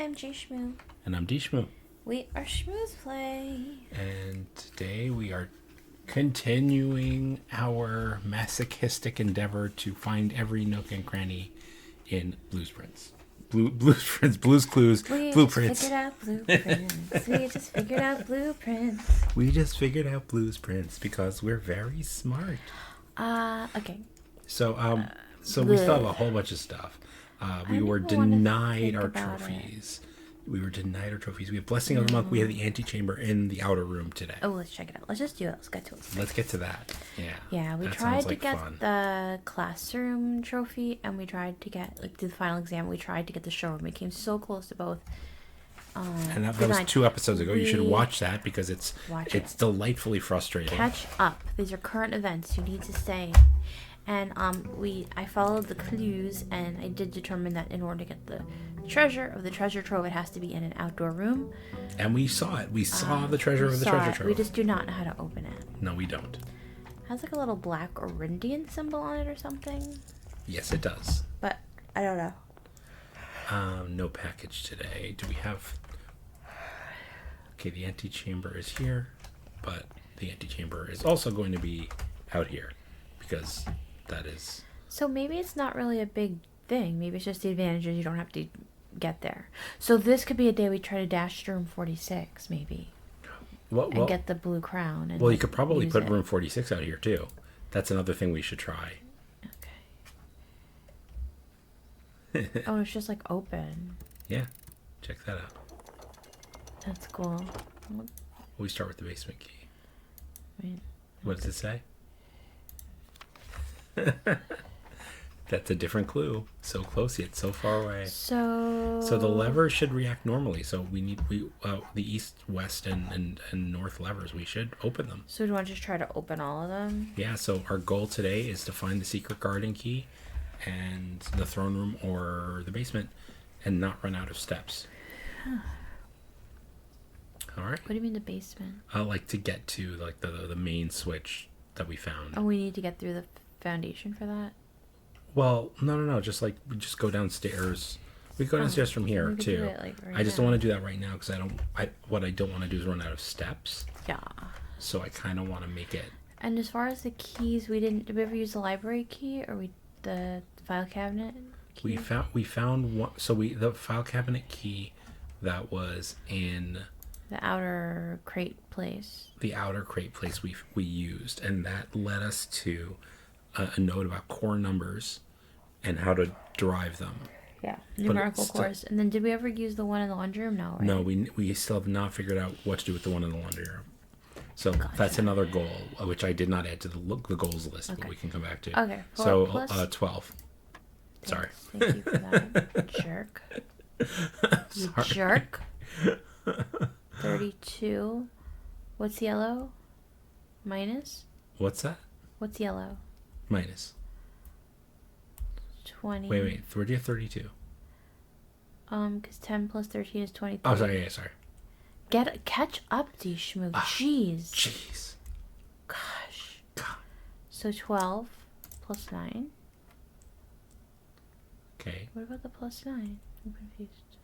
I'm JShmoo. And I'm DShmoo. We are Shmoo's Play. And today we are continuing our masochistic endeavor to find every nook and cranny in Blues Clues, Blueprints. We just figured out blueprints. We just figured out Blueprints because we're very smart. Okay. So we still have a whole bunch of stuff. We were denied our trophies. We were denied our trophies. We have Blessing of the Monk. We have the Antechamber in the outer room today. Oh, let's check it out. Let's just do it. Let's get to it. Let's get to that. Yeah. Yeah, we that tried to like get fun. the classroom trophy, and we tried to get, do the final exam. We tried to get the showroom. We came so close to both. And that was 2 episodes ago. You should watch that because it's delightfully frustrating. Catch up. These are current events. You need to stay. And I followed the clues, and I did determine that in order to get the treasure of the treasure trove, it has to be in an outdoor room. And we saw it. We saw the treasure of the treasure trove. We just do not know how to open it. No, we don't. It has like a little black Orindian symbol on it or something. Yes, it does. But I don't know. No package today. Do we have... Okay, the antechamber is here, but the antechamber is also going to be out here because that is... So maybe it's not really a big thing. Maybe it's just the advantage is you don't have to get there. So this could be a day we try to dash to room 46, maybe. And get the blue crown. And you could probably put room 46 out here, too. That's another thing we should try. Okay. Oh, it's just, like, open. Yeah. Check that out. That's cool. We start with the basement key. Wait. What does it say? That's a different clue. So close yet so far away. So the levers should react normally. So the east, west, and north levers, we should open them. So do you want to just try to open all of them? Yeah. So our goal today is to find the secret garden key, and the throne room or the basement, and not run out of steps. All right. What do you mean the basement? Like to get to like the main switch that we found. Oh, we need to get through the foundation for that? Well, no. Just go downstairs. We go downstairs from here too. I just don't want to do that right now because what I don't want to do is run out of steps. Yeah. So I kind of want to make it. And as far as the keys, did we ever use the library key or the file cabinet key? We found one. So the file cabinet key that was in the outer crate place. The outer crate place we used, and that led us to a note about core numbers and how to derive them. Yeah, numerical cores. And then did we ever use the one in the laundry room? No, right? No, we still have not figured out what to do with the one in the laundry room. So that's another goal, which I did not add to the goals list, but we can come back to. Okay. 12. Sorry. Thank you for that, jerk. You jerk. 32. What's yellow? Minus? What's that? What's yellow? Minus. 20. Wait. 30 or 32? Because 10 plus 13 is 23. Oh, sorry. Yeah, sorry. Catch up, DShmoo. Jeez. Gosh. God. So 12 plus 9. Okay. What about the plus 9? I'm confused.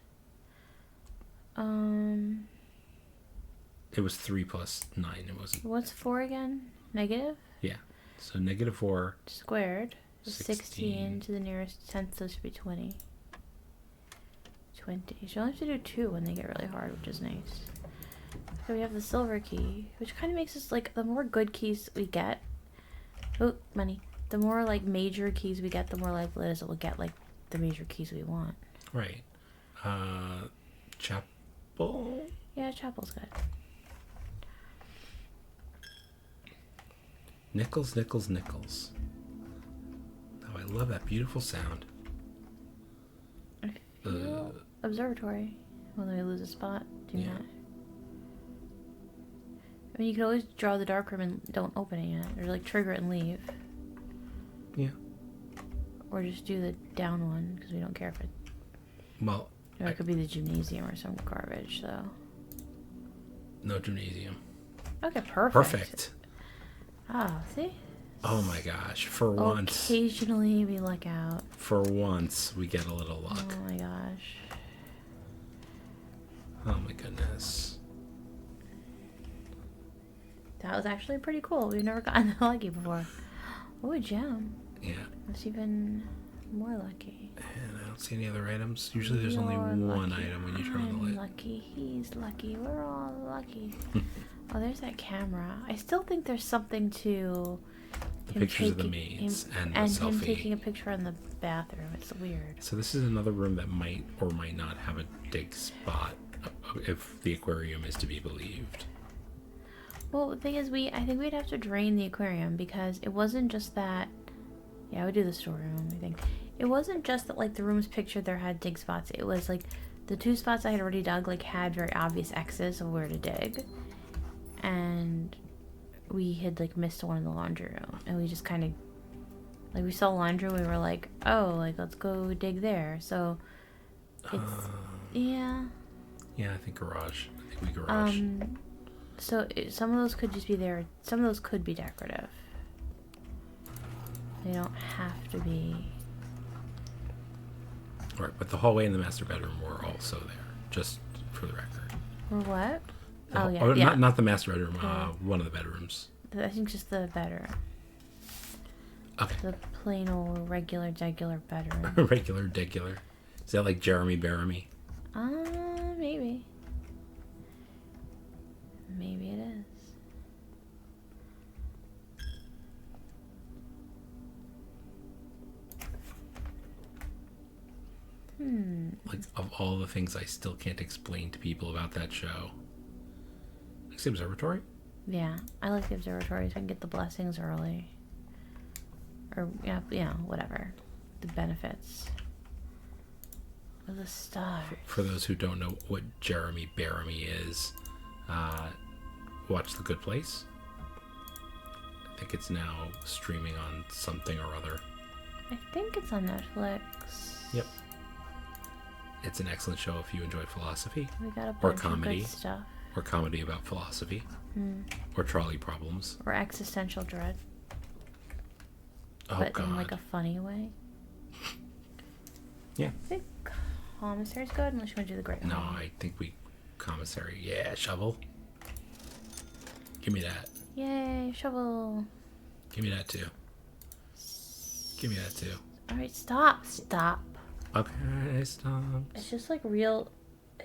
It was 3 plus 9. It wasn't. What's 4 again? Negative? Yeah. So -4 squared is 16 to the nearest tenth, so this should be 20. 20. So you only have to do 2 when they get really hard, which is nice. So we have the silver key, which kind of makes us like the more good keys we get. Oh, money. The more like major keys we get, the more likely it is that we'll get like the major keys we want. Right. Chapel? Yeah, chapel's good. Nickels. Oh, I love that beautiful sound. Observatory. Well, then we lose a spot. Do not. I mean, you could always draw the dark room and don't open it yet. Or like trigger it and leave. Yeah. Or just do the down one because we don't care if it. Well. Or it could be the gymnasium or some garbage, so. No gymnasium. Okay, perfect. Perfect. Ah, see? Oh my gosh, for once. Occasionally we luck out. For once, we get a little luck. Oh my gosh. Oh my goodness. That was actually pretty cool. We've never gotten that lucky before. Oh, a gem. Yeah. That's even more lucky. And I don't see any other items. Usually there's only You're one lucky. item when you turn on the I'm light. lucky. He's lucky. We're all lucky. Oh, there's that camera. I still think there's something to The him pictures of the taking- maids him- and the him selfie. taking a picture in the bathroom. It's weird. So this is another room that might or might not have a dig spot, if the aquarium is to be believed. Well, the thing is, I think we'd have to drain the aquarium because it wasn't just that. Yeah, I would do the storeroom. I think it wasn't just that like the rooms pictured there had dig spots. It was like the two spots I had already dug like had very obvious X's of where to dig, and we had like missed one in the laundry room, and we just kind of like we saw laundry. We were like, oh, like let's go dig there. So it's yeah. Yeah, I think garage. I think we garage. So some of those could just be there. Some of those could be decorative. They don't have to be. Right, but the hallway and the master bedroom were also there, just for the record. Or what? The Oh, yeah, yeah. Not the master bedroom. Yeah. One of the bedrooms. I think just the bedroom. Okay. The plain old regular bedroom. Regular, degular. Is that like Jeremy Baramy? Maybe. Maybe it is. Like, of all the things I still can't explain to people about that show. Like the observatory? Yeah, I like the observatory so I can get the blessings early. Or, yeah, whatever. The benefits. Of the stars. For those who don't know what Jeremy Baramy is, watch The Good Place. I think it's now streaming on something or other. I think it's on Netflix. Yep. It's an excellent show if you enjoy philosophy. We got a Or bunch comedy. of good stuff. Or comedy about philosophy. Or trolley problems. Or existential dread. Oh, But God. in like a funny way. Yeah. I think commissary's good unless you want to do the Great No, Hall. I think we... Commissary. Yeah, shovel. Give me that. Yay, shovel. Give me that, too. Give me that, too. Alright, stop. Okay, stop. It's just like real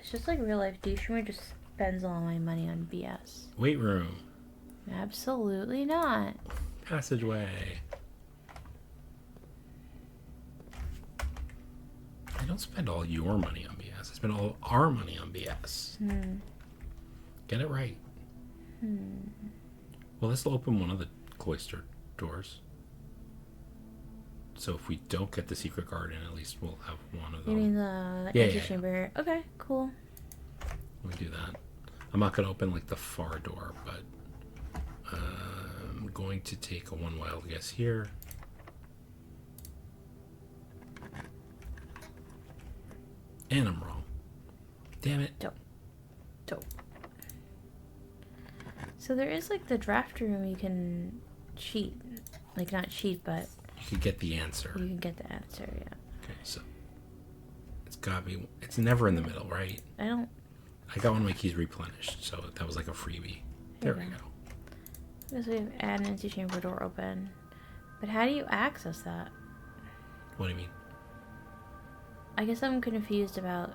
life. JShmoo just spends all my money on BS. Weight room. Absolutely not. Passageway. I don't spend all your money on BS. I spend all our money on BS. Get it right. Well, this will open one of the cloister doors. So if we don't get the secret garden, at least we'll have one of You them. mean the Yeah, antechamber? Okay, cool. Let me do that. I'm not going to open like the far door, but I'm going to take a one wild guess here. And I'm wrong. Damn it. Dope. So there is like the draft room you can cheat. Like not cheat, but You could get the answer. you can get the answer, yeah. Okay, so it's got to be. It's never in the middle, right? I got one of my keys replenished, so that was like a freebie. There we go. guess we have add an antechamber door open. But how do you access that? What do you mean? I guess I'm confused about...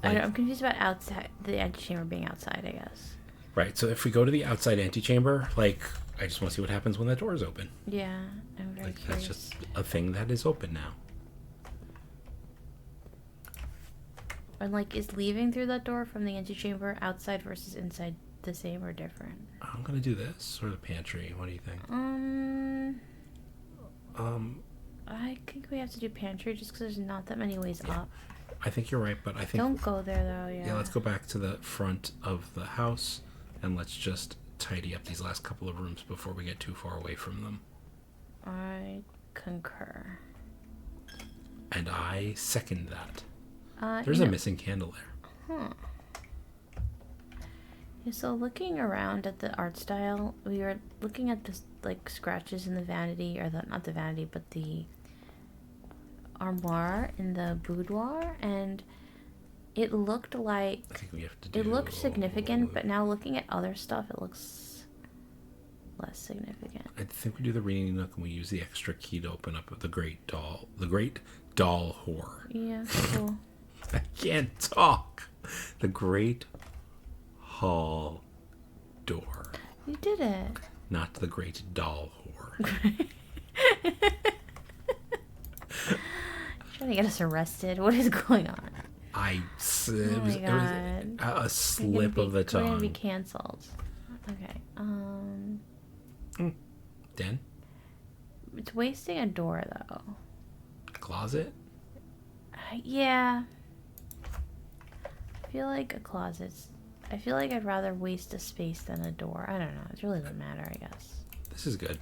Like- I'm confused about outside, the antechamber being outside, I guess. Right, so if we go to the outside antechamber, like, I just want to see what happens when that door is open. Yeah, I'm very Like, curious. that's just a thing that is open now. And like, is leaving through that door from the antechamber outside versus inside the same or different? I'm going to do this, or the pantry. What do you think? I think we have to do pantry just because there's not that many ways up. I think you're right, but I think... Don't go there though, yeah. Yeah, let's go back to the front of the house, and let's just tidy up these last couple of rooms before we get too far away from them. I concur. And I second that. There's a missing candle there. Huh. Yeah, so looking around at the art style, we were looking at this like scratches in the vanity, or not the vanity, but the armoire in the boudoir, and It looked like I think we have to do... it looked significant, but now looking at other stuff, it looks less significant. I think we do the reading nook and we use the extra key to open up the great doll whore. Yeah, cool. I can't talk. The great hall door. You did it. Not the great doll whore. Trying to get us arrested. What is going on? It Oh was my god. a slip of the We're gonna be tongue. cancelled. Okay. Den? It's wasting a door though. A closet? Yeah. I feel like a closet's... I feel like I'd rather waste a space than a door. I don't know. It really doesn't matter, I guess. This is good.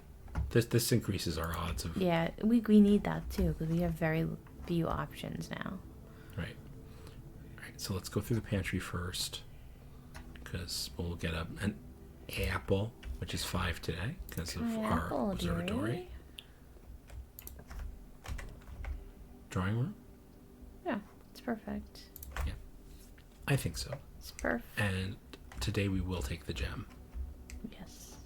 This increases our odds of... Yeah, we need that too, because we have very few options now. Right. Alright, so let's go through the pantry first. Because we'll get an apple, which is 5 today, because of our observatory. Drawing room? Yeah, it's perfect. Yeah. I think so. It's perfect. And today we will take the gem. Yes.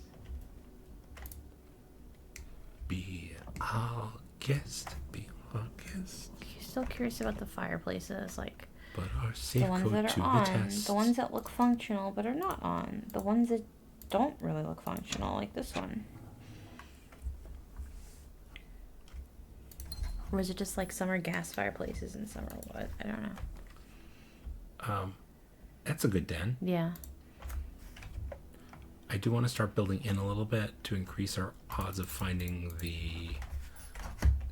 Be our guest. Be our guest. You're still curious about the fireplaces, like But our safe the ones code that to are the on, test. the ones that look functional but are not on, the ones that don't really look functional, like this one. Or is it just like some are gas fireplaces and some are wood? I don't know. That's a good den. Yeah. I do want to start building in a little bit to increase our odds of finding the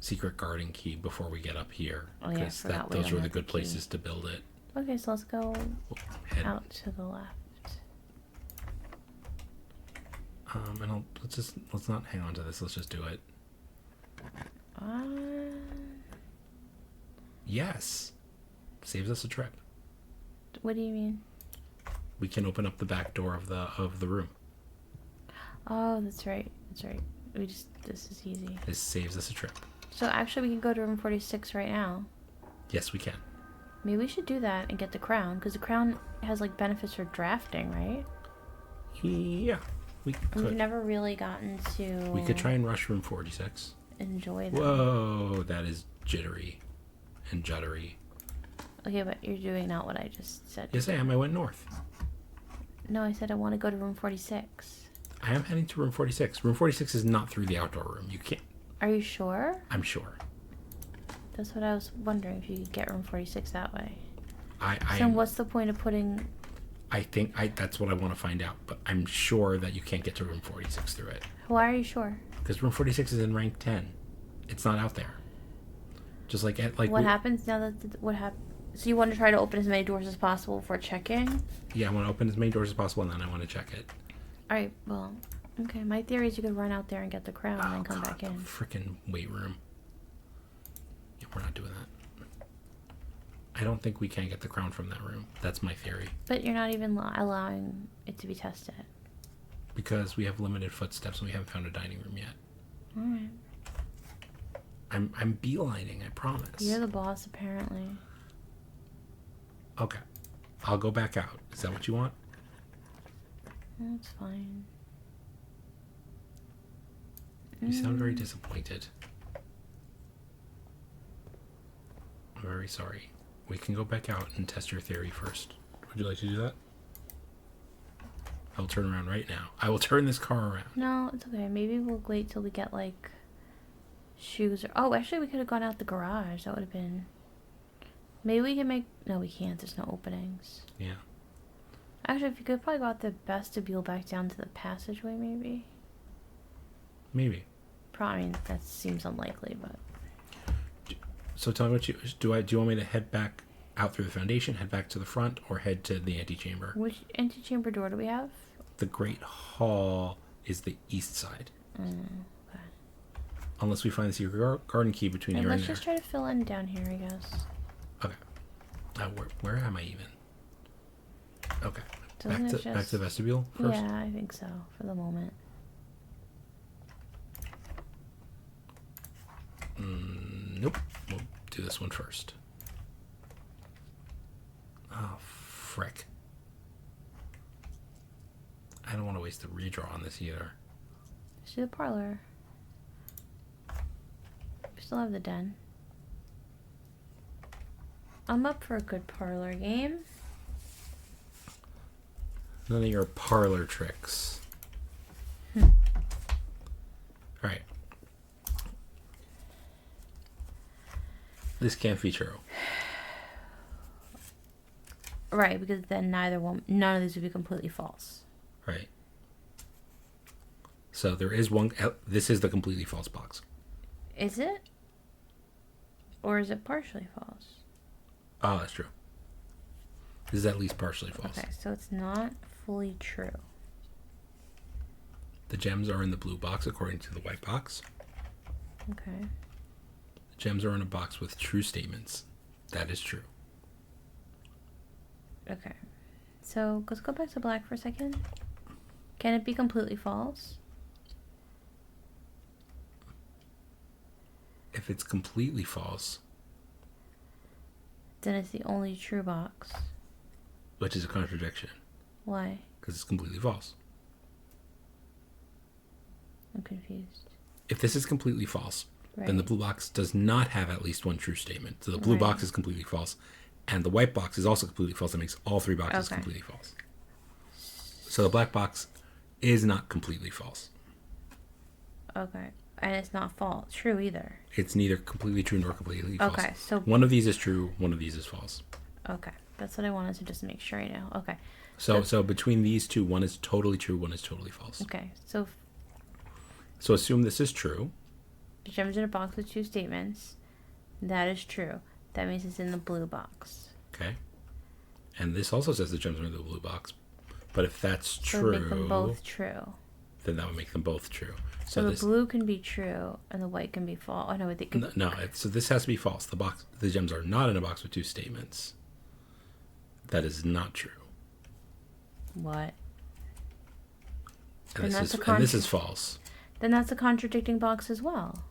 secret garden key before we get up here. Oh yeah, Because forgot we those don't were the have good key. places to build it. Okay, so let's go We'll head, out to the left. and let's not hang on to this. Let's just do it. Yes, saves us a trip. What do you mean? We can open up the back door of the room. Oh, that's right. That's right. This is easy. This saves us a trip. So actually we can go to room 46 right now. Yes, we can. Maybe we should do that and get the crown, because the crown has like benefits for drafting, right? Yeah, we We've could. never really gotten to We could try and rush room 46. enjoy them. Whoa, that is jittery and juddery. Okay, but you're doing not what I just said. Yes, I am. I went north. No, I said I want to go to room 46. I am heading to room 46. Room 46 is not through the outdoor room. You can't. Are you sure? I'm sure. That's what I was wondering, if you could get room 46 that way. I So what's the point of putting... I think that's what I want to find out. But I'm sure that you can't get to room 46 through it. Why are you sure? Because room 46 is in rank 10. It's not out there. Just like What happens now that... What happens? So you want to try to open as many doors as possible before checking? Yeah, I want to open as many doors as possible, and then I want to check it. Alright, well... Okay, my theory is you could run out there and get the crown and then come back in. Freaking weight room. Yeah, we're not doing that. I don't think we can get the crown from that room. That's my theory. But you're not even allowing it to be tested. Because we have limited footsteps and we haven't found a dining room yet. Alright. I'm beelining, I promise. You're the boss, apparently. Okay. I'll go back out. Is that what you want? That's fine. You sound very disappointed. I'm very sorry. We can go back out and test your theory first. Would you like to do that? I'll turn around right now. I will turn this car around. No, it's okay. Maybe we'll wait till we get, like, shoes or... Oh, actually, we could have gone out the garage. That would have been... Maybe we can make... No, we can't. There's no openings. Yeah. Actually, if you could probably go out the vestibule back down to the passageway, maybe. Maybe. I mean, that seems unlikely, but... So tell me what do you want me to head back out through the foundation, head back to the front, or head to the antechamber? Which antechamber door do we have? The Great Hall is the east side. Okay. Unless we find the secret garden key between here and Let's there. just try to fill in down here, I guess. Okay. Where am I even? Okay. Doesn't it Back to the vestibule first? Yeah, I think so, for the moment. Nope. We'll do this one first. Oh, frick. I don't want to waste the redraw on this either. Let's do the parlor. We still have the den. I'm up for a good parlor game. None of your parlor tricks. Alright. This can't be true. Right, because then none of these would be completely false. Right. So there is one. This is the completely false box. Is it? Or is it partially false? Oh, that's true. This is at least partially false. Okay, so it's not fully true. The gems are in the blue box according to the white box. Okay. The gems are in a box with true statements. That is true. Okay. So let's go back to black for a second. Can it be completely false? If it's completely false, Then it's the only true box. which is a contradiction, Why? because it's completely false. I'm confused. If this is completely false, Right. then the blue box does not have at least one true statement. So the blue Right. box is completely false, and the white box is also completely false. That makes all three boxes Okay. completely false. So the black box is not completely false. Okay. And it's not false. True either. It's neither completely true nor completely false. Okay, so one of these is true, one of these is false. okay. That's what I wanted to just make sure I know. Okay. So between these two, one is totally true, one is totally false. Okay. So So assume this is true. the gems in a box with two statements. That is true. That means it's in the blue box. Okay. And this also says the gems are in the blue box. But if that's So true, make them both true. then that would make them both true. So this, the blue can be true and the white can be false. Oh no, they can. So this has to be false. The gems are not in a box with two statements. That is not true. What? And Then this is false. Then that's a contradicting box as well.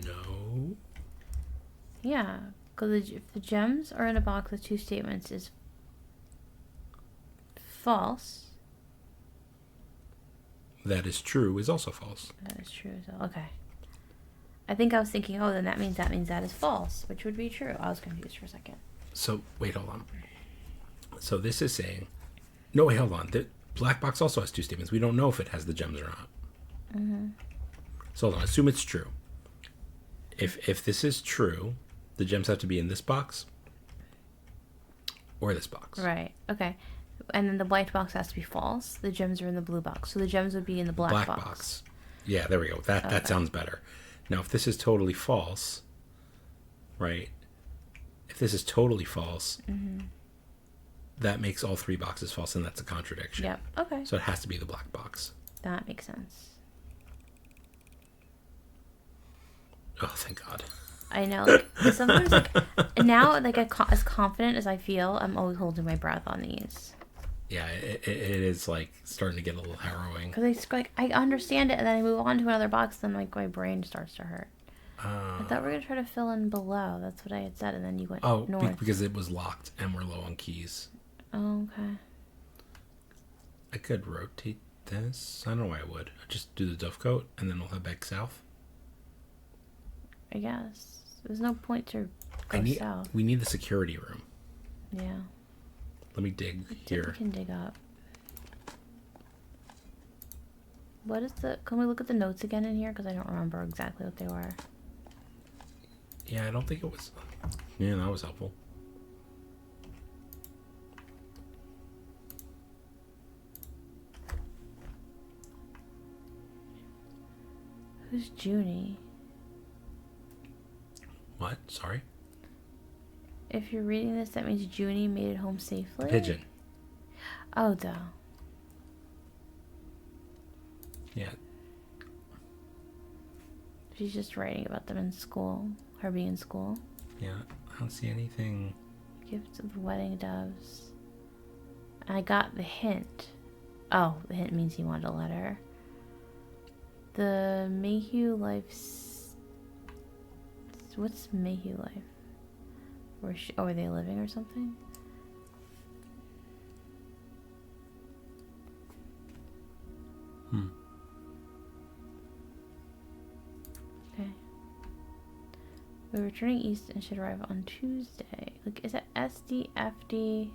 No. Yeah, because if the gems are in a box with two statements is false. That is true is also false. That is true as well. Okay. I think I was thinking, oh, then that means that is false, which would be true. I was confused for a second. So wait, hold on. So this is saying, no, wait, hold on. The black box also has two statements. We don't know if it has the gems or not. Mm-hmm. So hold on. Assume it's true. If this is true, the gems have to be in this box or this box. Right. Okay. And then the white box has to be false. The gems are in the blue box. So the gems would be in the black box. Yeah, there we go. That sounds better. Now, if this is totally false, right? If this is totally false, that makes all three boxes false, and that's a contradiction. Yep. Okay. So it has to be the black box. That makes sense. Oh, thank God. I know. Like, sometimes, like, now, like, as confident as I feel, I'm always holding my breath on these. Yeah, it is, like, starting to get a little harrowing. Because I understand it, and then I move on to another box, then, like, my brain starts to hurt. I thought we were going to try to fill in below. That's what I had said, and then you went north. Because it was locked, and we're low on keys. Oh, okay. I could rotate this. I don't know why I would. I'd just do the dove coat, and then we'll head back south. I guess. There's no point to go south. We need the security room. Yeah. Let me dig here. We can dig up. What is can we look at the notes again in here? Because I don't remember exactly what they were. Yeah, I don't think it was... Yeah, that was helpful. Who's Junie? What? Sorry? If you're reading this, that means Junie made it home safely? Pigeon. Oh, duh. Yeah. She's just writing about them in school. Her being in school. Yeah, I don't see anything. Gifts of wedding doves. I got the hint. Oh, the hint means he wanted a letter. The Mayhew Life... What's Mayhew Life? Oh, are they living or something? Okay. We're returning east and should arrive on Tuesday. Like, is it SDFD?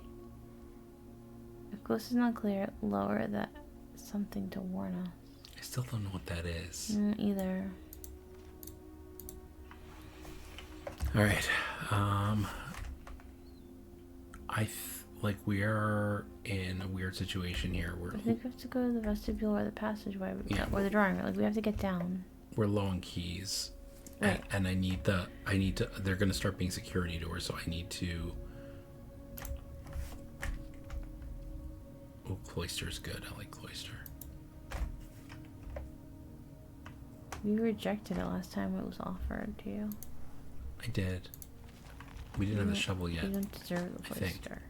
If coast is not clear, lower that something to warn us. I still don't know what that is. Either. All right. We are in a weird situation here. I think we have to go to the vestibule or the passageway. Or the drawing room. Like, we have to get down. We're low on keys. Right. And I need to, they're going to start being security doors, so I need to. Oh, cloister's good. I like cloister. You rejected it last time it was offered to you. I did. We didn't have the shovel yet. You don't deserve the I think. cloister.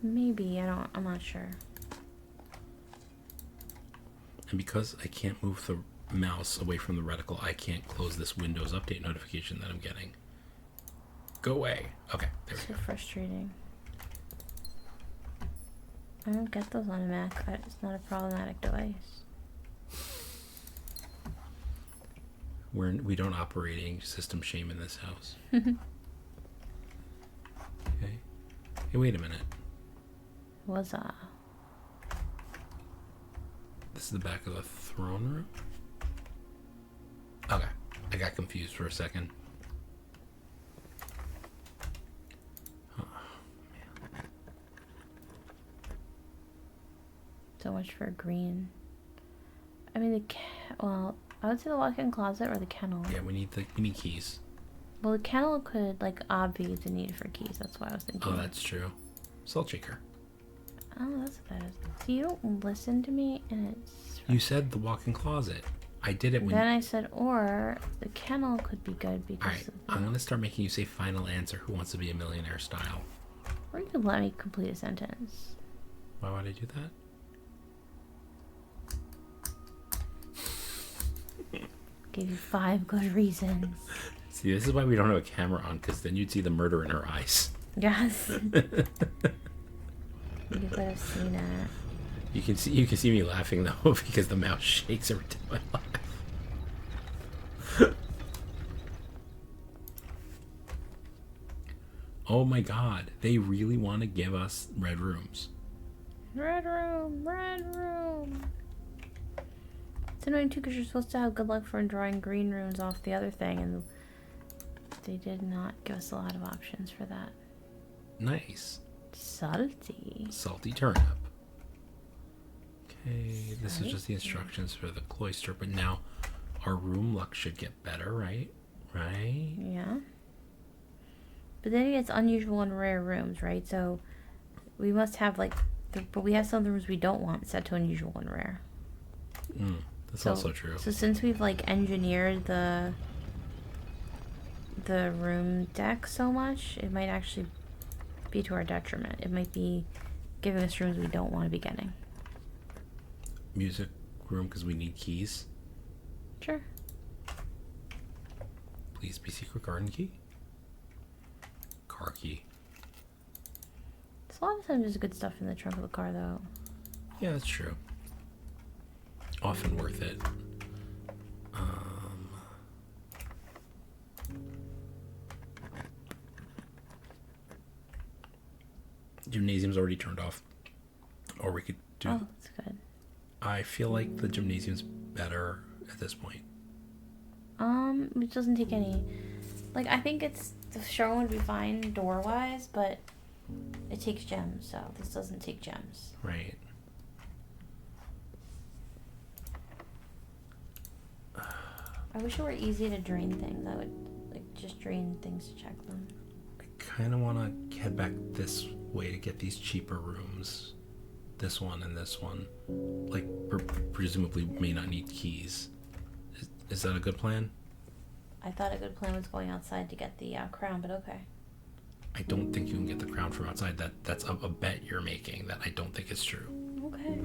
Maybe, I'm not sure. And because I can't move the mouse away from the reticle, I can't close this Windows update notification that I'm getting. Go away. Okay, there we go. So frustrating. I don't get those on a Mac. It's not a problematic device. We don't operating system shame in this house. Okay. Hey, wait a minute. Was This is the back of the throne room? Okay. I got confused for a second. Oh, man. so much for green. I mean, well, I would say the walk-in closet or the kennel. Yeah, we need keys. Well, the kennel could, like, obviate the need for keys. That's why I was thinking. Oh, that's true. Salt shaker. Oh, that's what that is. So you don't listen to me, and it's... You said the walk-in closet. I did it when... Then I said, or the kennel could be good because... Alright, I'm going to start making you say final answer. Who wants to be a millionaire style? Or you could let me complete a sentence. Why would I do that? Gave you 5 good reasons. See, this is why we don't have a camera on, because then you'd see the murder in her eyes. Yes. You could have seen it. You can see me laughing though because the mouse shakes every time I laugh. Oh my god, they really want to give us red rooms. Red room, red room. It's annoying too because you're supposed to have good luck for drawing green runes off the other thing, and they did not give us a lot of options for that. Nice. Salty. Salty turnip. Okay, this is just the instructions for the cloister, but now our room luck should get better, right? Right? Yeah. But then it gets unusual and rare rooms, right? So we must have but we have some of the rooms we don't want set to unusual and rare. That's also true. So since we've engineered the room deck so much, it might actually be to our detriment. It might be giving us rooms we don't want to be getting. Music room because we need keys. Sure. Please be secret garden key. Car key. There's a lot of times there's good stuff in the trunk of the car though. Yeah, that's true. Often worth it. Gymnasium's already turned off. Or we could do... Oh, that's good. I feel like the gymnasium's better at this point. It doesn't take any... I think the show would be fine door-wise, but it takes gems, so this doesn't take gems. Right. I wish it were easy to drain things. I would, just drain things to check them. I kind of want to head back this way to get these cheaper rooms. This one and this one. Presumably may not need keys. Is that a good plan? I thought a good plan was going outside to get the crown, but okay. I don't think you can get the crown from outside. That's a bet you're making that I don't think is true. Okay.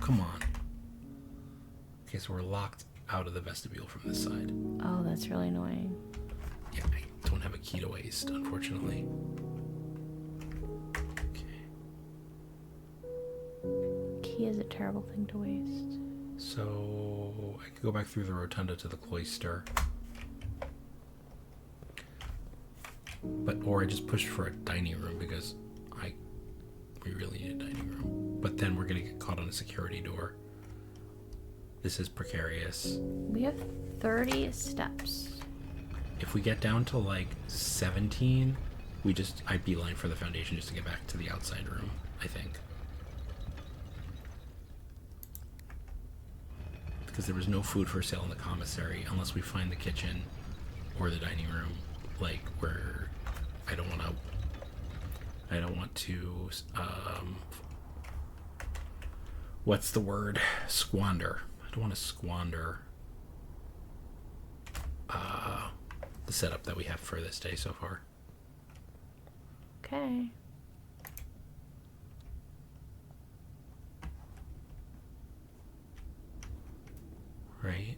come on. Okay, so we're locked out of the vestibule from this side. Oh, that's really annoying. Yeah, I don't have a key to waste, unfortunately. Okay. Key is a terrible thing to waste. So I could go back through the rotunda to the cloister. Or I just pushed for a dining room because we really need a dining room. But then we're gonna get caught on a security door. This is precarious. We have 30 steps. If we get down to like 17, I beeline for the foundation just to get back to the outside room, I think. Because there was no food for sale in the commissary unless we find the kitchen or the dining room, like where I don't want to what's the word? Squander. I don't want to squander the setup that we have for this day so far. Okay. Right?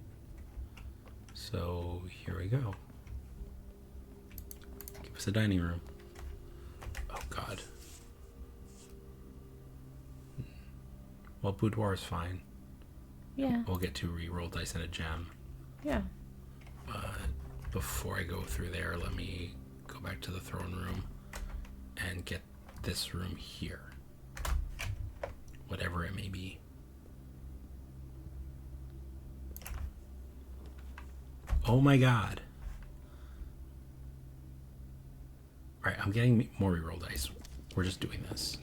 So here we go. Give us a dining room. Oh God. Well, boudoir is fine. Yeah. We'll get 2 re-roll dice and a gem. Yeah. But before I go through there, let me go back to the throne room and get this room here. Whatever it may be. Oh my God. Alright, I'm getting more reroll dice. We're just doing this.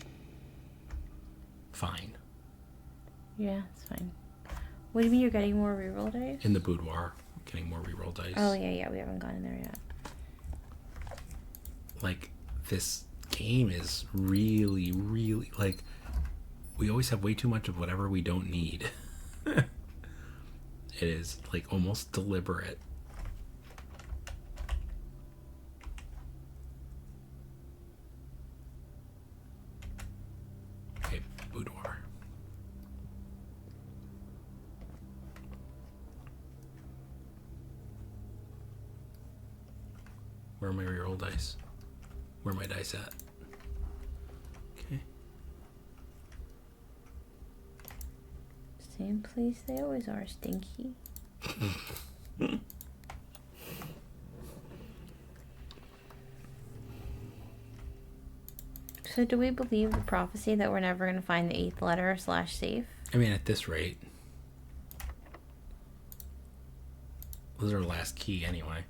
Fine. Yeah, it's fine. What do you mean you're getting more reroll dice? In the boudoir, I'm getting more reroll dice. Oh, yeah, we haven't gone in there yet. Like, this game is really, really, like, we always have way too much of whatever we don't need. It is, like, almost deliberate. Okay, boudoir. Where are my reroll dice? Where are my dice at? Okay. Same place they always are, Stinky. So do we believe the prophecy that we're never going to find the 8th letter / safe? I mean, at this rate. This is our last key anyway.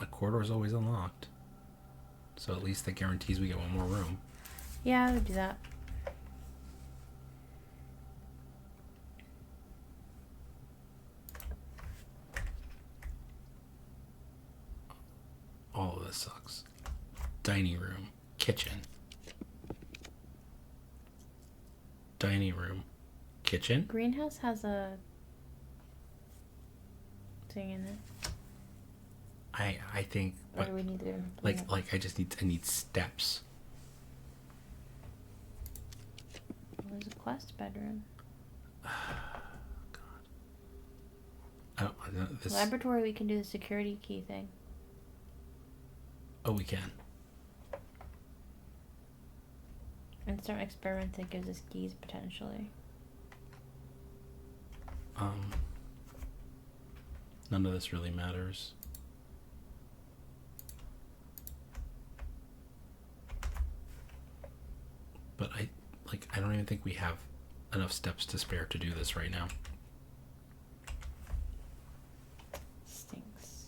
The corridor is always unlocked. So at least that guarantees we get one more room. Yeah, I would do that. All of this sucks. Dining room. Kitchen. Dining room. Kitchen. Greenhouse has a thing in it. I think, Or but do we need to like I need steps. There's a quest bedroom. God. This. Laboratory, we can do the security key thing. Oh, we can. Instant experiment that gives us keys potentially. None of this really matters. But I don't even think we have enough steps to spare to do this right now. Stinks.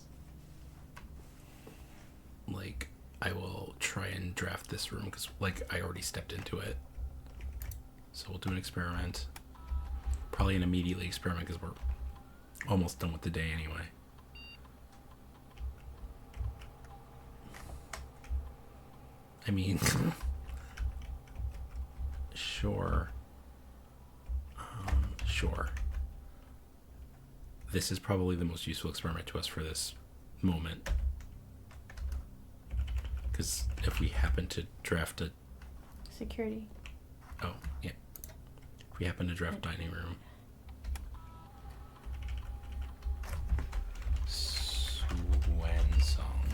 Like, I will try and draft this room because, like, I already stepped into it. So we'll do an experiment. Probably an immediately experiment because we're almost done with the day anyway. I mean, sure. Sure. this is probably the most useful experiment to us for this moment. Because if we happen to draft a... Security. Oh, yeah. If we happen to draft dining room. Swan song.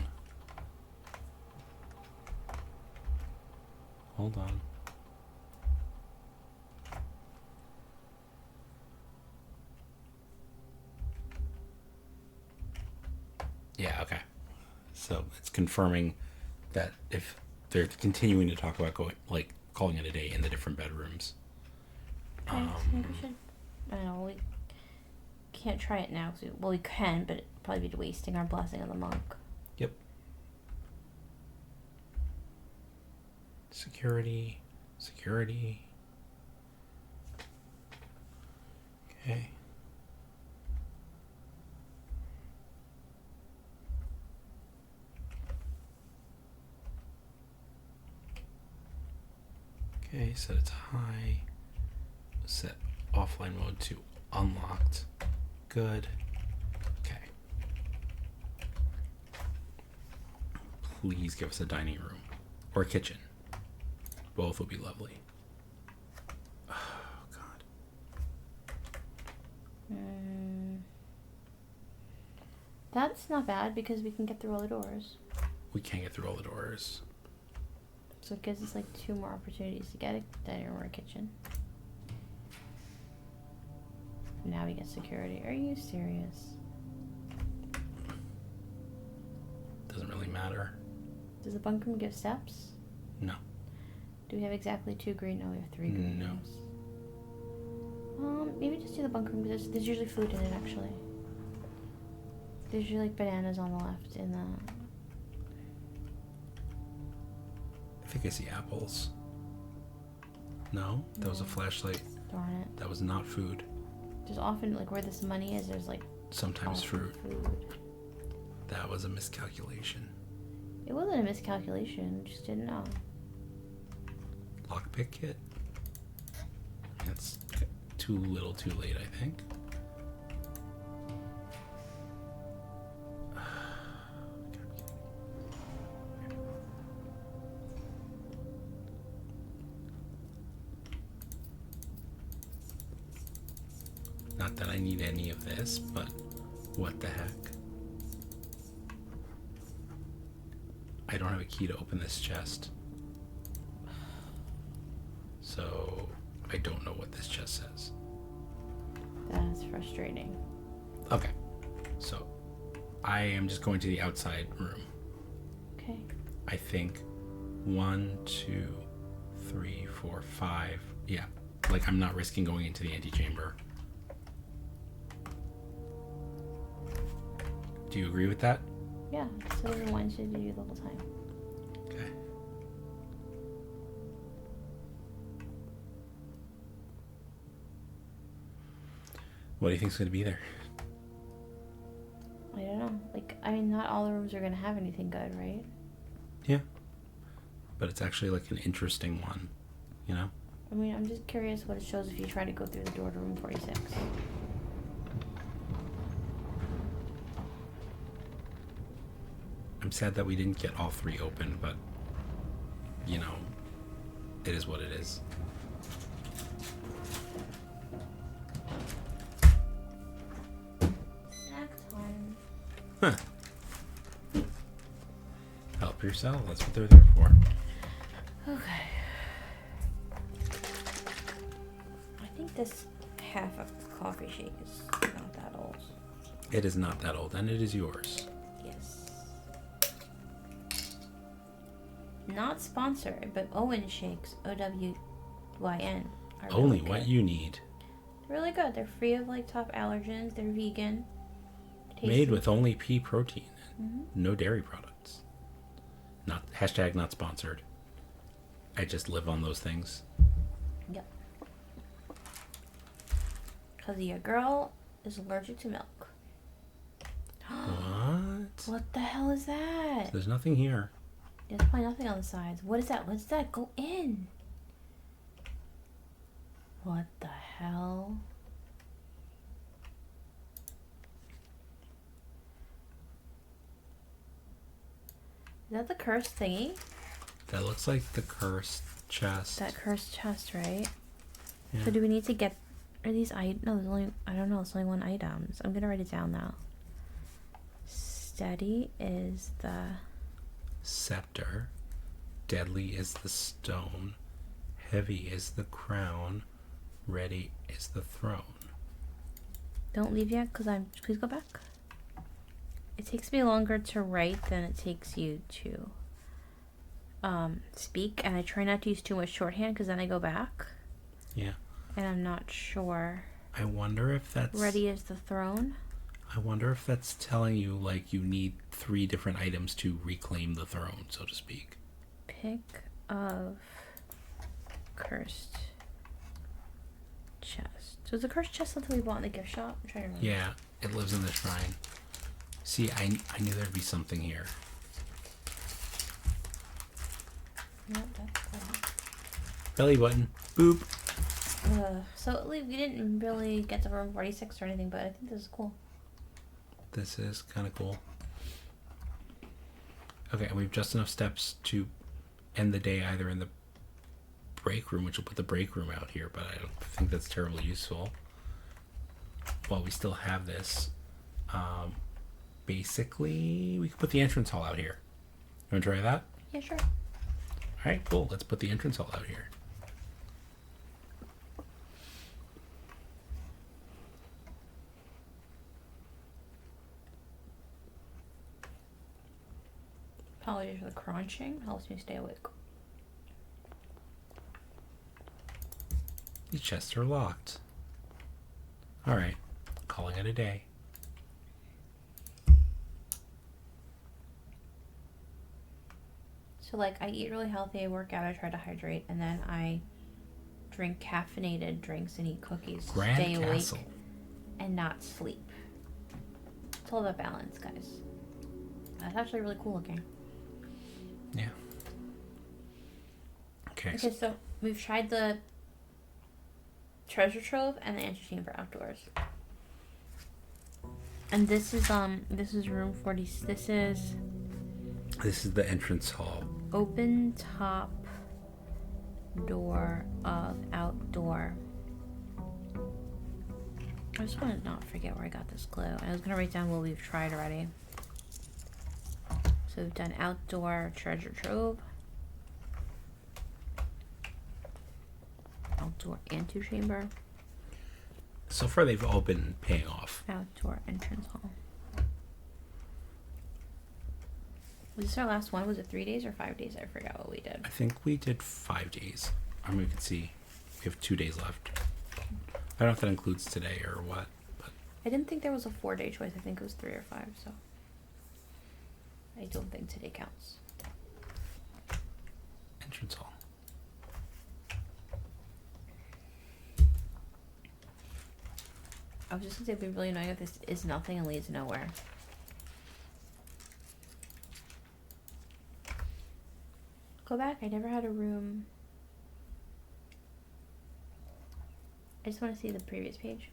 Hold on. Yeah, okay. So it's confirming that if they're continuing to talk about going, like, calling it a day in the different bedrooms. Okay, so maybe we should... I don't know, we can't try it now. Well, we can, but it'd probably be wasting our blessing on the monk. Yep. Security. Security. Okay. Okay, set it to high. Set offline mode to unlocked. Good. Okay. Please give us a dining room or a kitchen. Both will be lovely. Oh, God. That's not bad because we can get through all the doors. We can't get through all the doors. So it gives us like 2 more opportunities to get a dining room or a kitchen. Now we get security. Are you serious? Doesn't really matter. Does the bunk room give steps? No. Do we have exactly 2 green? No, we have 3 green No. rooms. Maybe just do the bunk room because there's usually food in it actually. There's usually like bananas on the left in the... I think I see apples. No? That was a flashlight. Darn it. That was not food. There's often, like where this money is, there's like... Sometimes often fruit. food. That was a miscalculation. It wasn't a miscalculation, we just didn't know. Lockpick kit? That's too little too late, I think. Not that I need any of this, but what the heck? I don't have a key to open this chest. So I don't know what this chest says. That's frustrating. Okay. So I am just going to the outside room. Okay. I think 1, 2, 3, 4, 5. Yeah. Like I'm not risking going into the antechamber. Do you agree with that? Yeah, so it reminds you to do the whole time. Okay. What do you think's going to be there? I don't know. Like, I mean, not all the rooms are going to have anything good, right? Yeah. But it's actually like an interesting one, you know? I mean, I'm just curious what it shows if you try to go through the door to room 46. I'm sad that we didn't get all 3 open, but, you know, it is what it is. Snack time. Huh. Help yourself. That's what they're there for. Okay. I think this half a coffee shake is not that old. It is not that old, and it is yours. Yes. Not sponsored, but Owen shakes, OWYN. Are Only really what good. you need. They're really good. They're free of like top allergens. They're vegan. Tasty. Made with only pea protein. Mm-hmm. No dairy products. Not hashtag not sponsored. I just live on those things. Yep. Because your girl is allergic to milk. What? What the hell is that? There's nothing here. There's probably nothing on the sides. What is that? What's that? Go in. What the hell? that the cursed thingy? That looks like the cursed chest. That cursed chest, right? Yeah. So do we need to get... Are these no, there's only... I don't know, there's only one item. So I'm gonna write it down now. Steady is the... Scepter. Deadly is the stone. Heavy is the crown. Ready is the throne. Don't leave yet, because I'm... Please go back. It takes me longer to write than it takes you to speak, and I try not to use too much shorthand, because then I go back. Yeah. And I'm not sure. I wonder if that's... Ready is the throne? I wonder if that's telling you, like, you need 3 different items to reclaim the throne, so to speak. Pick of cursed chest. So is the cursed chest something we bought in the gift shop? I'm trying to remember. Yeah, it lives in the shrine. See, I knew there'd be something here. Yep, that's cool. Belly button. Boop. So we didn't really get to room 46 or anything, but I think this is cool. This is kind of cool. Okay, and we have just enough steps to end the day either in the break room, which will put the break room out here, but I don't think that's terribly useful. While we still have this, basically, we could put the entrance hall out here. You want to try that? Yeah, sure. All right, cool. Let's put the entrance hall out here. Apologies for the crunching. Helps me stay awake. These chests are locked. All right, calling it a day. So, like, I eat really healthy, I work out, I try to hydrate, and then I drink caffeinated drinks and eat cookies to Grand stay Castle. awake and not sleep. It's all about balance, guys. That's actually really cool looking. Yeah. Okay. Okay, so we've tried the treasure trove and the antechamber outdoors. And this is room 40. This is the entrance hall. open top door of outdoor. I just want to not forget where I got this glue. I was going to write down what we've tried already. So we've done outdoor treasure trove. Outdoor antechamber. So far, they've all been paying off. Outdoor entrance hall. Was this our last one? Was it 3 days or 5 days? I forgot what we did. I think we did 5 days. I mean, we can see we have 2 days left. I don't know if that includes today or what, but I didn't think there was a 4-day choice. I think it was 3 or 5, so I don't think today counts. entrance hall. I was just gonna say it'd be really annoying if this is nothing and leads nowhere. Go back. I never had a room. I just want to see the previous page.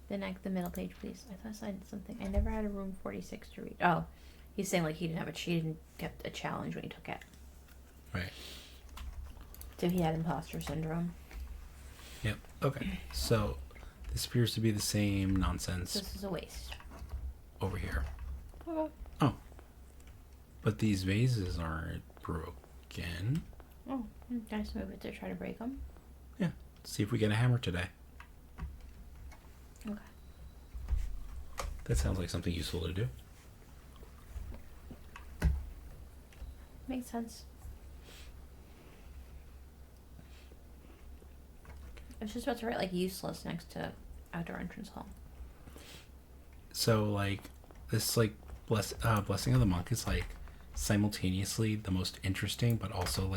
The middle page, please. I thought I said something. I never had a room 46 to read. Oh, he's saying like he didn't get a challenge when he took it. Right. So he had imposter syndrome. Yep. Okay. So this appears to be the same nonsense This is a waste. over here. Okay. Oh. But these vases aren't broken. Oh, can I just move it to try to break them? Yeah. See if we get a hammer today. Okay. That sounds like something useful to do. Makes sense. I was just about to write like useless next to outdoor entrance hall. So like this like blessing of the monk is like simultaneously the most interesting but also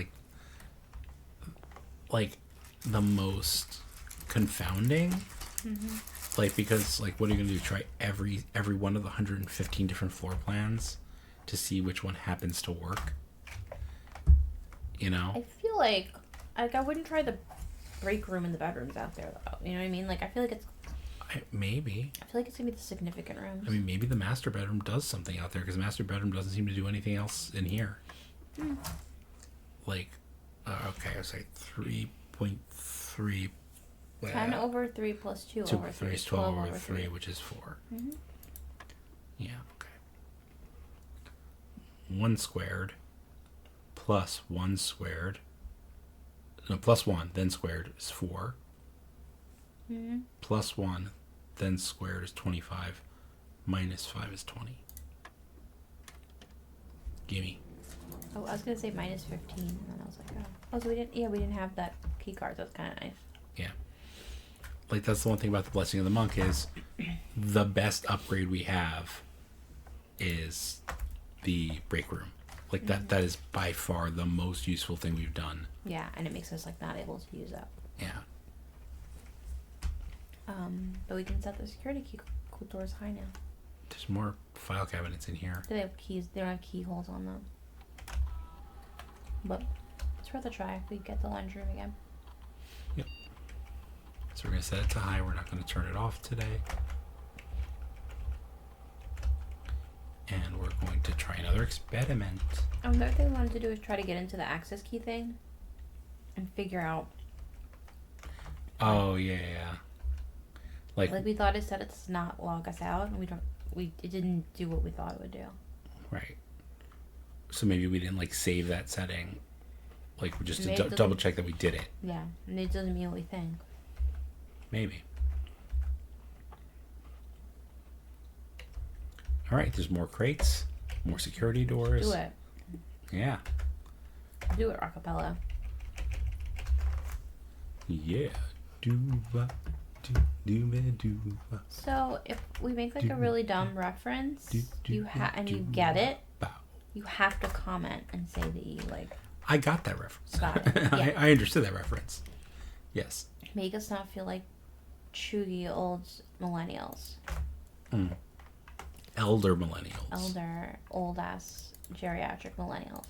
like the most confounding. Mm-hmm. Like because like what are you gonna do? Try every one of the 115 different floor plans to see which one happens to work? You know? I feel like I wouldn't try the break room in the bedrooms out there though. You know what I mean? Like I feel like it's Maybe. I feel like it's gonna be the significant rooms. I mean, maybe the master bedroom does something out there because the master bedroom doesn't seem to do anything else in here. Like, okay, I was like 3.3. 10 over 3 plus 2 over 3 is 12 over 3, which is 4. Mm-hmm. Yeah, okay. 1 squared plus 1 squared. No, plus 1, then squared is 4. Mm-hmm. Plus 1, then squared is 25. Minus 5 is 20. Gimme. Oh, I was gonna say minus 15, and then I was like, oh, so we didn't have that key card. That's kind of nice. Yeah. Like, that's the one thing about the Blessing of the Monk is the best upgrade we have is the break room. Like, that is by far the most useful thing we've done. Yeah, and it makes us, like, not able to use that. Yeah. But we can set the security key doors high now. There's more file cabinets in here. Do they have keys? They don't have keyholes on them. But it's worth a try if we get the lunch room again. Yep. So we're going to set it to high. We're not going to turn it off today. And we're going to try another experiment. The other thing we wanted to do is try to get into the access key thing and figure out. Oh, yeah. Like we thought it said it's not log us out, and it didn't do what we thought it would do. Right. So maybe we didn't, like, save that setting. Like, just to double check that we did it. Yeah, and it doesn't mean what we think. Maybe. All right, there's more crates, more security doors. Do it. Yeah. Do it, Rockapella. Yeah. Dooba, dooba, dooba. So if we make like a really dumb reference, and you get it, you have to comment and say that you like. I got that reference. Got it. Yeah. I understood that reference. Yes. Make us not feel like chuggy old millennials. Elder millennials. Elder, old ass geriatric millennials.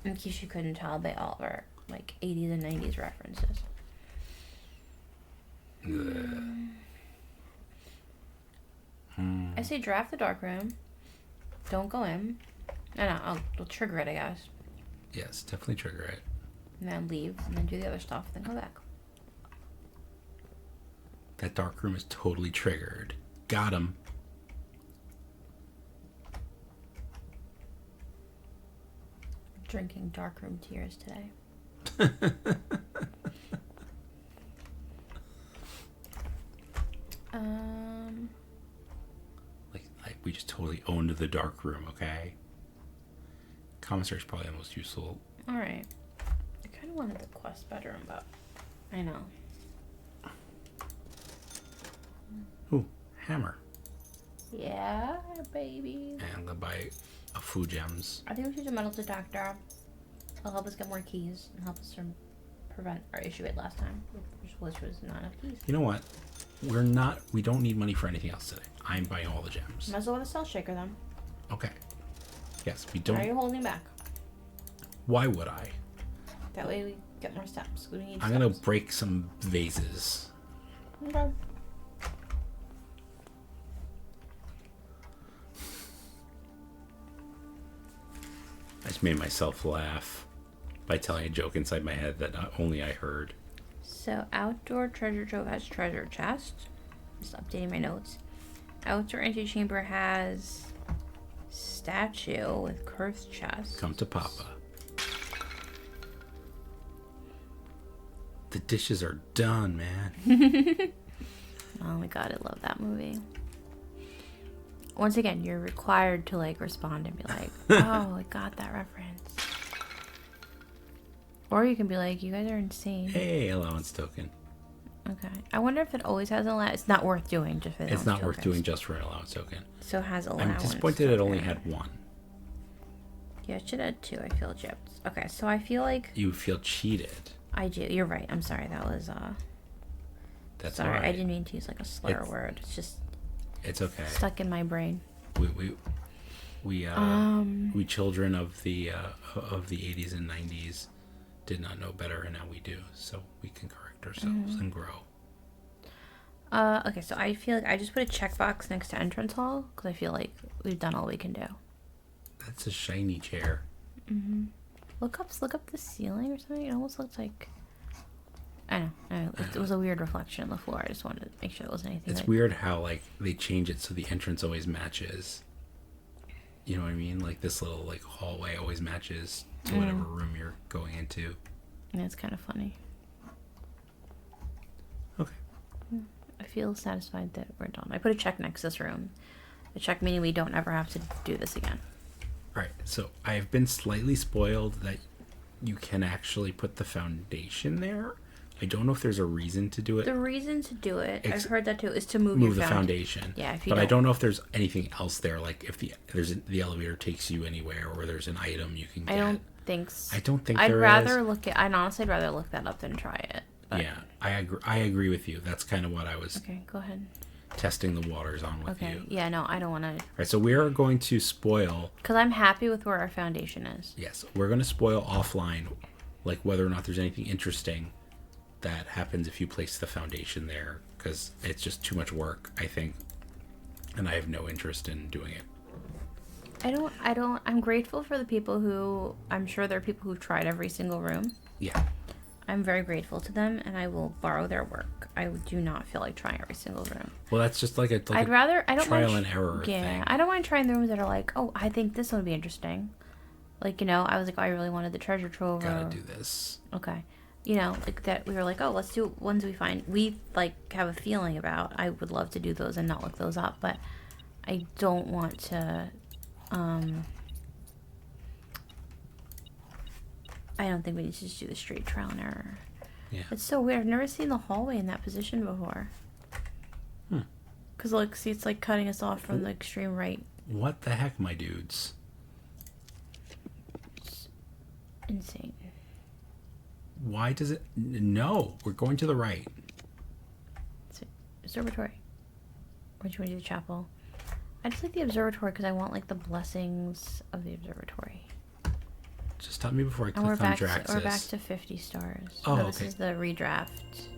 In case you couldn't tell, they all are like 80s and 90s references. I say draft the dark room. Don't go in. No, we'll trigger it, I guess. Yes, definitely trigger it. And then leave, and then do the other stuff, then go back. That dark room is totally triggered. Got him. Drinking dark room tears today. Like we just totally owned the dark room, okay? Commissary is probably the most useful. Alright. I kind of wanted the quest bedroom, but I know. Ooh, hammer. Yeah, baby. And I'm gonna buy a few gems. I think we should do metal detector. It'll help us get more keys and help us prevent our issue it last time, which was not enough keys. You know what? We don't need money for anything else today. I'm buying all the gems. Might as well have a cell shaker then. Okay. Yes, we don't. Why are you holding back? Why would I? That way we get more steps. We need I'm gonna break some vases. Okay. I just made myself laugh by telling a joke inside my head that not only I heard. So outdoor treasure trove has treasure chest. Just updating my notes. Outdoor antechamber has statue with cursed chest. Come to Papa. The dishes are done, man. Oh my god, I love that movie. Once again, you're required to like respond and be like, oh, I got that reference. Or you can be like, you guys are insane. Hey, allowance token. Okay. I wonder if it always has an allowance. It's not worth doing just for the It's not tokens. worth doing just for an allowance token. So it has allowance. I'm disappointed it only had one. Yeah, it should have two. I feel chipped. Okay, so I feel like You feel cheated. I do. You're right. I'm sorry. That was That's sorry. all right. I didn't mean to use like a slur word. It's just It's okay. stuck in my brain. We children of the 80s and 90s did not know better, and now we do. So we can correct ourselves and grow. Okay, so I feel like I just put a checkbox next to entrance hall because I feel like we've done all we can do. That's a shiny chair. Look up the ceiling or something. It almost looks like. I know. It was a weird reflection on the floor. I just wanted to make sure it wasn't anything. It's weird how like they change it so the entrance always matches. You know what I mean? Like this little like hallway always matches to whatever room you're going into. Yeah, it's kind of funny. Okay. I feel satisfied that we're done. I put a check next to this room. A check meaning we don't ever have to do this again. All right. So I've been slightly spoiled that you can actually put the foundation there. I don't know if there's a reason to do it. The reason to do it, I've heard that too, is to move your foundation. Yeah, if you but I don't know if there's anything else there, like if the elevator takes you anywhere, or there's an item you can get. I don't think so. I don't think I'd there rather is. I'd rather look that up than try it. But... Yeah, I agree with you. That's kind of what I was. Okay, go ahead. Testing the waters on with you. Okay. Yeah, no, I don't want to. All right, so we are going to spoil. Because I'm happy with where our foundation is. Yes, we're going to spoil offline, like whether or not there's anything interesting that happens if you place the foundation there, because it's just too much work, I think, and I have no interest in doing it. I'm grateful for the people who, I'm sure there are people who've tried every single room. Yeah. I'm very grateful to them, and I will borrow their work. I do not feel like trying every single room. Well, that's just like a trial and error thing. I don't mind trying the rooms that are like, oh, I think this would be interesting. Like, you know, I was like, oh, I really wanted the treasure trove. Gotta do this. Okay. You know, like that, we were like, oh, let's do ones we like, have a feeling about. I would love to do those and not look those up, but I don't want to, I don't think we need to just do the straight trial and error. Yeah. It's so weird. I've never seen the hallway in that position before. Because, look, see, it's like cutting us off from the extreme right. What the heck, my dudes? It's insane. Why does it... No, we're going to the right. It's observatory. Or do you want to do the chapel? I just like the observatory because I want, like, the blessings of the observatory. Just tell me before I click on Draxus. We're back to 50 stars. Oh, no, this okay. is the redraft.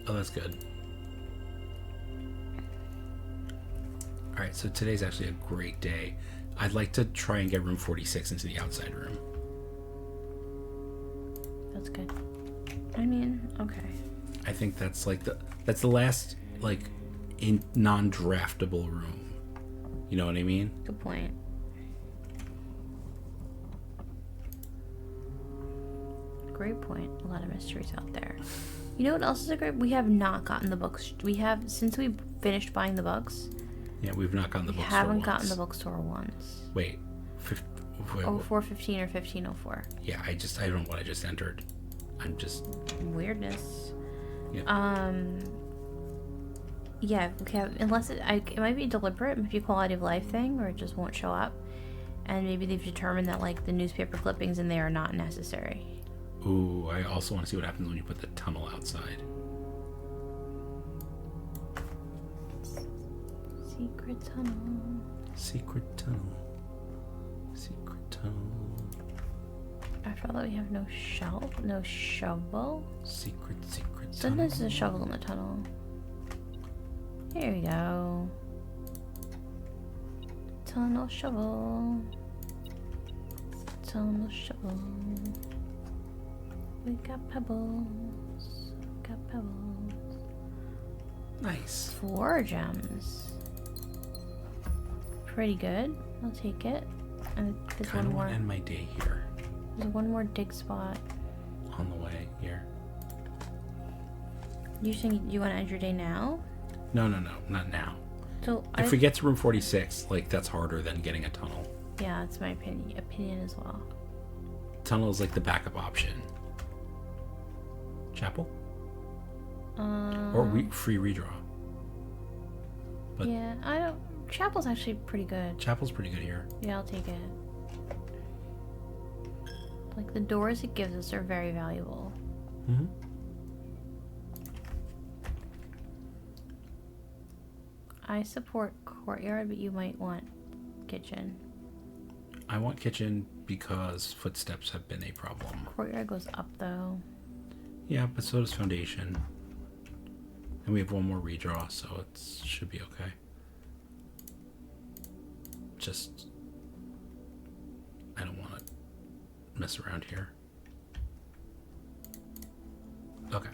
Oh, that's good. Alright, so today's actually a great day. I'd like to try and get room 46 into the outside room. That's good. I mean, okay. I think that's like that's the last like in non-draftable room. You know what I mean? Good point. Great point. A lot of mysteries out there. You know what else is a great? We have not gotten the books. We have, since we finished buying the books. Yeah, we've not gotten the bookstore once. We haven't gotten the bookstore once. Wait. 0415 or 1504. Yeah, I don't know what I just entered. I'm just... Weirdness. Yeah. Yeah, okay, unless it might be deliberate, maybe a quality of life thing, or it just won't show up. And maybe they've determined that, like, the newspaper clippings in there are not necessary. Ooh, I also want to see what happens when you put the tunnel outside. Secret tunnel. Secret tunnel. Secret tunnel. After all that, we have no shovel. Secret tunnel. Sometimes there's a shovel in the tunnel. Here we go. Tunnel shovel. Tunnel shovel. We got pebbles. Nice. 4 gems. Pretty good. I'll take it. And there's Kind one of more. want to end my day here. There's one more dig spot. On the way here. You think you want to end your day now? No, not now. So if we get to room 46, like that's harder than getting a tunnel. Yeah, that's my opinion as well. Tunnel is like the backup option. Chapel? Or free redraw. But yeah, I don't. Chapel's actually pretty good. Chapel's pretty good here. Yeah, I'll take it. Like, the doors it gives us are very valuable. Mm-hmm. I support courtyard, but you might want kitchen. I want kitchen because footsteps have been a problem. Courtyard goes up, though. Yeah, but so does Foundation. And we have one more redraw, so it should be okay. Just... I don't want to mess around here. Okay.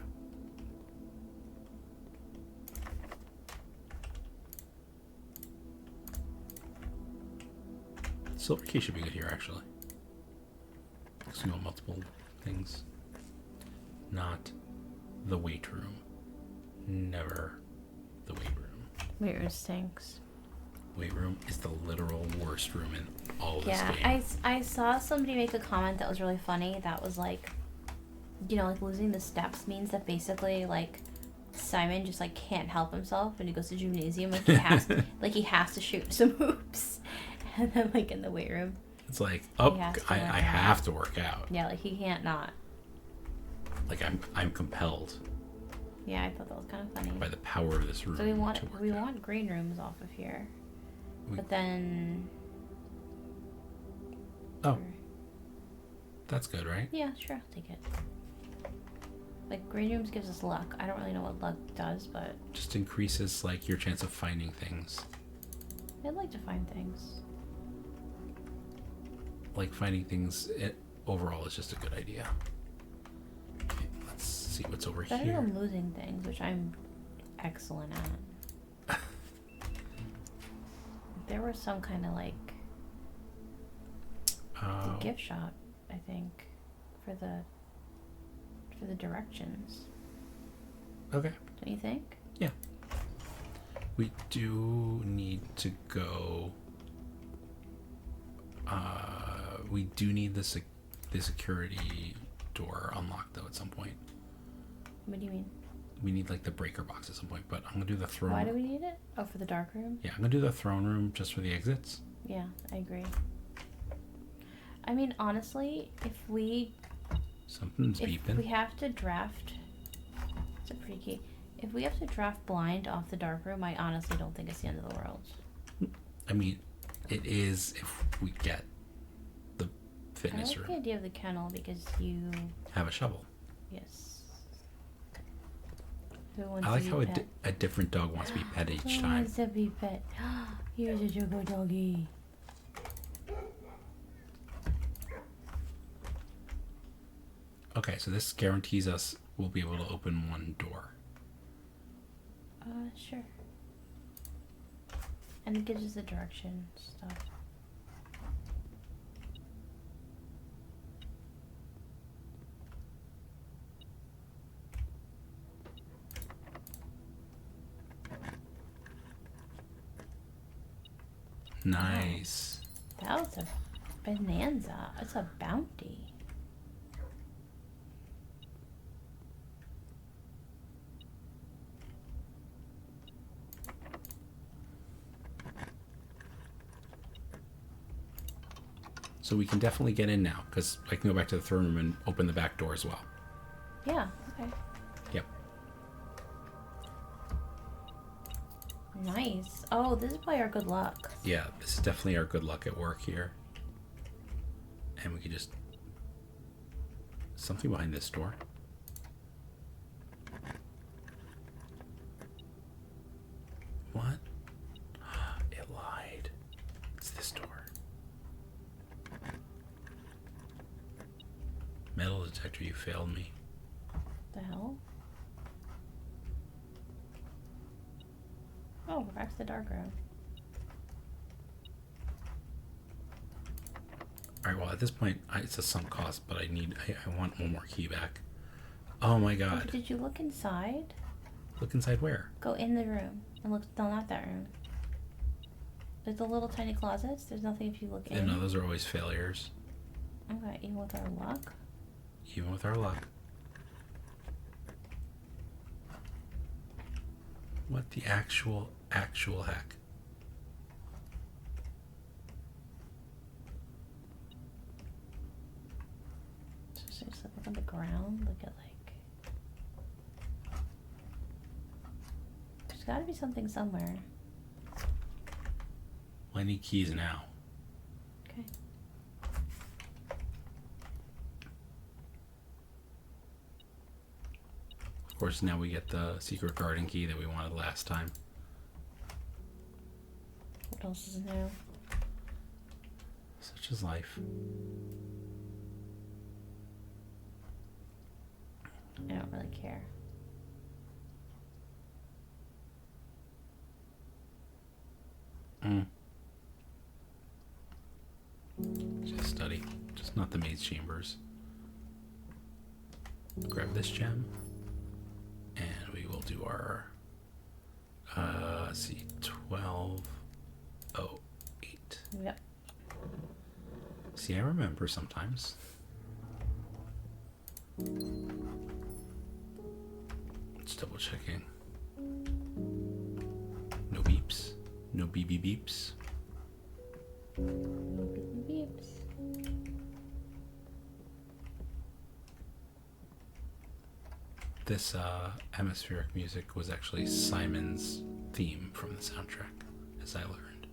Silver key should be good here, actually. So you want multiple things. Not the weight room. Never the weight room. Weight room stinks. Weight room is the literal worst room in all of this game. Yeah, I saw somebody make a comment that was really funny. That was like, you know, like losing the steps means that basically like Simon just like can't help himself when he goes to gymnasium. Like he has like he has to shoot some hoops, and then like in the weight room. It's like, oh, I have to work out. Yeah, like he can't not. Like I'm compelled. Yeah, I thought that was kind of funny. By the power of this room. So we want green rooms off of here, but then. Oh. That's good, right? Yeah, sure, I'll take it. Like green rooms gives us luck. I don't really know what luck does, but just increases like your chance of finding things. I'd like to find things. Like finding things overall is just a good idea. Okay, let's see what's over Better here. than losing things, which I'm excellent at. There was some kind of like gift shop, I think, for the directions. Okay. Don't you think? Yeah. We do need to go. We do need the security door unlocked though at some point. What do you mean? We need like the breaker box at some point, but I'm gonna do the throne. Why do we need it? Oh, for the dark room? Yeah, I'm gonna do the throne room just for the exits. Yeah, I agree. I mean, honestly, Something's beeping. If we have to draft... It's a pretty key. If we have to draft blind off the dark room, I honestly don't think it's the end of the world. I mean, it is if we get the fitness room. I like the idea of the kennel because you... Have a shovel. Yes. Who wants I like to how be pet? a different dog wants to be pet each Who time. wants to be pet? Here's a choco doggy. Okay, so this guarantees us we'll be able to open one door. Sure. And it gives us the direction stuff. Nice. That was a bonanza. It's a bounty. So we can definitely get in now, because I can go back to the throne room and open the back door as well. Yeah, okay. Yep. Nice. Oh, this is probably our good luck. Yeah, this is definitely our good luck at work here. And we can just... Something behind this door. What? It lied. It's this door. Metal detector, you failed me. The hell? Oh, we're back to the dark room. Alright, well at this point, it's a sunk cost, but I want one more key back. Oh my god. Did you look inside? Look inside where? Go in the room and look. No, not that room. There's the little tiny closets. There's nothing if you look in. No, those are always failures. Okay, even with our luck. Even with our luck. What the actual heck? So seriously, look on the ground. Look at like. There's got to be something somewhere. Well, I need keys now. Okay. course, now we get the secret garden key that we wanted last time. What else is new? Such is life. I don't really care. Just study. Just not the maid's chambers. Grab this gem. And we will do our... let's see. 1208. Yep. See, I remember sometimes. Just double checking. No beeps. No BB beeps. Beeps. This atmospheric music was actually Simon's theme from the soundtrack, as I learned.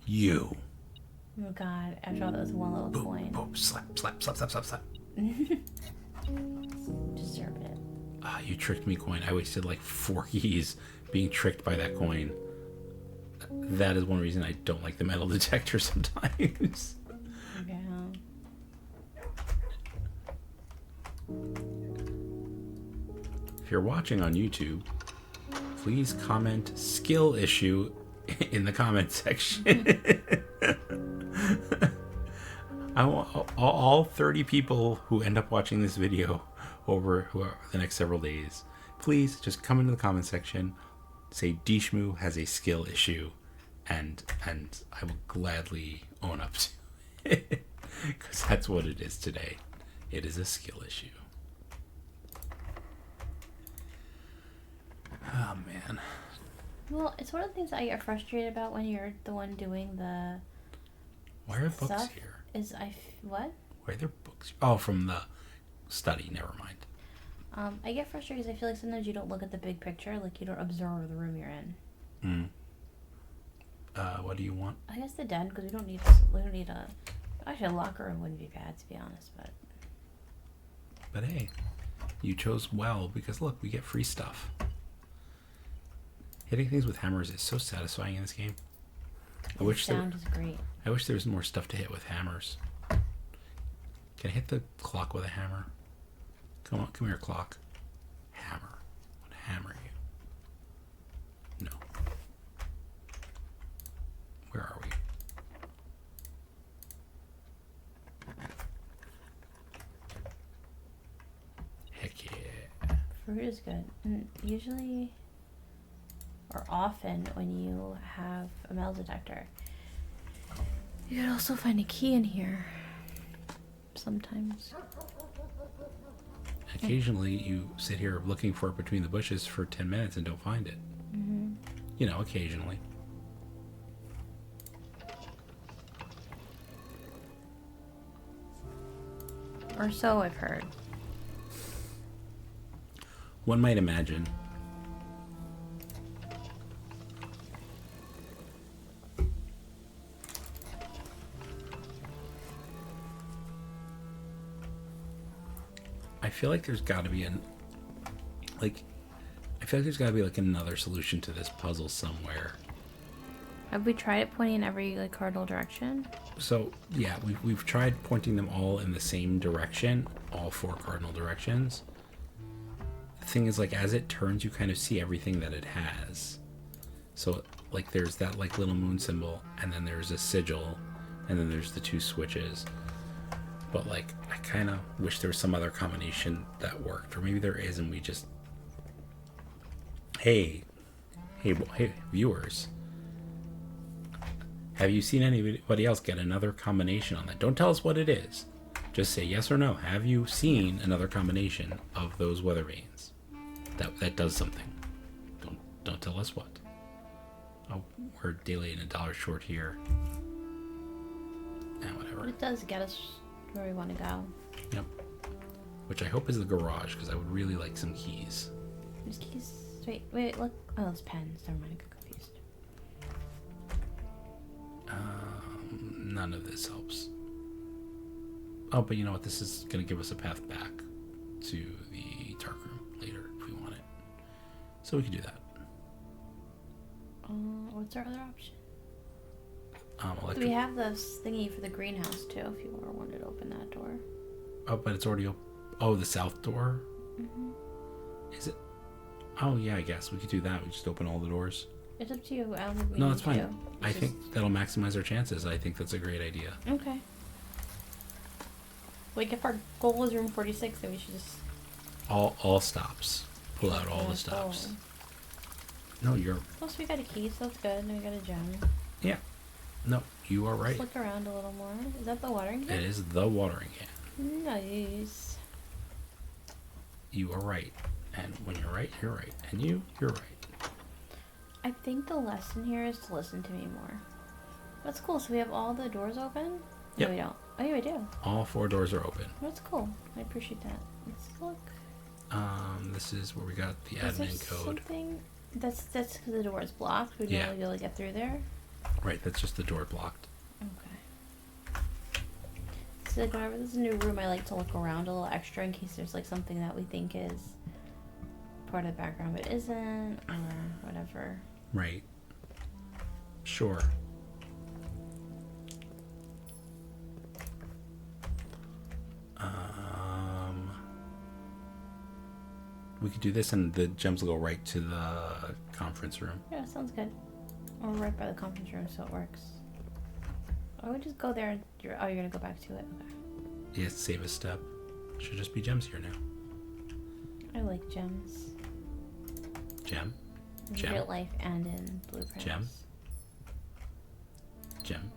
You. Oh god, after all that was one little Boop, coin. boop, slap, slap, slap, slap, slap, slap. Deserve it. Ah, you tricked me, coin. I wasted like 4 keys being tricked by that coin. That is one reason I don't like the metal detector sometimes. Yeah. If you're watching on YouTube, please comment skill issue in the comment section. I want all 30 people who end up watching this video over the next several days, please just come into the comment section, say DShmoo has a skill issue, and I will gladly own up to it, because that's what it is today. It is a skill issue. Oh man. Well, it's one of the things I get frustrated about when you're the one doing the Why are books stuff here? Is what? Why are there books? Oh, from the study. Never mind. I get frustrated because I feel like sometimes you don't look at the big picture, like you don't observe the room you're in. What do you want? I guess the den, because we don't need a. Actually, a locker room wouldn't be bad, to be honest, But hey, you chose well, because look, we get free stuff. Hitting things with hammers is so satisfying in this game. the sound is great. I wish there was more stuff to hit with hammers. Can I hit the clock with a hammer? Come on, come here, clock. Hammer. I want to hammer you. No. Where are we? Heck yeah. Fruit is good. And usually, or often, when you have a metal detector, you can also find a key in here. Sometimes. Occasionally, you sit here looking for it between the bushes for 10 minutes and don't find it. Mm-hmm. You know, occasionally. Or so I've heard. One might imagine. I feel like there's got to be like another solution to this puzzle somewhere. Have we tried it pointing in every cardinal direction? So yeah, we've tried pointing them all in the same direction, all 4 cardinal directions. The thing is, like, as it turns, you kind of see everything that it has. So like there's that like little moon symbol, and then there's a sigil, and then there's the 2 switches. But like, I kind of wish there was some other combination that worked, or maybe there is, and we just, hey viewers, have you seen anybody else get another combination on that? Don't tell us what it is. Just say yes or no. Have you seen another combination of those weather vanes that does something? Don't tell us what. Oh, we're delayed $1 short here. Whatever. But it does get us where we want to go. Yep. Which I hope is the garage, because I would really like some keys. There's keys. Wait, look. Oh, those pens. Never mind, I got confused. None of this helps. Oh, but you know what? This is going to give us a path back to the dark room later if we want it. So we can do that. What's our other option? Electric. We have this thingy for the greenhouse too, if you ever wanted to open that door. Oh, but it's already open. Oh, the south door? Mm-hmm. Is it? Oh, yeah, I guess. We could do that. We just open all the doors. It's up to you. I don't think we No, need that's fine. to. I think that'll maximize our chances. I think that's a great idea. Okay. Like, if our goal is room 46, then we should just... All stops. Pull out all the stops. No, you're... Plus, we got a key, so that's good. And we got a gem. Yeah. No, you are right. Let's look around a little more. Is that the watering can? It is the watering can. Nice. You are right. And when you're right, you're right. And you're right. I think the lesson here is to listen to me more. That's cool. So we have all the doors open? Yep. No, we don't. Oh, yeah, we do. All 4 doors are open. That's cool. I appreciate that. Let's look. This is where we got the Is there admin code. something... That's because the door is blocked. We'd Yeah. be able to get through there. Right, that's just the door blocked. Okay. So like whenever there's a new room, I like to look around a little extra in case there's like something that we think is part of the background but isn't, or whatever. Right. Sure. We could do this and the gems will go right to the conference room. Yeah, sounds good. Or right by the conference room, so it works. Or we just go there and you're gonna go back to it. Okay. Yeah, save a step. Should just be gems here now. I like gems. Gem. In Gem. real life and in blueprints. Gem. Gem.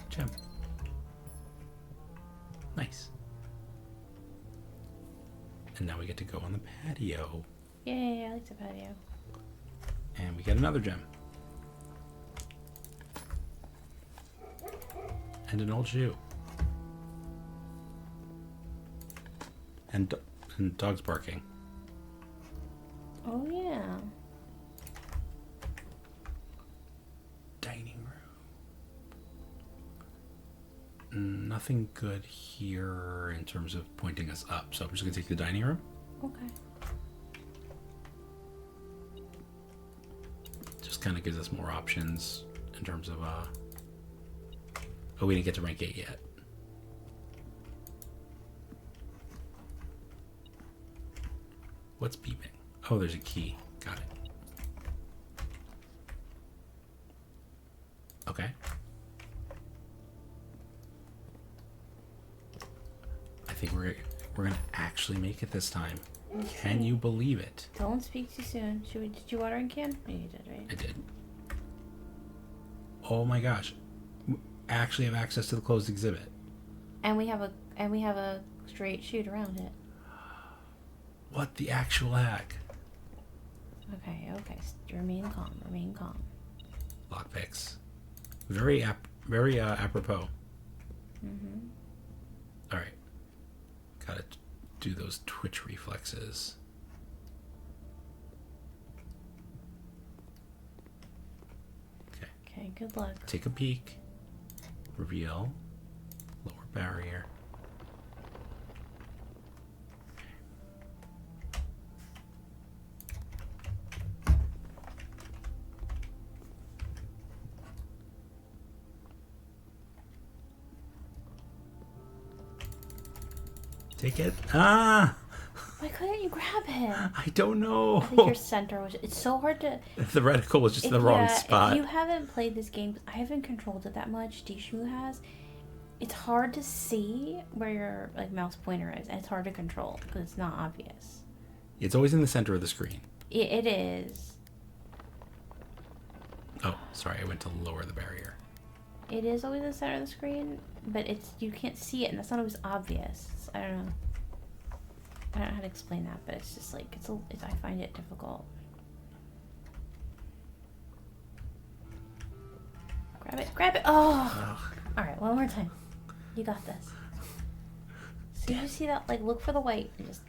Gem. Nice. And now we get to go on the patio. Yay, I like the patio. And we get another gem. And an old shoe. And dogs barking. Oh yeah. Dining room. Nothing good here in terms of pointing us up. So I'm just going to take the dining room. Okay. Just kind of gives us more options in terms of... Oh, we didn't get to rank 8 yet. What's beeping? Oh, there's a key. Got it. Okay. I think we're gonna actually make it this time. Can you believe it? Don't speak too soon. Did you water in can? Oh, you did, right? I did. Oh my gosh. We actually have access to the closed exhibit. And we have a straight chute around it. What the actual heck? Okay. Remain calm. Lockpicks. Very apropos. Mm-hmm. All right. Gotta do those twitch reflexes. Okay, good luck. Take a peek. Reveal. Lower barrier. Take it. Ah! Why couldn't you grab him? I don't know. I think your center was... It's so hard to... The reticle was just in the wrong spot. If you haven't played this game, I haven't controlled it that much. DShmoo has. It's hard to see where your mouse pointer is, and it's hard to control because it's not obvious. It's always in the center of the screen. It is. Oh, sorry. I went to lower the barrier. It is always in the center of the screen, but you can't see it, and that's not always obvious. I don't know. I don't know how to explain that, but it's just I find it difficult. Grab it! Oh! Alright, one more time. You got this. So you see that, look for the white and just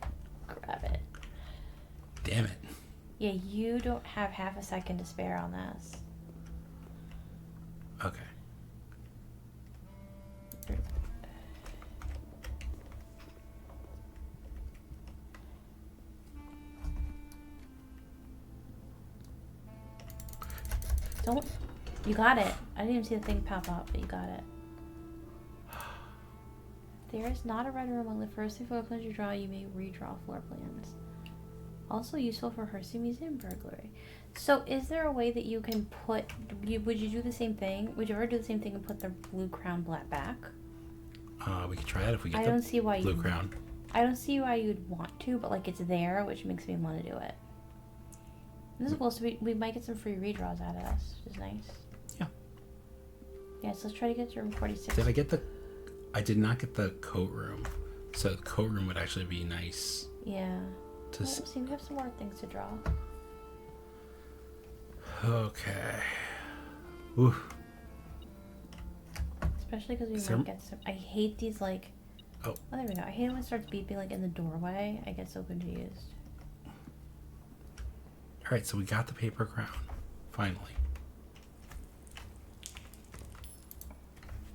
grab it. Damn it. Yeah, you don't have half a second to spare on this. Okay. Don't. You got it. I didn't even see the thing pop up, but you got it. There is not a red room among the first 3 photo plans you draw. You may redraw floor plans. Also useful for Hersey Museum burglary. So, is there a way that you can put? Would you do the same thing? Would you ever do the same thing and put the blue crown back? We could try that if we get I don't see why blue crown. I don't see why you'd want to, but like it's there, which makes me want to do it. This is supposed to be. We might get some free redraws out of this, which is nice. Yeah. Yeah. So let's try to get to room 46. Did I get the? I did not get the coat room, so the coat room would actually be nice. Yeah. To see, we have some more things to draw. Okay. Ooh. Especially because we might get some. I hate these like. Oh, there we go. I hate it when it starts beeping like in the doorway. I get so confused. All right, so we got the paper crown, finally.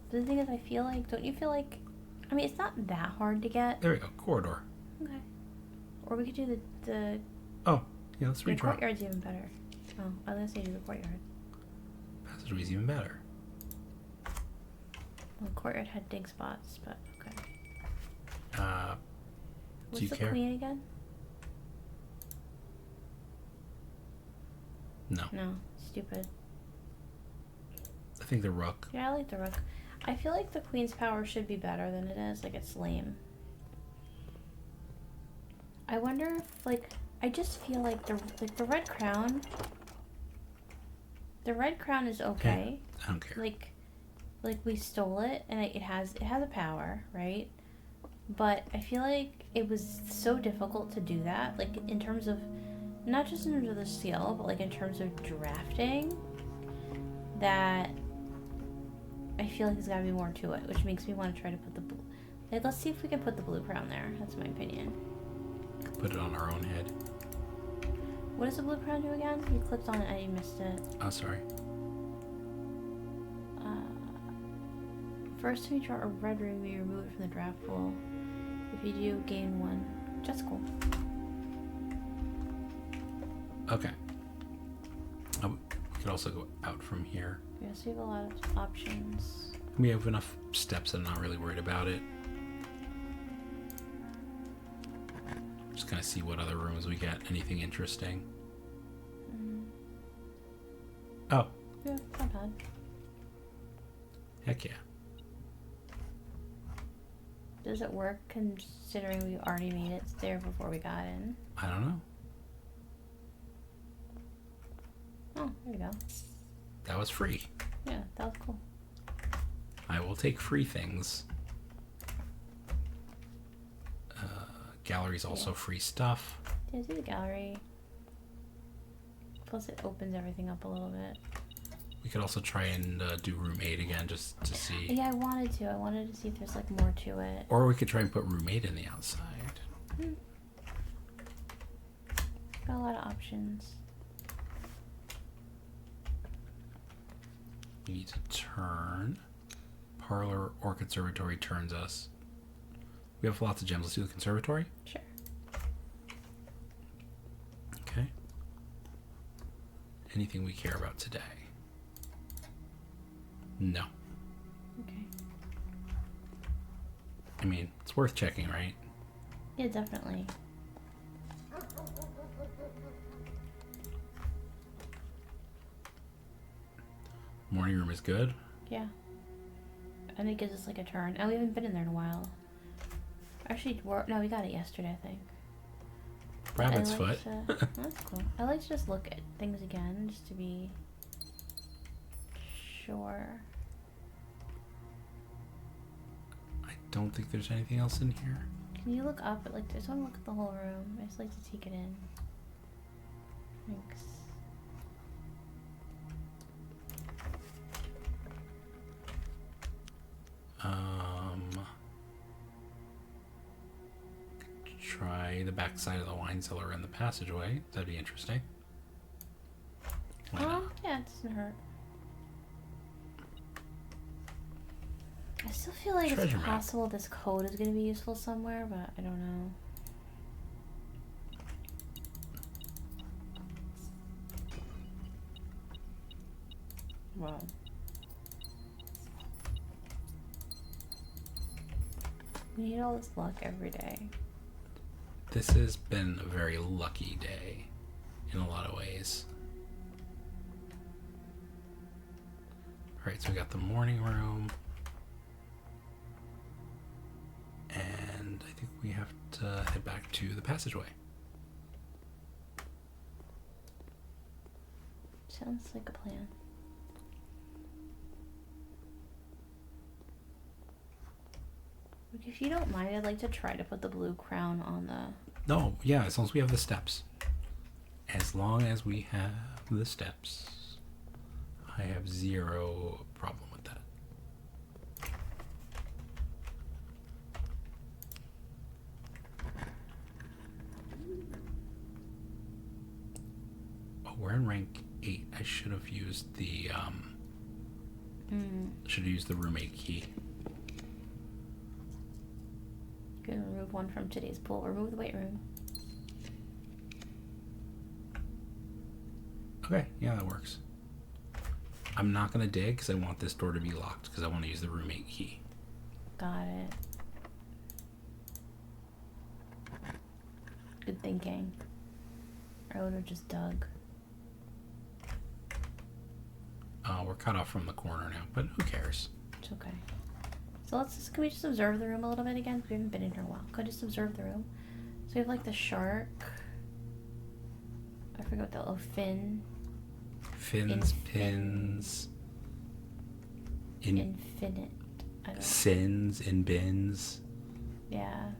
But the thing is, I feel like, don't you feel like, I mean, it's not that hard to get. There we go, corridor. Okay. Or we could do the oh, yeah, let's redraw. The courtyard's even better. Oh, I was going to say do the courtyard. Passageway's even better. Well, the courtyard had dig spots, but okay. Do you care? What's the queen again? No. No, stupid. I think the rook. Yeah, I like the rook. I feel like the queen's power should be better than it is. Like, it's lame. I wonder if, like, I just feel like the red crown. The red crown is okay. Yeah, I don't care. Like we stole it, and it has a power, right? But I feel like it was so difficult to do that. Like, in terms of, not just in terms of the skill, but like in terms of drafting, that I feel like there's gotta be more to it, which makes me want to try to put the blue. Like, let's see if we can put the blue crown there. That's my opinion. Put it on our own head. What does the blue crown do again? You clicked on it and you missed it. Oh, sorry. First time you draw a red room, you remove it from the draft pool. If you do, gain 1. That's cool. Okay. We could also go out from here. Yeah, so we have a lot of options. We have enough steps that I'm not really worried about it. Just kind of see what other rooms we get. Anything interesting? Oh. Yeah, not bad. Heck yeah. Does it work considering we already made it there before we got in? I don't know. Oh, there we go. That was free. Yeah, that was cool. I will take free things. Gallery's also free stuff. Yeah, do the gallery. Plus it opens everything up a little bit. We could also try and do room 8 again just to see. Yeah, I wanted to. I wanted to see if there's like more to it. Or we could try and put room 8 in the outside. Got a lot of options. We need to turn. Parlor or conservatory turns us. We have lots of gems. Let's do the conservatory. Sure. Okay. Anything we care about today? No. Okay. I mean, it's worth checking, right? Yeah, definitely. Morning room is good. Yeah. And it gives us like a turn. Oh, we haven't been in there in a while. Actually, no, we got it yesterday, I think. Rabbit's foot. That's cool. I like to just look at things again, just to be sure. I don't think there's anything else in here. Can you look up at, like, I just want to look at the whole room. I just like to take it in. Thanks. try the backside of the wine cellar and the passageway. That'd be interesting. Why not? Yeah, it doesn't hurt. I still feel like Treasure it's map. possible this code is going to be useful somewhere, but I don't know. Wow. We need all this luck every day. This has been a very lucky day in a lot of ways. Alright, so we got the morning room. And I think we have to head back to the passageway. Sounds like a plan. If you don't mind, I'd like to try to put the blue crown on the... No, yeah, as long as we have the steps. As long as we have the steps. I have zero problem with that. Oh, we're in rank 8. I should have used the should have used the roommate key. You can remove one from today's pool. Remove the weight room. Okay, yeah, that works. I'm not gonna dig because I want this door to be locked because I want to use the roommate key. Got it. Good thinking. I would have just dug. We're cut off from the corner now, but who cares? It's okay. So can we just observe the room a little bit again? We haven't been in here in a while. Could I just observe the room? So we have like the shark. I forgot what fin. Fins, pins. Infinite. I don't know. Sins in bins. Yeah.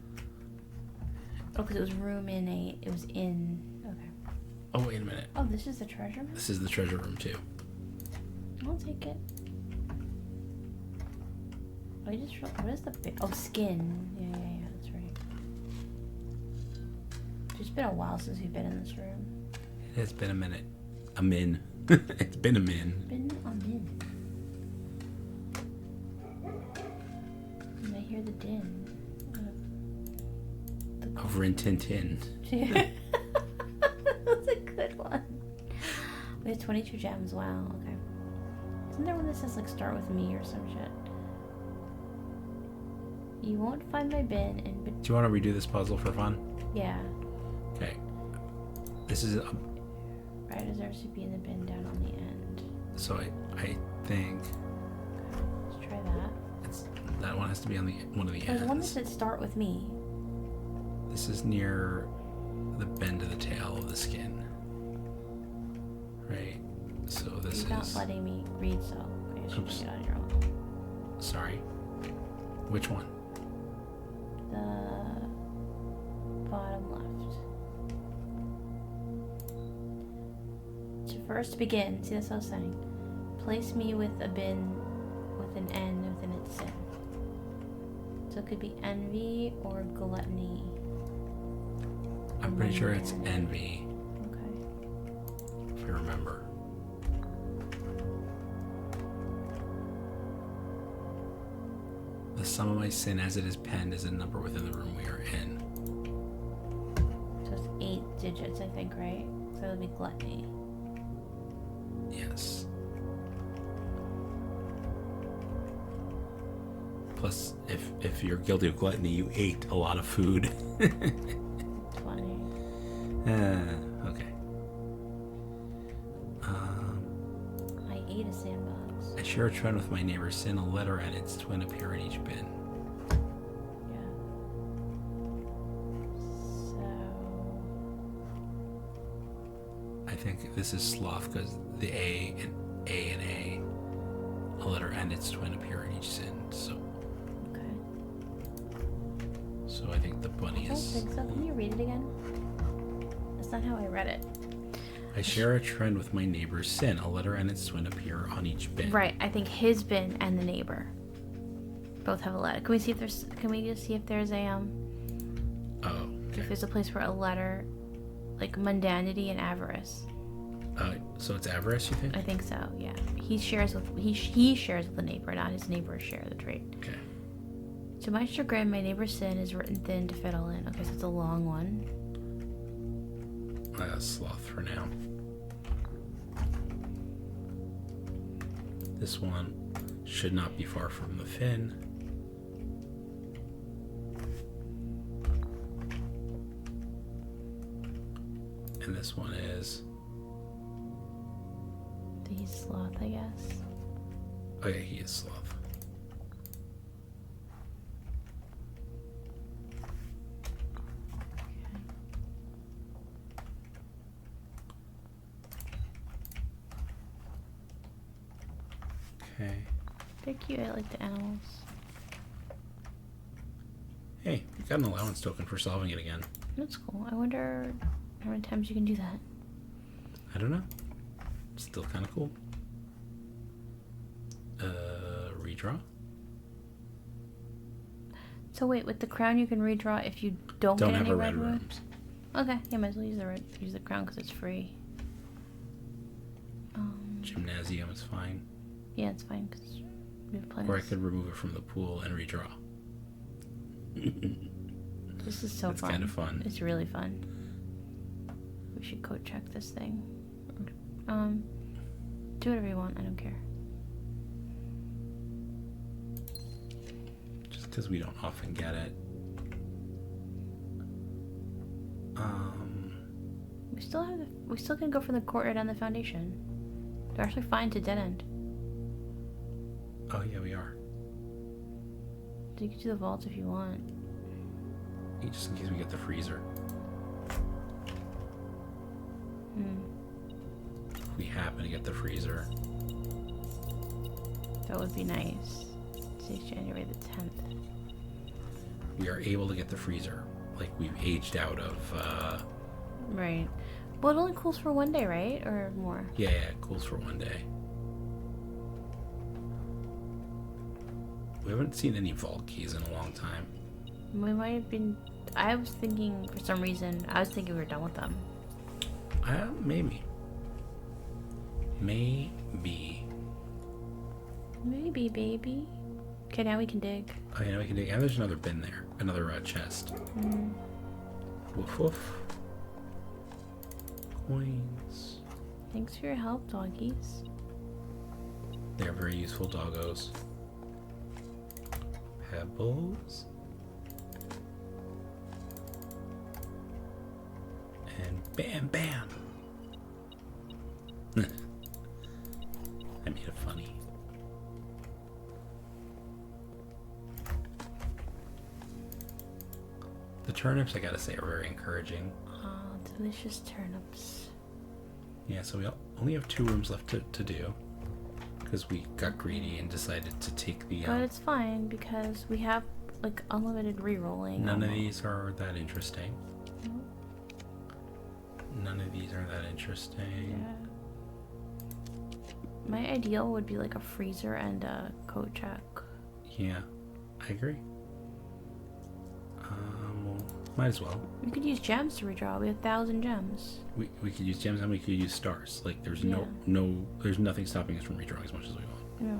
Oh, because it was room in a... It was in... Okay. Oh, wait a minute. Oh, this is the treasure room? This is the treasure room, too. I'll take it. Oh, I just... What is the... Oh, skin. Yeah, that's right. It's been a while since we've been in this room. It has been a minute. A min. It's been a min. Been a min. And I hear the din. Of Rin Tin Tin. That's a good one. We have 22 gems. Wow, okay. Isn't there one that says, like, start with me or some shit? You won't find my bin in... Do you want to redo this puzzle for fun? Yeah. Okay. This is... Right deserves to be in the bin down on the end. So I think... Let's try that. That one has to be on one of the There's ends. one that said start with me. This is near the bend of the tail of the skin. Right? So this You're not letting me read, so I guess you can get on your own. Sorry. Which one? The bottom left. To first begin, see, that's what I was saying. Place me with a bin with an N within its sin. So it could be envy or gluttony. I'm pretty sure it's envy, Okay. if I remember. The sum of my sin as it is penned is a number within the room we are in. So it's 8 digits, I think, right? So it'll be gluttony. Yes. Plus, if you're guilty of gluttony, you ate a lot of food. 20. Okay. I ate a sandbox. I share a trend with my neighbor's sin. A letter and its twin appear in each bin. Yeah. So... I think this is sloth because the A and A, a letter and its twin appear in each sin. So I think the bunny I don't is... think so. Can you read it again? That's not how I read it. I share a trend with my neighbor's sin. A letter and its twin appear on each bin. Right. I think his bin and the neighbor both have a letter. Can we see if there's? Can we just see if there's a Oh. If there's a place where a letter, like mundanity and avarice. So it's avarice, you think? I think so. Yeah. He shares with the neighbor, not his neighbor share the trait. Okay. To my chagrin, my neighbor's sin is written thin to fiddle in. Okay, so it's a long one. I got sloth for now. This one should not be far from the fin. And this one is... He's sloth, I guess. Oh yeah, he is sloth. Okay. They're cute. I like the animals. Hey, you got an allowance token for solving it again. That's cool. I wonder how many times you can do that. I don't know. Still kind of cool. Redraw. So wait, with the crown you can redraw if you don't get have any a red red rooms? rooms. Okay, you might as well use the crown because it's free. Gymnasium is fine. Yeah, it's fine because we have plenty. Or I could remove it from the pool and redraw. This is so That's fun. kind of fun. It's really fun. We should code check this thing. Do whatever you want. I don't care. Just because we don't often get it. We still can go from the courtyard on the foundation. They're actually fine to dead end. Oh yeah, we are. So you can do the vault if you want. Just in case we get the freezer. If we happen to get the freezer. That would be nice. Today's January the 10th. We are able to get the freezer. Like we've aged out of Right. Well, it only cools for one day, right? Or more? yeah, it cools for one day. We haven't seen any vault keys in a long time. We might have been... I was thinking, for some reason, we were done with them. Maybe. Maybe. Maybe, baby. Okay, now we can dig. Oh, yeah, we can dig. And there's another bin there. Another chest. Woof woof. Coins. Thanks for your help, doggies. They're very useful doggos. Pebbles. And bam, bam. I made it funny. The turnips, I gotta say, are very encouraging. Oh, delicious turnips. Yeah, so we only have 2 rooms left to do. Because we got greedy and decided to take the... But it's fine because we have, like, unlimited re-rolling. None of these are that interesting. None of these are that interesting. Yeah. My ideal would be like a freezer and a code check. Yeah, I agree. Well, might as well. We could use gems to redraw. We have 1,000 gems. We could use gems and we could use stars. Like there's there's nothing stopping us from redrawing as much as we want. Yeah.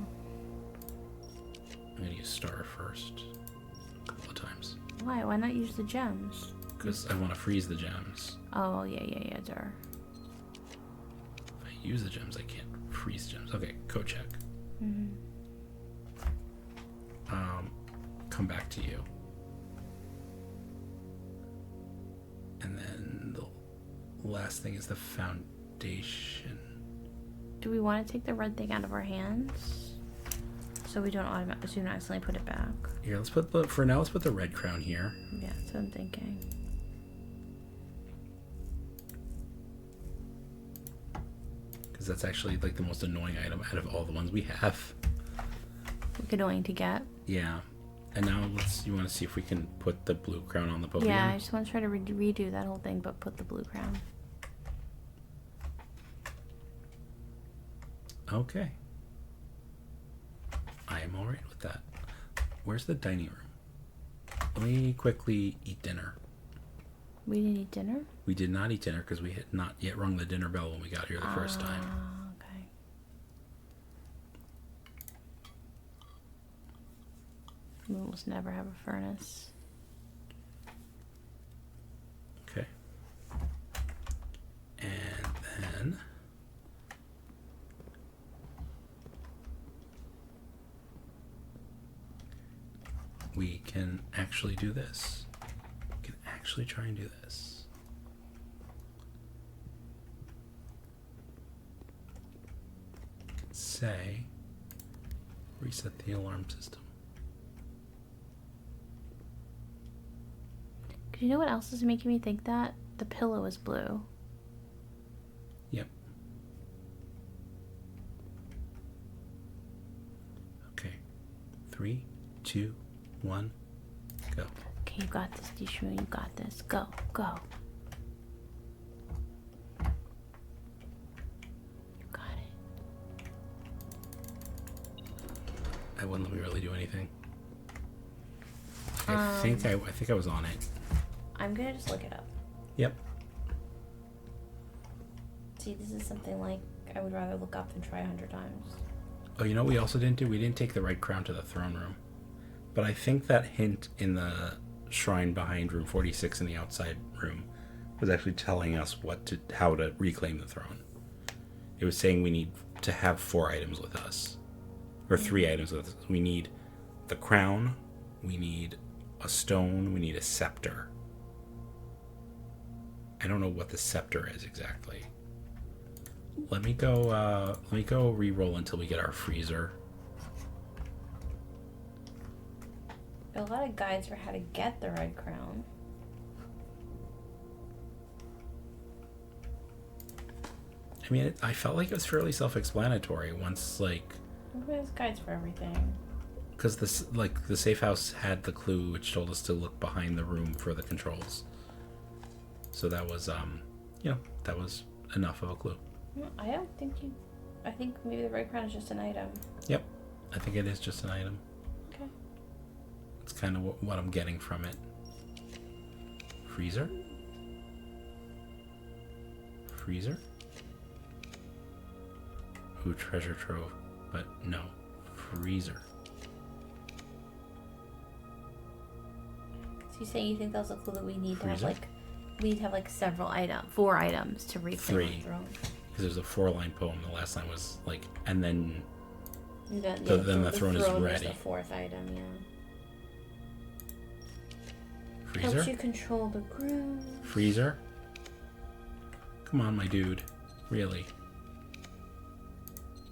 I'm gonna use star first a couple of times. Why? Why not use the gems? Because I want to freeze the gems. Oh, yeah, Dar. If I use the gems, I can't freeze gems. Okay, code check. Come back to you. And then the last thing is the foundation. Do we want to take the red thing out of our hands? So we don't accidentally put it back. Here, let's put the red crown here. Yeah, that's what I'm thinking. Because that's actually like the most annoying item out of all the ones we have. Like annoying to get. Yeah. And now you want to see if we can put the blue crown on the podium? Yeah, I just want to try to redo that whole thing, but put the blue crown. Okay. I am alright with that. Where's the dining room? Let me quickly eat dinner. We didn't eat dinner? We did not eat dinner because we had not yet rung the dinner bell when we got here the first time. Okay. We almost never have a furnace. Okay. And then we can actually do this. We can actually try and do this. Say, reset the alarm system. You know what else is making me think that? The pillow is blue. Yep. Okay. 3, 2, 1, go. Okay, you got this, JShmoo. You got this. Go, go. You got it. I wouldn't let me really do anything. I think I was on it. I'm gonna just look it up. Yep. See, this is something like I would rather look up than try 100 times. Oh, you know what we also didn't do? We didn't take the right crown to the throne room. But I think that hint in the shrine behind room 46 in the outside room was actually telling us how to reclaim the throne. It was saying we need to have 4 items with us. Or 3 items with us. We need the crown, we need a stone, we need a scepter. I don't know what the scepter is exactly. Let me go re-roll until we get our freezer. A lot of guides for how to get the red crown. I mean, I felt like it was fairly self-explanatory once, like... There's guides for everything. Because the safe house had the clue which told us to look behind the room for the controls. So that was, that was enough of a clue. I don't think you... I think maybe the red crown is just an item. Yep. I think it is just an item. Okay. It's kind of what I'm getting from it. Freezer? Freezer? Ooh, treasure trove. But no. Freezer. So you're saying you think that's a clue that we need to have, Freezer? like... We need to have, like, 4 items to reclaim the throne. Because there's a 4-line poem. The last line was, like, and then... Then the throne is ready. Is the 4th item, yeah. Freezer? Helps you control the groove. Freezer? Come on, my dude. Really?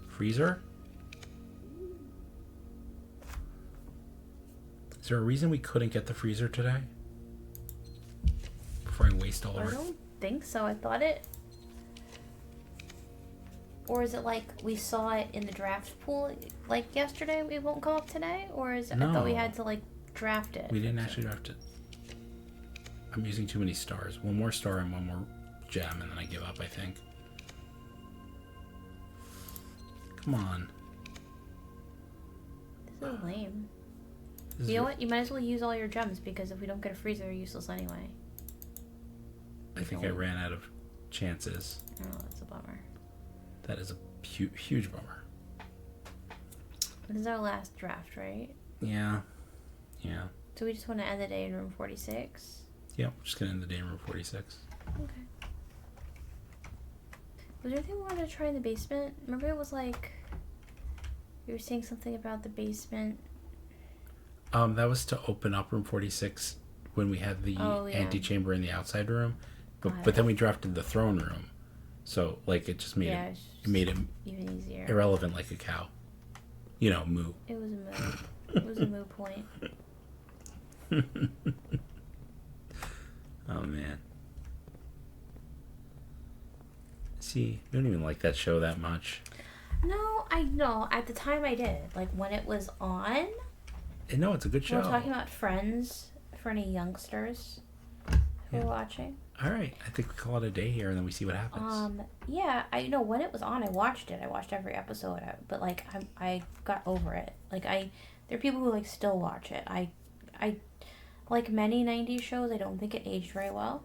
Freezer? Is there a reason we couldn't get the freezer today? Before I waste all I our... don't think so. I thought it... Or is it like we saw it in the draft pool like yesterday, it won't come up today? Or is it... No. I thought we had to like draft it. We didn't actually draft it. I'm using too many stars. One more star and one more gem, and then I give up, I think. Come on. This is lame. This You know is- what? You might as well use all your gems because if we don't get a freezer, they're useless anyway. I think I ran out of chances. Oh, that's a bummer. That is a huge bummer. This is our last draft, right? Yeah. Yeah. So we just want to end the day in room 46? Yeah, we're just gonna end the day in room 46. Okay. Was there anything we wanted to try in the basement? Remember it was like... You were saying something about the basement. That was to open up room 46 when we had the antechamber in the outside room. But then we drafted the throne room. So, like, it just made it made it even easier. irrelevant like a cow. You know, moo. It was a moo. It was a moo point. Oh, man. See, you don't even like that show that much. No, I know. At the time I did. Like, when it was on. No, it's a good show. We're talking about Friends for any youngsters who are watching. All right. I think we call it a day here, and then we see what happens. Yeah, I know when it was on, I watched it. I watched every episode, but like I got over it. Like there are people who like still watch it. I like many 90s shows. I don't think it aged very well.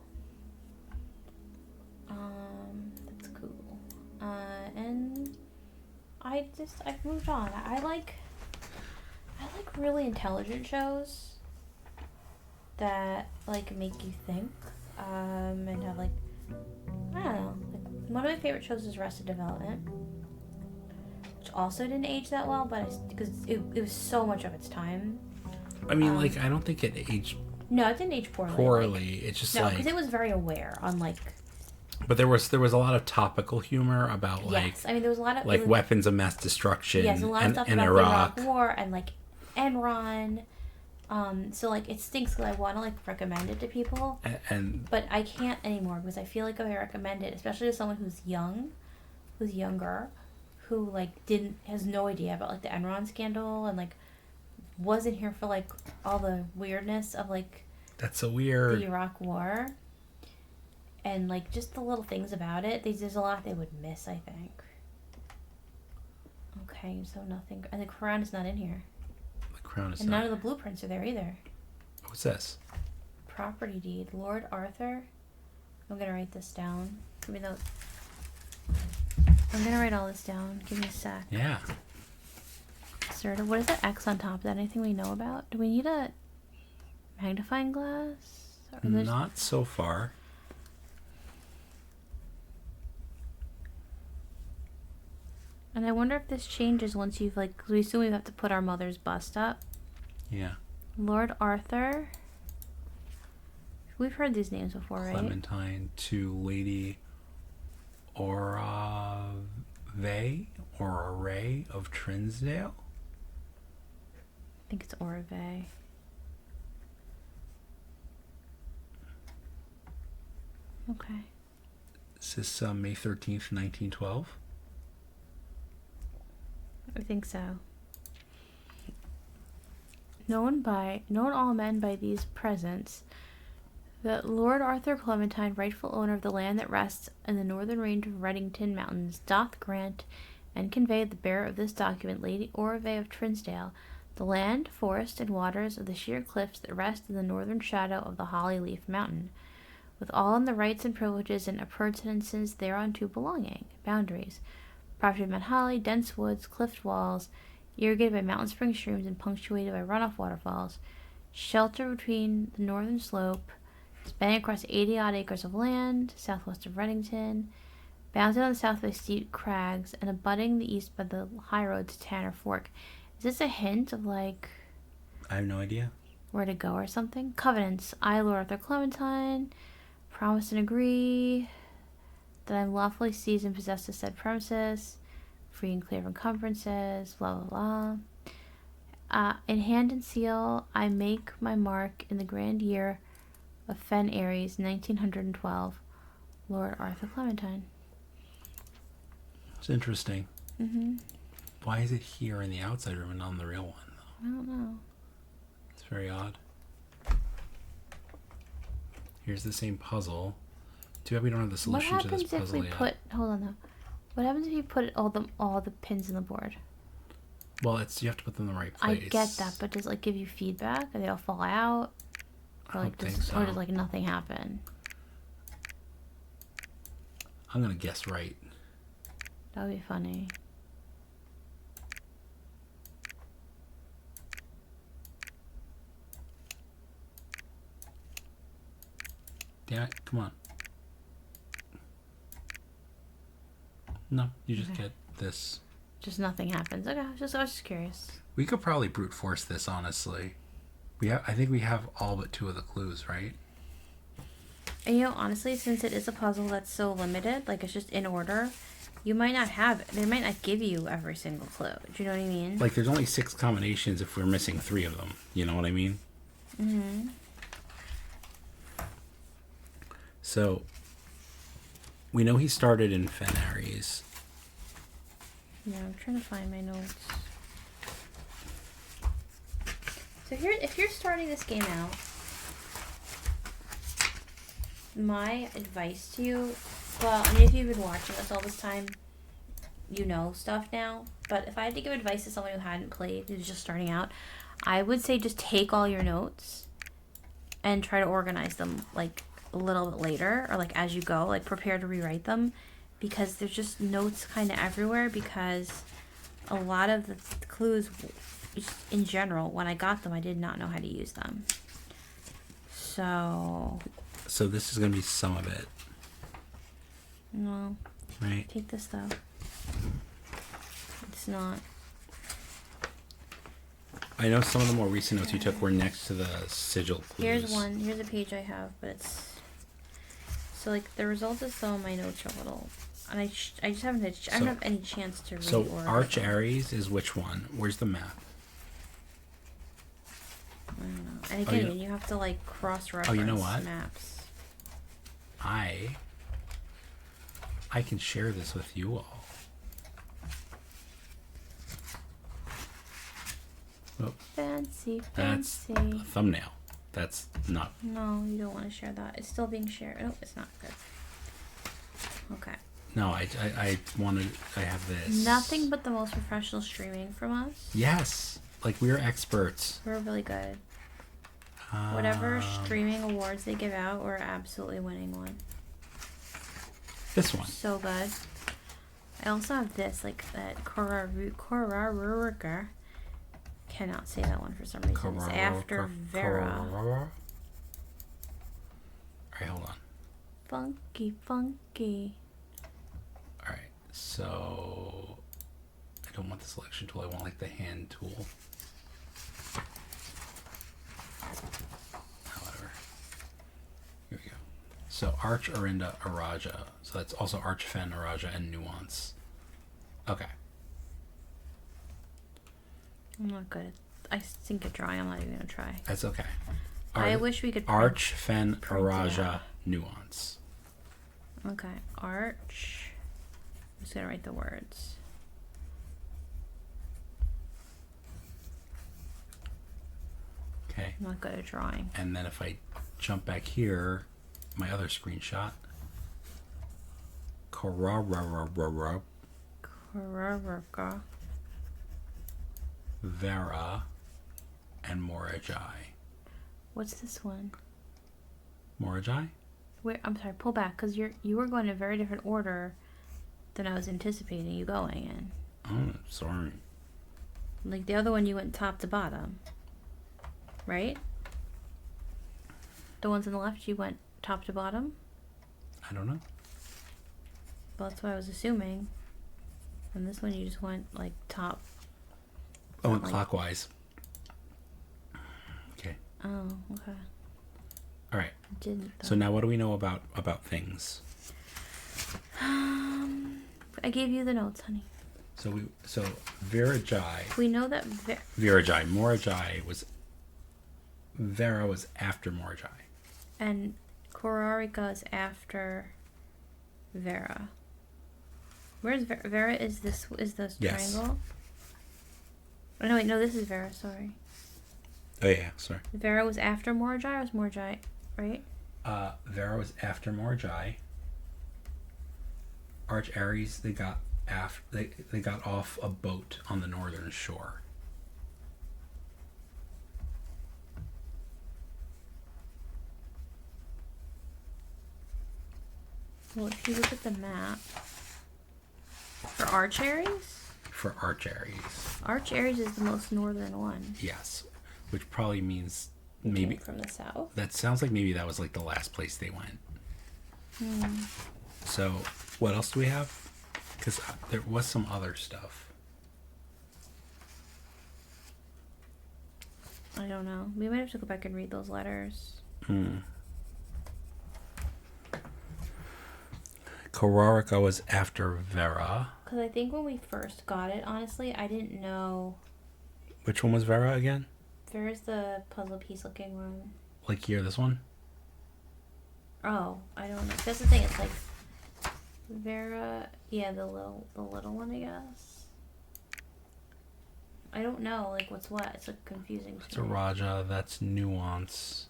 And I've moved on. I like really intelligent shows that like make you think, and have like, I don't know. Like, one of my favorite shows is Arrested Development, which also didn't age that well, but because it was so much of its time. I mean, like, I don't think it aged No, it didn't age poorly. poorly. It's just like, because it was very aware on like. But there was a lot of topical humor about like, Yes, I mean there was a lot of like weapons of mass destruction. Yes, a lot of stuff in about Iraq. the Iraq War and like Enron. So like it stinks because I want to like recommend it to people, but I can't anymore because I feel like if I recommend it, especially to someone who's younger, who like has no idea about like the Enron scandal and like wasn't here for like all the weirdness of like That's so weird. the Iraq War, and like just the little things about it. There's a lot they would miss, I think. Okay, so nothing, and the Quran is not in here. And none of the blueprints are there either. What's this? Property deed. Lord Arthur. I'm going to write this down. Give me those. I'm going to write all this down. Give me a sec. Yeah. Sir, what is that X on top? Is that anything we know about? Do we need a magnifying glass? Not so far. And I wonder if this changes once you've like, cause we assume we have to put our mother's bust up. Yeah. Lord Arthur. We've heard these names before, right? Clementine to Lady Orave or Array of Trinsdale. I think it's Orave. Okay. Is this May 13th, 1912? I think so. Known all men by these presents, that Lord Arthur Clementine, rightful owner of the land that rests in the northern range of Reddington Mountains, doth grant and convey the bearer of this document, Lady Orave of Trinsdale, the land, forest, and waters of the sheer cliffs that rest in the northern shadow of the Holly Leaf Mountain, with all in the rights and privileges and appurtenances thereunto belonging, boundaries, property of Mount Holly, dense woods, cliff walls, irrigated by mountain spring streams and punctuated by runoff waterfalls, shelter between the northern slope, spanning across 80-odd acres of land, southwest of Reddington, bounded on the south by steep crags, and abutting the east by the high road to Tanner Fork. Is this a hint of, like... I have no idea. Where to go or something? Covenants. I, Lord Arthur Clementine, promise and agree that I am lawfully seized and possessed of said premises, free and clear of encumbrances, blah, blah, blah. In hand and seal, I make my mark in the grand year of Fen Aries, 1912, Lord Arthur Clementine. It's interesting. Mm-hmm. Why is it here in the outside room and not in the real one, though? I don't know. It's very odd. Here's the same puzzle. Too bad we don't have the solution to this puzzle yet. What happens if we put... Hold on, though. What happens if you put all the pins in the board? Well, you have to put them in the right place. I get that, but does it like give you feedback? Or they all fall out? Or, I like, don't think so. Or does like nothing happen? I'm gonna guess right. That would be funny. Damn it, come on. No, you just get this. Just nothing happens. Okay, I was just curious. We could probably brute force this, honestly. I think we have all but 2 of the clues, right? And honestly, since it is a puzzle that's so limited, like it's just in order, you might not have it. They might not give you every single clue. Do you know what I mean? Like there's only 6 combinations if we're missing 3 of them. You know what I mean? Mm-hmm. So, we know he started in Fen Aries. Yeah, I'm trying to find my notes. So if you're starting this game out, my advice to you, well, I mean, if you've been watching us all this time, you know stuff now. But if I had to give advice to someone who hadn't played, who's just starting out, I would say just take all your notes and try to organize them, like, a little bit later, or like as you go, like prepare to rewrite them, because there's just notes kind of everywhere, because a lot of the clues, in general, when I got them, I did not know how to use them. So this is going to be some of it. No. Right. Take this, though. It's not. I know some of the more recent notes you took were next to the sigil clues. Here's one. Here's a page I have, but it's... So, like, the result of some of my notes are a little... And I just haven't had... I don't have any chance to read So, or... Arch Aries is which one? Where's the map? I don't know. And again, you have to, like, cross-reference you know what? maps. I can share this with you all. Oh, Fancy. that's a thumbnail. That's not... No, you don't want to share that. It's still being shared. Oh, it's not good. Okay. No, I wanted... I have this. Nothing but the most professional streaming from us. Yes. Like, we're experts. We're really good. Whatever streaming awards they give out, we're absolutely winning one. This one. So good. I also have this, like, that Korarurka. Cannot say that one for some reason. It's after Vera. Alright, hold on. Funky, funky. Alright, so... I don't want the selection tool. I want, like, the hand tool. However. Here we go. So, Arch, Arinda, Araja. So that's also Arch, Fen, Araja, and Nuance. Okay. I'm not good. I stink at drawing. I'm not even gonna try. That's okay. I wish we could. Arch, Fen, print Araja, Nuance. Okay, Arch. I'm just gonna write the words. Okay. I'm not good at drawing. And then if I jump back here, my other screenshot. Korarurka. Korarurka. Vera, and Morajai. What's this one? Morajai? Wait, I'm sorry. Pull back, because you were going in a very different order than I was anticipating you going in. Oh, sorry. Like the other one, you went top to bottom, right? The ones on the left, you went top to bottom. I don't know. Well, that's what I was assuming. And this one, you just went like top. Oh, and clockwise. Okay. Oh, okay. All right. I didn't. So now, what do we know about things? I gave you the notes, honey. So Virajai. We know that Virajai. Morajai was. Vera was after Morajai. And Korarika is after Vera. Where's Vera? Vera is this Yes. triangle? Oh, no, wait, no, this is Vera, sorry. Oh yeah, sorry. Vera was after Morajai, or was Morajai, right? Vera was after Morajai. Arch Aries, they got they got off a boat on the northern shore. Well, if you look at the map for Arch Aries, For Arch Aries. Arch Aries is the most northern one. Yes, which probably means It maybe came from the south. that sounds like maybe that was like the last place they went. Hmm. So what else do we have? Because there was some other stuff. I don't know. We might have to go back and read those letters. Korarika was after Vera. Because I think when we first got it, honestly, I didn't know. Which one was Vera again? Vera's the puzzle piece looking one. Like here, this one? Oh, I don't know. That's the thing. It's like Vera. Yeah, the little one, I guess. I don't know. Like what's what? It's like confusing. That's a Raja. That's Nuance.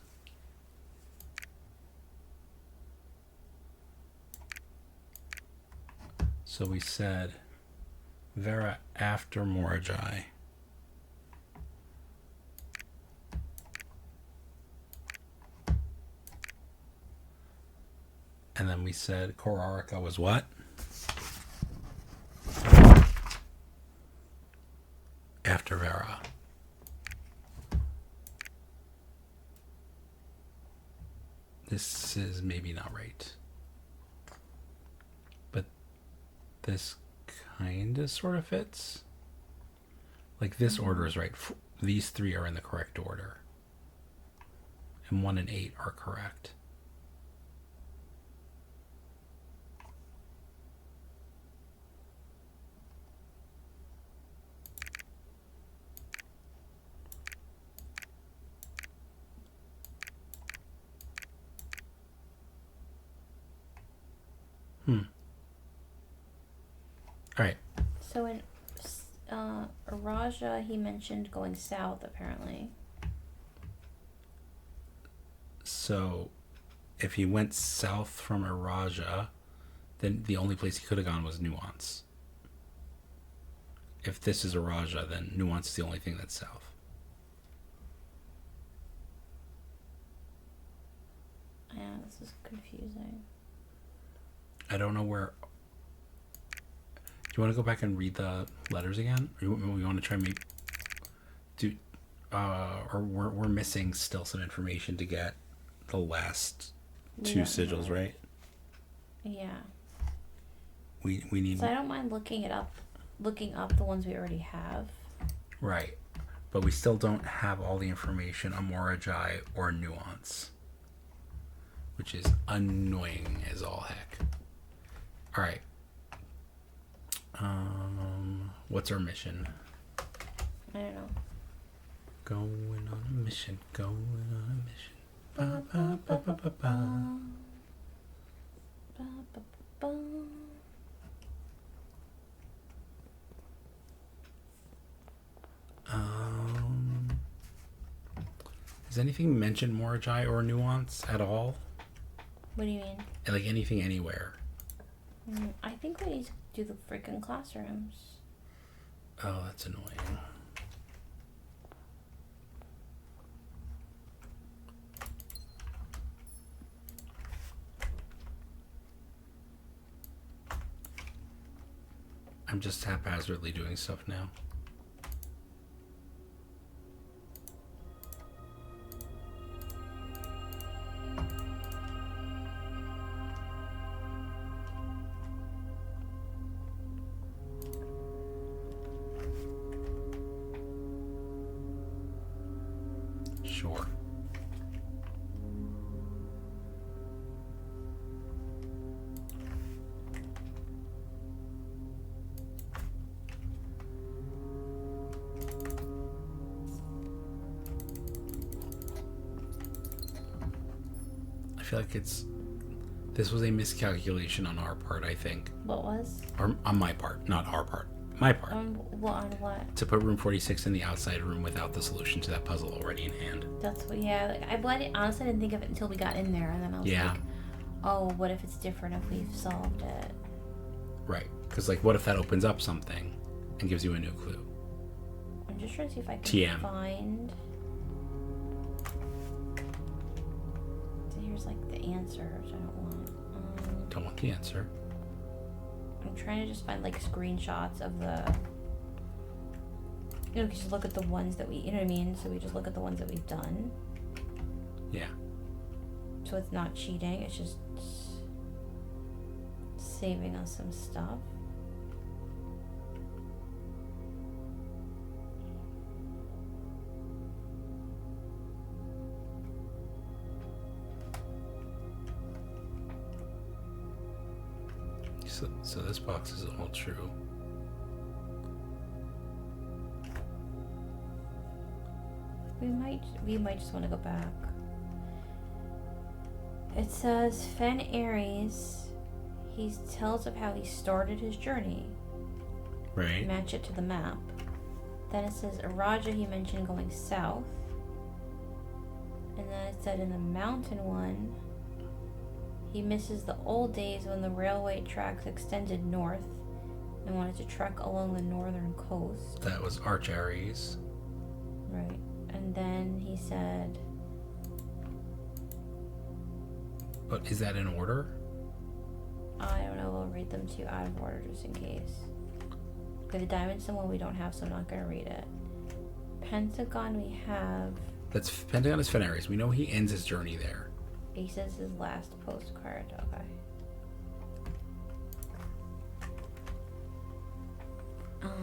So we said Vera after Morajai. And then we said Korarika was what? after Vera. This is maybe not right. But this kind of sort of fits. Like this order is right. These three are in the correct order. And 1 and 8 are correct. All right. So in Raja, he mentioned going south, apparently. So, if he went south from Araja, then the only place he could have gone was Nuance. If this is Araja, then Nuance is the only thing that's south. Yeah, this is confusing. I don't know where... Do you want to go back and read the letters again? Or we want to try and make... or we're missing still some information to get the last two sigils, right? Yeah. We need... So I don't mind looking up the ones we already have. Right. But we still don't have all the information on Morajai or Nuance. Which is annoying as all heck. Alright. What's our mission? I don't know. Going on a mission, going on a mission. Ba, ba, ba, ba, ba, ba. Ba, ba, ba. Has anything mentioned Morajai or Nuance at all? What do you mean? Like anything anywhere? I think we need to do the freaking classrooms. Oh, that's annoying. I'm just haphazardly doing stuff now. Sure. I feel like this was a miscalculation on our part, I think. What was? Or on my part, not our part. My part. On what? To put room 46 in the outside room without the solution to that puzzle already in hand. That's what, yeah. Honestly, I didn't think of it until we got in there, and then I was like, oh, what if it's different if we've solved it? Right. Because, like, what if that opens up something and gives you a new clue? I'm just trying to see if I can TM. find... So here's, like, the answer, which I don't want. Don't want the answer. I'm trying to just find, like, screenshots of the... You know, just look at the ones that we... You know what I mean? So we just look at the ones that we've done. Yeah. So it's not cheating, it's just... saving us some stuff. So this box is all true. We might just want to go back. It says Fen Aries. He tells of how he started his journey. Right. Match it to the map. Then it says Araja, he mentioned going south. And then it said in the mountain one, he misses the old days when the railway tracks extended north and wanted to trek along the northern coast. That was Arch Aries. Right. And then he said... But is that in order? I don't know, we'll read them to you out of order just in case. Okay, the diamond symbol we don't have, so I'm not gonna read it. Pentagon we have. That's Pentagon is Fenris. We know he ends his journey there. Ace is his last postcard. Okay.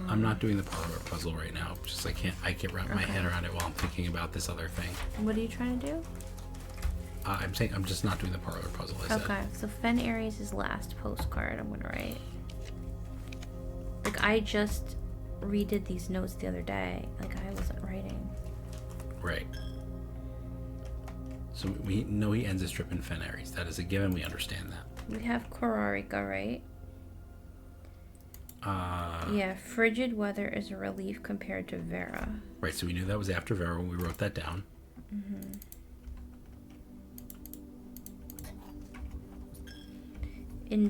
I'm not doing the parlor puzzle right now. Just I can't wrap my head around it while I'm thinking about this other thing. What are you trying to do? I'm saying I'm just not doing the parlor puzzle. Okay, so Fen Aries' his last postcard. I'm gonna write. Like I just redid these notes the other day. Like I wasn't writing. Right. So we know he ends his trip in Fen Aries. That is a given. We understand that. We have Korarika, right? Yeah, frigid weather is a relief compared to Vera. Right, so we knew that was after Vera when we wrote that down. In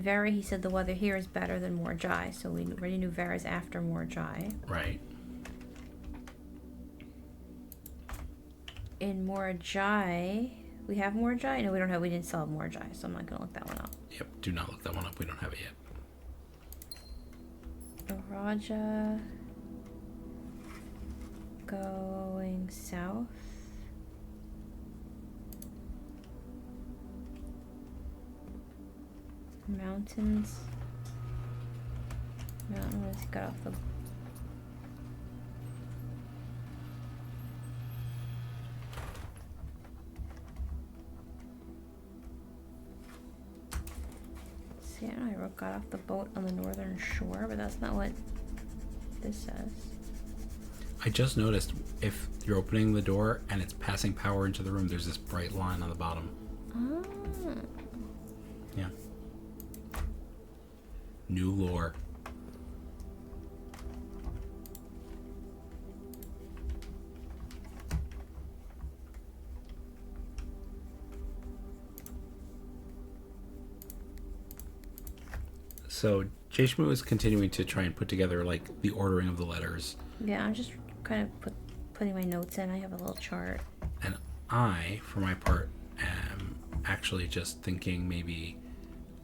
Vera he said the weather here is better than Morjai, so we already knew Vera's after Morjai. Right. In Morjai, we have Morjai? No, we didn't still have Morjai, so I'm not gonna look that one up. Yep, do not look that one up. We don't have it yet. Raja going south. Mountains. Mountain was got off the. See, I don't know, I wrote got off the boat on the northern shore, but that's not what this says. I just noticed if you're opening the door and it's passing power into the room, there's this bright line on the bottom. Ah. Yeah. New lore. So JShmoo is continuing to try and put together like the ordering of the letters. Yeah, I'm just kind of putting my notes in. I have a little chart. And I, for my part, am actually just thinking maybe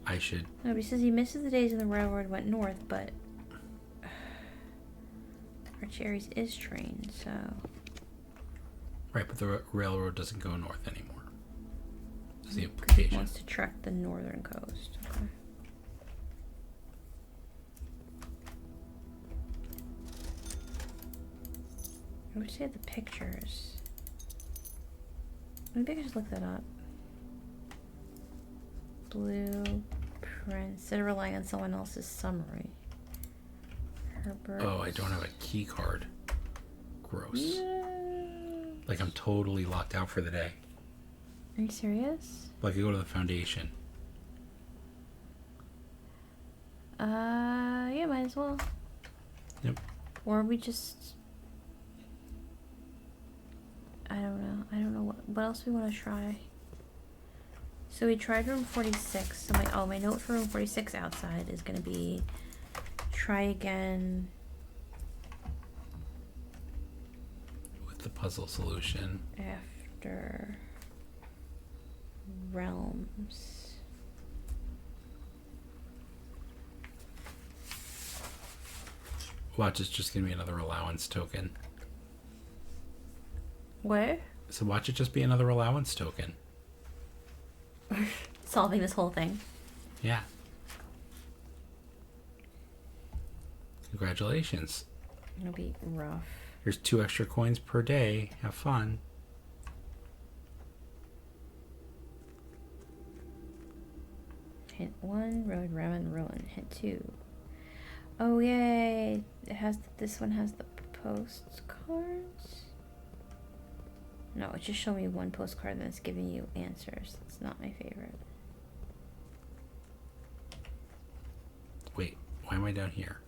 I should... No, but he says he misses the days when the railroad went north, but Archeries is trained, so... Right, but the railroad doesn't go north anymore. That's the He implication. wants to trek the northern coast. Okay. I wish they had the pictures. Maybe I could just look that up. Blueprints. Instead of relying on someone else's summary. Herbert. Oh, I don't have a key card. Gross. No. Like I'm totally locked out for the day. Are you serious? Like I go to the foundation. Yeah, might as well. Yep. Or we just... I don't know. I don't know what else we want to try. So we tried room 46. So my note for room 46 outside is going to be try again With the puzzle solution. after realms. Watch, it's just gonna be another allowance token. What? So watch it just be another allowance token. Solving this whole thing. Yeah. Congratulations. It'll be rough. Here's 2 extra coins per day. Have fun. Hint 1, road, ramen, ruin. Hint 2. Oh yay! This one has the postcards. No, it just showed me one postcard and it's giving you answers. That's not my favorite. Wait, why am I down here?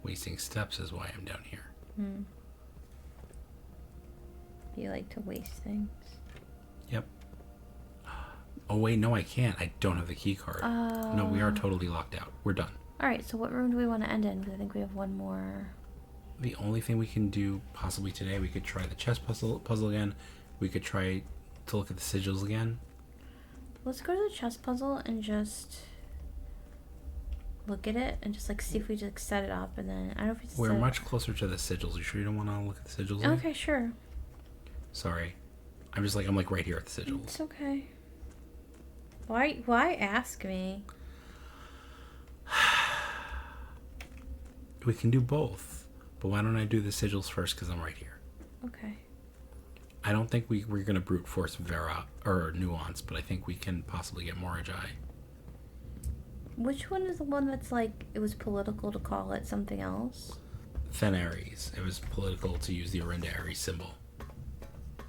Wasting steps is why I'm down here. You like to waste things. Yep. Oh wait, no I can't. I don't have the key card. No, we are totally locked out. We're done. Alright, so what room do we want to end in? Because I think we have one more. The only thing we can do possibly today, we could try the chess puzzle again. We could try to look at the sigils again. Let's go to the chess puzzle and just... look at it and just like see if we just set it up, and then I don't know if we just We're set much closer to the sigils. You sure you don't want to look at the sigils? Okay, sure. Sorry. I'm like right here at the sigils. It's okay. Why ask me? We can do both. But why don't I do the sigils first, because I'm right here. Okay. I don't think we're going to brute force Vera or Nuance, but I think we can possibly get Moragi. Which one is the one that's like, it was political to call it something else? Fenaries. It was political to use the Orinda Aries symbol.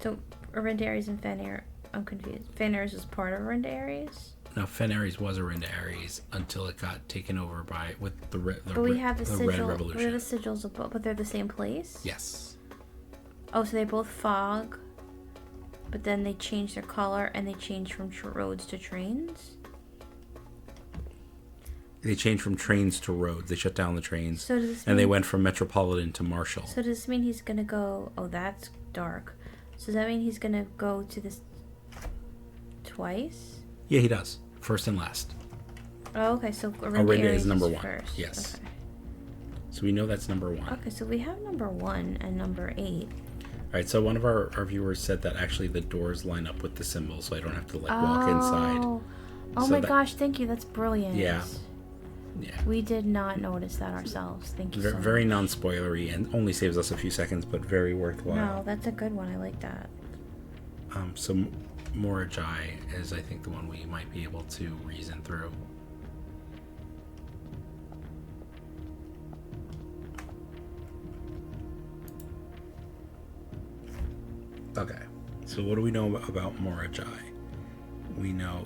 So, Orinda Aries and Fenaries, I'm confused. Fenaries is part of Orinda Aries? No, Fenaries was Orinda Aries until it got taken over with the Red But we have the sigil, Red Revolution. we have the sigils of both, but they're the same place? Yes. Oh, so they both fog, but then they change their color and they change from roads to trains? They changed from trains to roads. They shut down the trains. So does this and mean, they went from Metropolitan to Marshall. So does this mean he's gonna go, oh, that's dark. So does that mean he's gonna go to this twice? Yeah, he does. First and last. Oh, okay, so Orinda Aries is number is 1. first. Yes. Okay. So we know that's number 1. Okay, so we have number 1 and number 8. All right, so one of our viewers said that actually the doors line up with the symbol, so I don't have to walk inside. Oh So my gosh, thank you. That's brilliant. Yeah. We did not notice that ourselves. Thank you so much. Very non-spoilery and only saves us a few seconds, but very worthwhile. No, that's a good one. I like that. So Moragi is, I think, the one we might be able to reason through. Okay, so what do we know about Moragi? We know,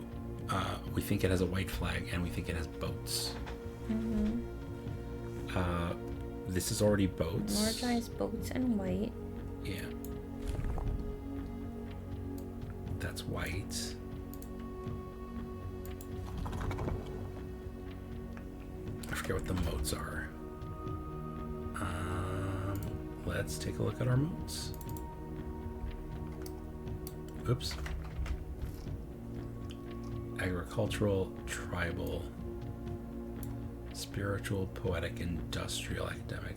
we think it has a white flag, and we think it has boats. Mm-hmm. This is already boats. Moragi is boats and white. Yeah. That's white. I forget what the moats are. Let's take a look at our moats. Oops. Agricultural, tribal, spiritual, poetic, industrial, academic.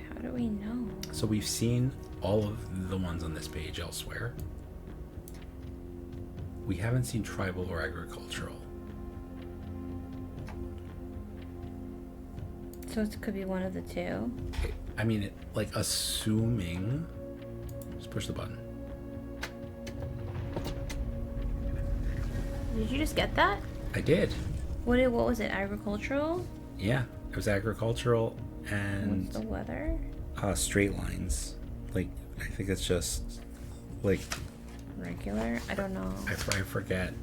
How do we know? So we've seen all of the ones on this page elsewhere. We haven't seen tribal or agricultural. So it could be one of the two. I mean, assuming... Just push the button. Did you just get that? I did. What was it? Agricultural? Yeah, it was agricultural and... What's the weather? Straight lines. I think it's just, Regular? I don't know. I forget.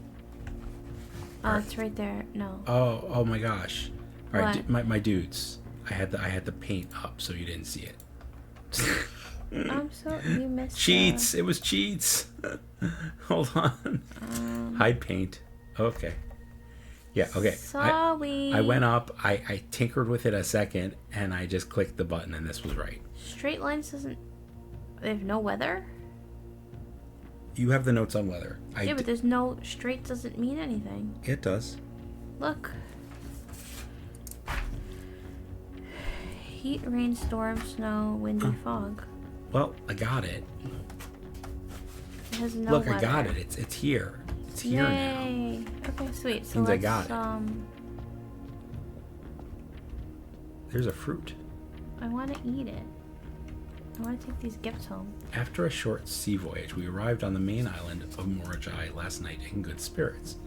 Oh, it's right there. No. Oh my gosh. All right, What? my dudes. I had the paint up so you didn't see it. You missed Cheats! It was cheats! Hold on. Hide paint. Okay. Yeah, okay. Sorry. I went up, I tinkered with it a second, and I just clicked the button, and this was right. Straight lines doesn't... They have no weather? You have the notes on weather. Yeah, but there's no... Straight doesn't mean anything. It does. Look. Heat, rain, storm, snow, windy, fog. Well, I got it. It has no Look, weather. I got it. It's here. It's here Yay. now. Okay, sweet. So Means let's, I got it. There's a fruit. I want to eat it. I want to take these gifts home. After a short sea voyage, we arrived on the main island of Moragi last night in good spirits.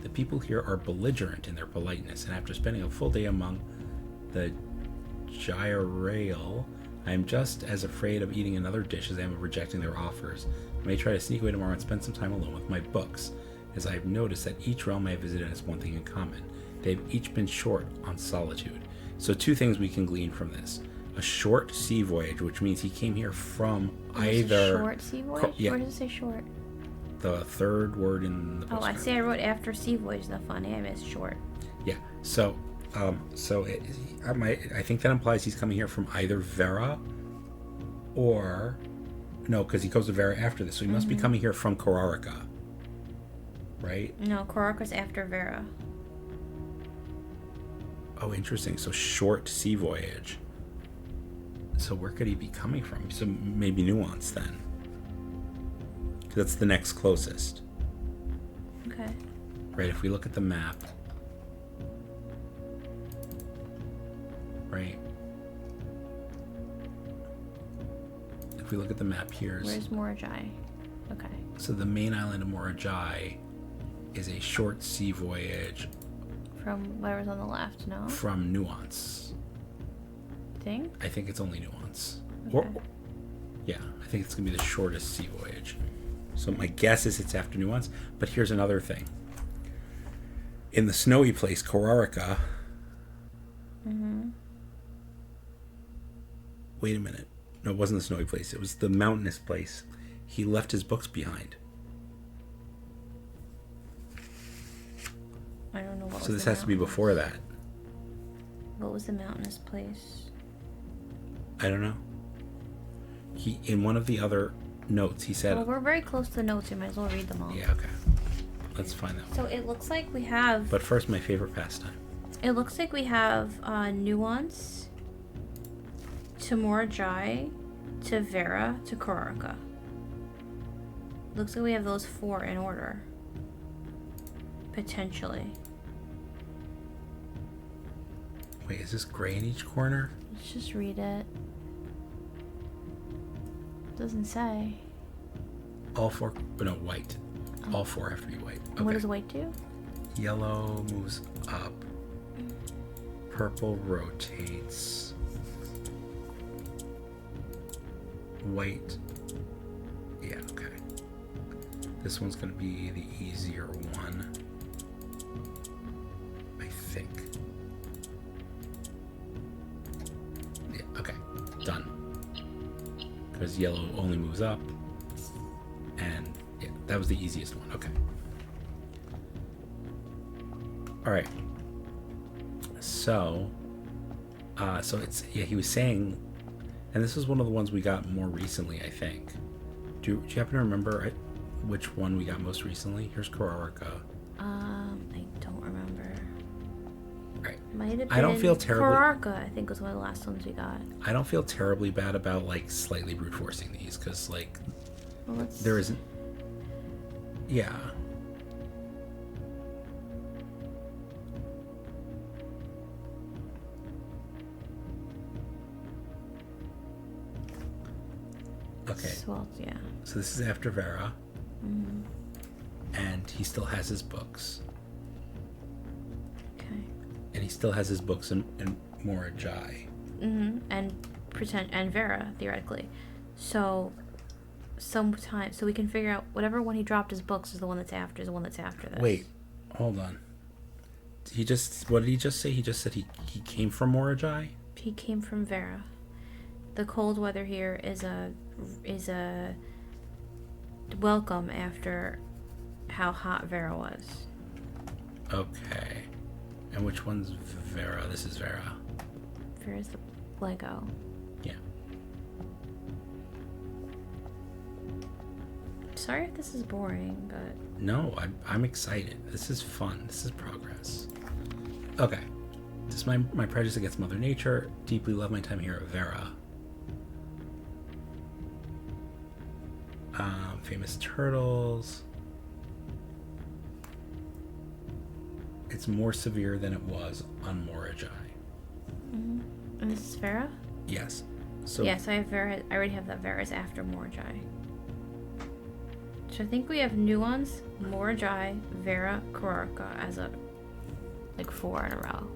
The people here are belligerent in their politeness, and after spending a full day among the gyrail, I am just as afraid of eating another dish as I am of rejecting their offers. I may try to sneak away tomorrow and spend some time alone with my books, as I have noticed that each realm I have visited has one thing in common. They have each been short on solitude. So 2 things we can glean from this. A short sea voyage, which means he came here from either... Short sea voyage? Yeah. Where does it say short? The third word in the Oh, I postcard. see. I wrote after sea voyage. Not funny. I missed short. Yeah. So, I think that implies he's coming here from either Vera or... No, because he goes to Vera after this. So he must be coming here from Korarika. Right? No, Korarika's after Vera. Oh, interesting. So short sea voyage. So where could he be coming from? So maybe Nuance then. 'Cause that's the next closest. Okay. Right, if we look at the map. Right. If we look at the map, Where's Morajai? Okay. So the main island of Morajai is a short sea voyage From whatever's on the left, no? from Nuance. Thing? I think it's only Nuance. Okay. Yeah, I think it's going to be the shortest sea voyage. So my guess is it's after Nuance. But here's another thing. In the snowy place, Korarika. Mm-hmm. Wait a minute. No, it wasn't the snowy place. It was the mountainous place. He left his books behind. I don't know what. So this has to be before that. What was the mountainous place? I don't know. He in one of the other notes he said. Well, we're very close to the notes. You might as well read them all. Yeah. Okay. Let's find that one. So it looks like we have. But first, my favorite pastime. It looks like we have Nuance to Morajai to Vera to Korarika. Looks like we have those 4 in order. Potentially. Wait, is this gray in each corner? Let's just read it. Doesn't say. All 4, but no, white. All 4 have to be white. Okay. What does white do? Yellow moves up. Purple rotates. White. Yeah, okay. This one's going to be the easier one. I think. Yeah, okay. Done. Because yellow only moves up. And yeah, that was the easiest one. Okay. Alright. So it's, yeah, he was saying, and this was one of the ones we got more recently, I think. Do you happen to remember which one we got most recently? Here's Korarika. I don't remember. Right. Might have been I don't feel terribly. Korarika, I think, was one of the last ones we got. I don't feel terribly bad about like slightly brute forcing these because like Well, there isn't. Yeah. Okay. Well, yeah. So this is after Vera, Mm-hmm. and he still has his books, Okay. and he still has his books in Morajai. Mm-hmm. And Vera, theoretically. So sometime, so we can figure out whatever one he dropped his books is the one that's after, this. Wait, hold on. What did he just say? He just said he came from Morajai? He came from Vera. The cold weather here is a welcome after how hot Vera was. Okay. And which one's Vera? This is Vera. Vera's the Lego. Yeah. Sorry if this is boring, but No, I'm excited. This is fun. This is progress. Okay. This is my prejudice against Mother Nature. Deeply love my time here at Vera. Famous turtles. It's more severe than it was on Morajai. mm-hmm. And this is Vera? Yes. So Yes, I have Vera. I already have that Vera's after Morajai. So I think we have Nuance, Morajai, Vera, Korarika as a 4 in a row.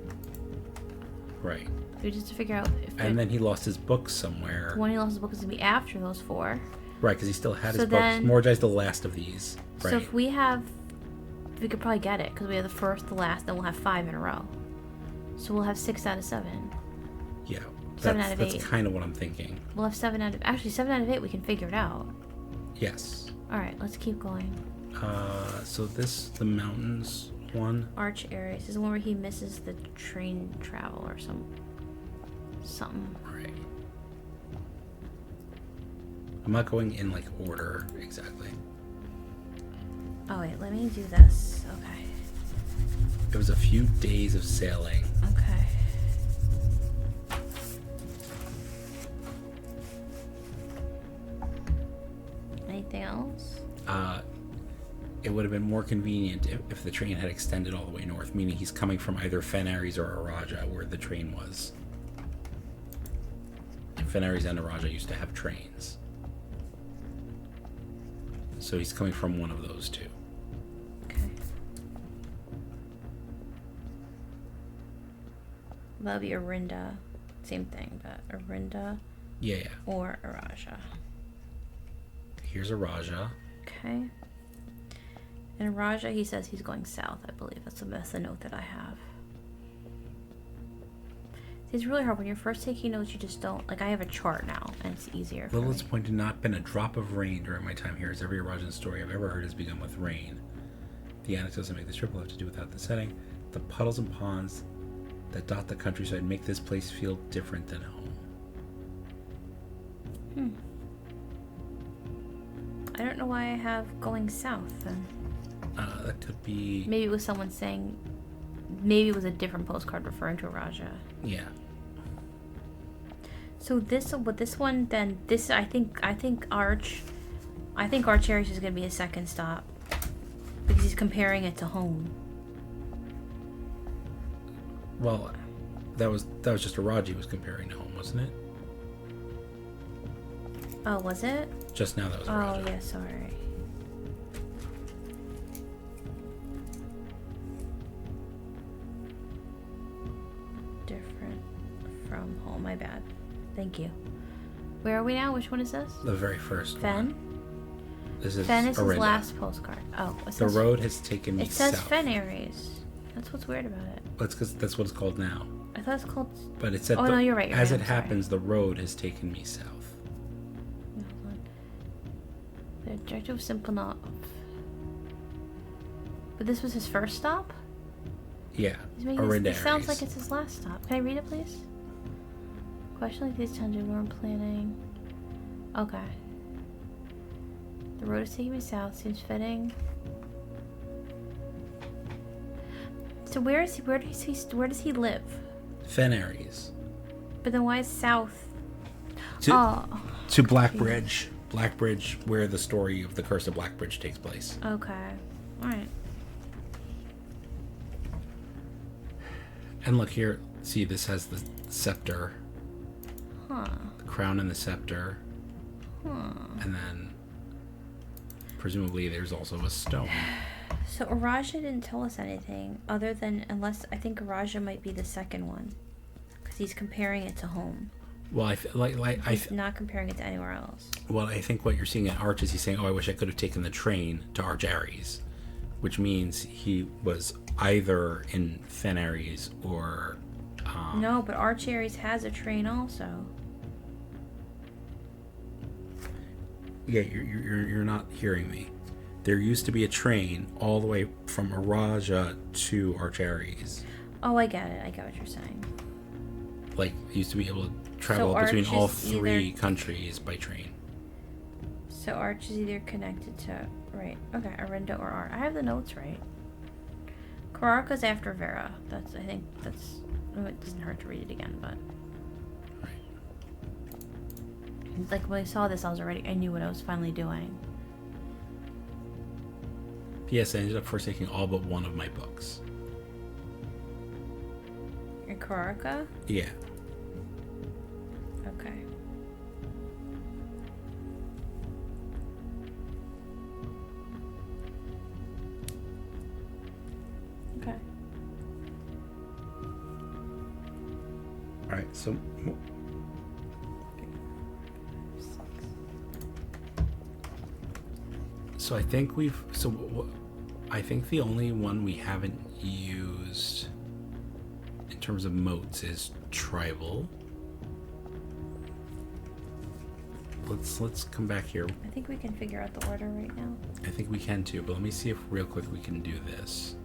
right. So just to figure out if And then he lost his book somewhere. one he lost his book is gonna be after those 4. Right, because he still had So his books. then- Morajai's the last of these. Right. So if we could probably get it because we have the first, the last, then we'll have 5 in a row. So we'll have 6 out of 7. Yeah. 7 out of 8. That's kind of what I'm thinking. We'll have 7 out of 8. We can figure it out. Yes. All right, let's keep going. So the mountains one. Arch Aries this is the one where he misses the train travel or something. Right. I'm not going in like order exactly. Oh wait, let me do this. Okay. It was a few days of sailing. Okay. would have been more convenient if the train had extended all the way north, meaning he's coming from either Fen Aries or Araja, where the train was. Fen Aries and Araja used to have trains. So he's coming from one of those two. Okay. That'll be Arinda. Same thing, but Arinda. Yeah. Or Araja. Here's Araja. Okay. And Raja, he says he's going south, I believe. That's the note that I have. It's really hard when you're first taking notes. You just don't like. I have a chart now, and it's easier. Lilith's point had not been a drop of rain during my time here, as every Arajan story I've ever heard has begun with rain. The anecdotes that make this trip will have to do without the setting. The puddles and ponds that dot the countryside make this place feel different than home. I don't know why I have going south. Then that could be. Maybe it was someone saying. Maybe it was a different postcard referring to a Raja. Yeah. So this one then this I think Arch Aries is gonna be a second stop because he's comparing it to home. Well, that was just a Raji was comparing to home, wasn't it? Oh, was it? Just now that was a Raja. Oh yeah, sorry. Different from home. My bad. Thank you. Where are we now? Which one is this? The very first Fen? one. This is Fen is his Arinda. last postcard. Oh, The road has taken me it says south. Fen Aries. That's what's weird about it. That's because that's what it's called now. I thought it's called. But it said. Oh no, you're right. As I'm it sorry. happens, the road has taken me south. Hold on. The objective was simple enough. But this was his first stop? Yeah. He's making Arinda this sounds Aries. like it's his last stop. Can I read it, please? Question like these tend to ignore planning. Okay. The road is taking me south. Seems fitting. So where is he? Where does he live? Fen Aries. But then why is south? To Oh. Blackbridge. Blackbridge, where the story of the Curse of Blackbridge takes place. Okay. All right. And look here. See, this has the scepter. Huh. The crown and the scepter. Huh. And then, presumably, there's also a stone. So Araja didn't tell us anything other than, unless I think Araja might be the second one, because he's comparing it to home. Well, He's not comparing it to anywhere else. Well, I think what you're seeing at Arch is he's saying, "Oh, I wish I could have taken the train to Arch Aries," which means he was either in Fen Aries or. No, but Arch Aries has a train also. Yeah, you're not hearing me. There used to be a train all the way from Araja to Arch Aries. Oh, I get it. I get what you're saying. Like, used to be able to travel So between Arch all is three either- countries by train. So Arch is either connected to right. Okay, Arinda or Ar. I have the notes right. Kararka's after Vera. I think that's. Oh, it doesn't hurt to read it again, but. Right. Like when I saw this, I knew what I was finally doing. P.S. I ended up forsaking all but one of my books. In Kararka? Yeah. Okay. Okay. All right. So. So I think I think the only one we haven't used in terms of moats is tribal. Let's come back here. I think we can figure out the order right now. I think we can too, but let me see if real quick we can do this.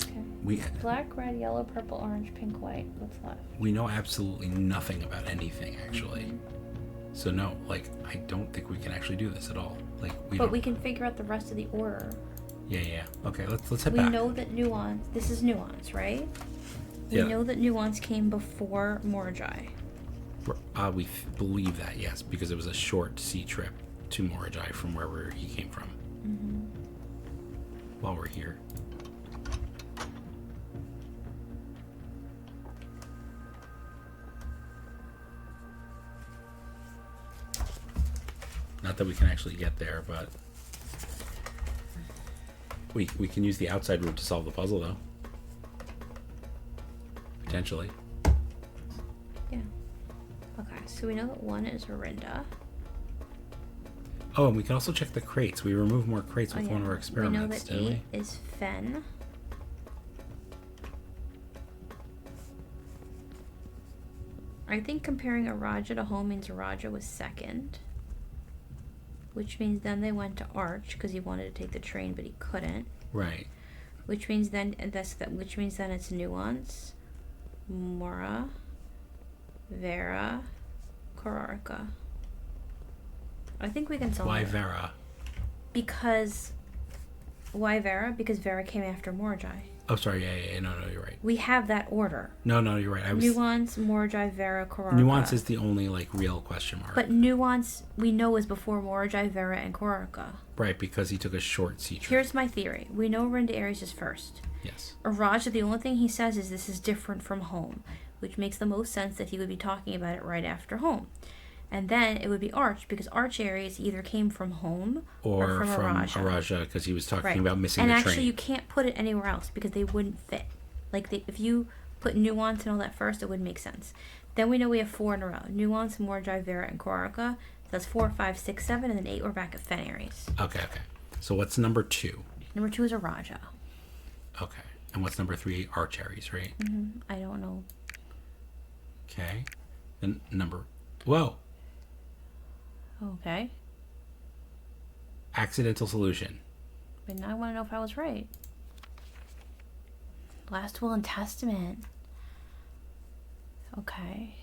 Okay. Black, red, yellow, purple, orange, pink, white. What's left? We know absolutely nothing about anything actually. Mm-hmm. So no, like I don't think we can actually do this at all. Like But we can figure out the rest of the order. Yeah. Okay, let's head We back. know that nuance. This is nuance, right? We know that nuance came before Morajai. We believe that, yes, because it was a short sea trip to Morajai from wherever he came from. while we're here. Not that we can actually get there, but we can use the outside route to solve the puzzle, though. Potentially. Yeah. Okay, so we know that one is Orinda. Oh, and we can also check the crates. We remove more crates with one of our experiments, we know that didn't 8 is Fen. I think comparing Araja to home means Araja was second. Which means then they went to Arch because he wanted to take the train, but he couldn't. Right. Which means then Which means then it's Nuance, Mora, Vera, Korarka. I think we can solve Why it. Vera? Why Vera? Because Vera came after Morjai. Oh, sorry. Yeah. No, you're right. We have that order. No, you're right. Nuance, Morjai, Vera, Korarka. Nuance is the only real question mark. But Nuance we know is before Morjai, Vera, and Korarka. Right, because he took a short sea trip. Here's my theory. We know Rinda Aries is first. Yes. Araja, the only thing he says is this is different from home, which makes the most sense that he would be talking about it right after home. And then it would be Arch, because Arch Aries either came from home or from Araja, because he was talking about missing the train. And actually, you can't put it anywhere else because they wouldn't fit. If you put Nuance and all that first, it wouldn't make sense. Then we know we have 4 in a row. Nuance, Morjai, Vera, and Korarka. So that's 4, 5, 6, 7, and then 8 we're back at Fen Aries. Okay. So what's number 2? Number 2 is Araja. Okay. And what's number 3? Arch Aries, right? I don't know. Okay. Then Whoa. Okay. Accidental solution. But now I want to know if I was right. Last will and testament. Okay.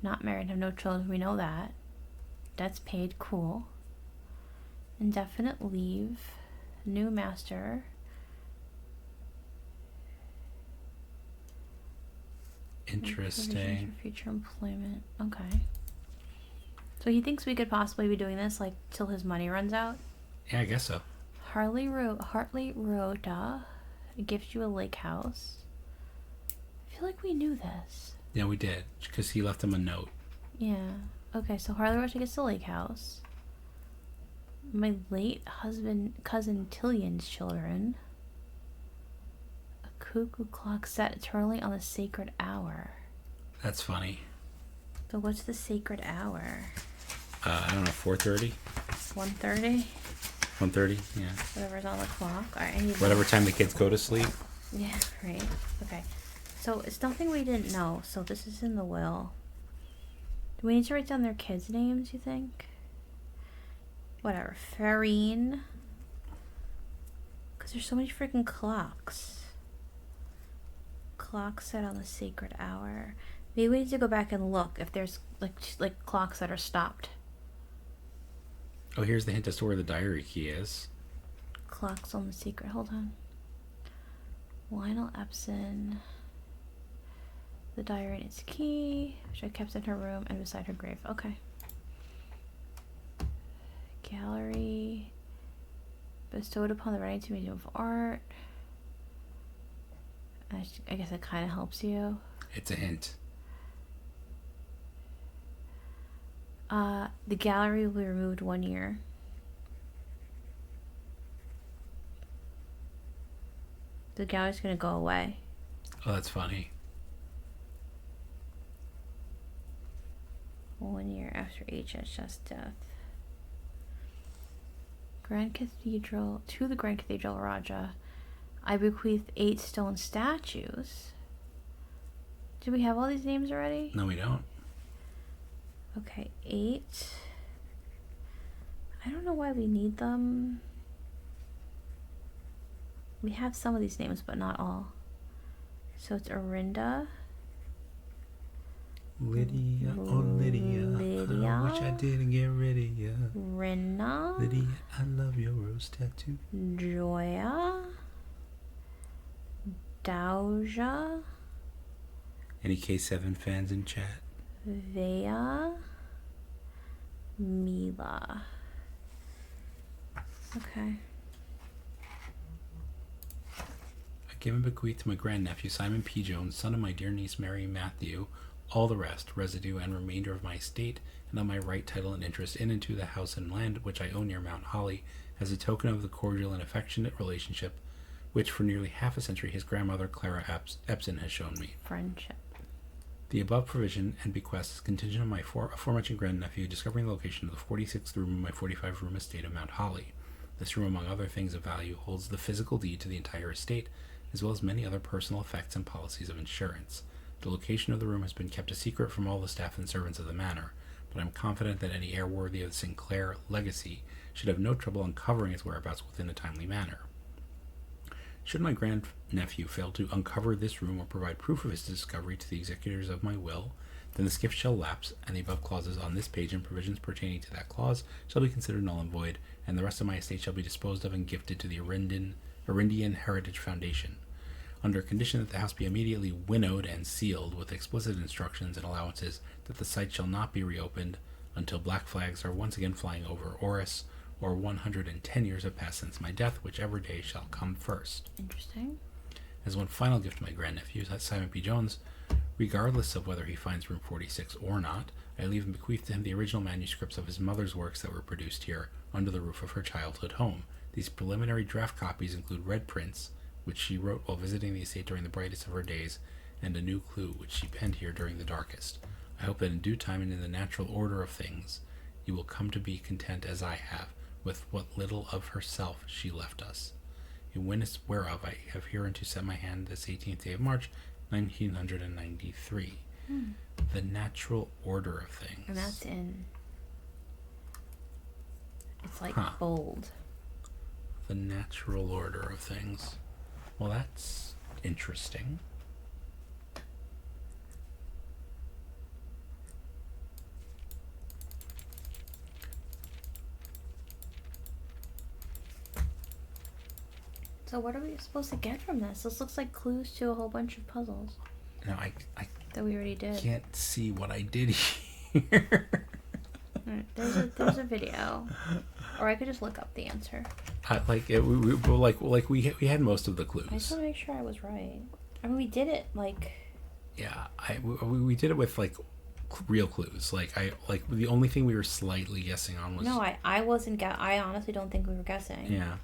Not married, have no children. We know that. Debts paid. Cool. Indefinite leave. New master. Interesting. For future employment. Okay. So he thinks we could possibly be doing this till his money runs out. Yeah, I guess so. Hartley Rhoda gives you a lake house. I feel like we knew this. Yeah, we did, because he left him a note. Yeah. Okay, so Harley Rhoda gets the lake house. My late cousin Tillion's children. A cuckoo clock set eternally on the sacred hour. That's funny. So what's the sacred hour? I don't know, 4:30? 1:30? 1:30, yeah. Whatever's on the clock. All right, I need whatever time the kids go to sleep. Yeah, right. Okay. So it's nothing we didn't know. So this is in the will. Do we need to write down their kids' names, you think? Whatever. Farine. Because there's so many freaking clocks. Clock set on the sacred hour. Maybe we need to go back and look if there's like clocks that are stopped. Oh, here's the hint as to where the diary key is. Clocks on the secret. Hold on. Lionel Epson. The diary and its key, which I kept in her room and beside her grave. Okay. Gallery. Bestowed upon the Reddington Museum of Art. I guess it kind of helps you. It's a hint. The gallery will be removed 1 year. The gallery's gonna go away. Oh, that's funny. 1 year after HHS death. Grand Cathedral, to the Grand Cathedral Raja, I bequeath 8 stone statues. Do we have all these names already? No, we don't. Okay, 8. I don't know why we need them. We have some of these names, but not all. So it's Orinda. Lydia, oh Lydia, I wish I didn't get rid of you. Rinna. Lydia, I love your rose tattoo. Joya. Dauja. Any K7 fans in chat? Vea. Mila. Okay. I give and bequeath to my grandnephew Simon P. Jones, son of my dear niece Mary Matthew, all the rest, residue and remainder of my estate, and of my right, title, and interest in and to the house and land which I own near Mount Holly, as a token of the cordial and affectionate relationship which for nearly half a century his grandmother Clara Epson has shown me. Friendship. The above provision and bequest is contingent on my aforementioned grandnephew discovering the location of the 46th room of my 45-room estate of Mount Holly. This room, among other things of value, holds the physical deed to the entire estate, as well as many other personal effects and policies of insurance. The location of the room has been kept a secret from all the staff and servants of the manor, but I'm confident that any heir worthy of the Sinclair legacy should have no trouble uncovering its whereabouts within a timely manner. Should my grandnephew fail to uncover this room or provide proof of his discovery to the executors of my will, then the gift shall lapse, and the above clauses on this page and provisions pertaining to that clause shall be considered null and void, and the rest of my estate shall be disposed of and gifted to the Arindian Heritage Foundation, under condition that the house be immediately winnowed and sealed with explicit instructions and allowances that the site shall not be reopened until black flags are once again flying over Oris, or 110 years have passed since my death, whichever day shall come first. Interesting. As one final gift to my grandnephew, Simon P. Jones, regardless of whether he finds room 46 or not, I leave and bequeath to him the original manuscripts of his mother's works that were produced here under the roof of her childhood home. These preliminary draft copies include red prints, which she wrote while visiting the estate during the brightest of her days, and a new clue, which she penned here during the darkest. I hope that in due time and in the natural order of things, you will come to be content as I have, with what little of herself she left us. In witness whereof I have hereunto set my hand this 18th day of March, 1993. The natural order of things. And that's in... It's like bold. The natural order of things. Well, that's interesting. So what are we supposed to get from this? This looks like clues to a whole bunch of puzzles. No, I that we already did. Can't see what I did here. Right, there's a video, or I could just look up the answer. We had most of the clues. I just want to make sure I was right. I mean, we did it like. Yeah, we did it with like real clues. The only thing we were slightly guessing on was. No, I wasn't. I honestly don't think we were guessing. Yeah,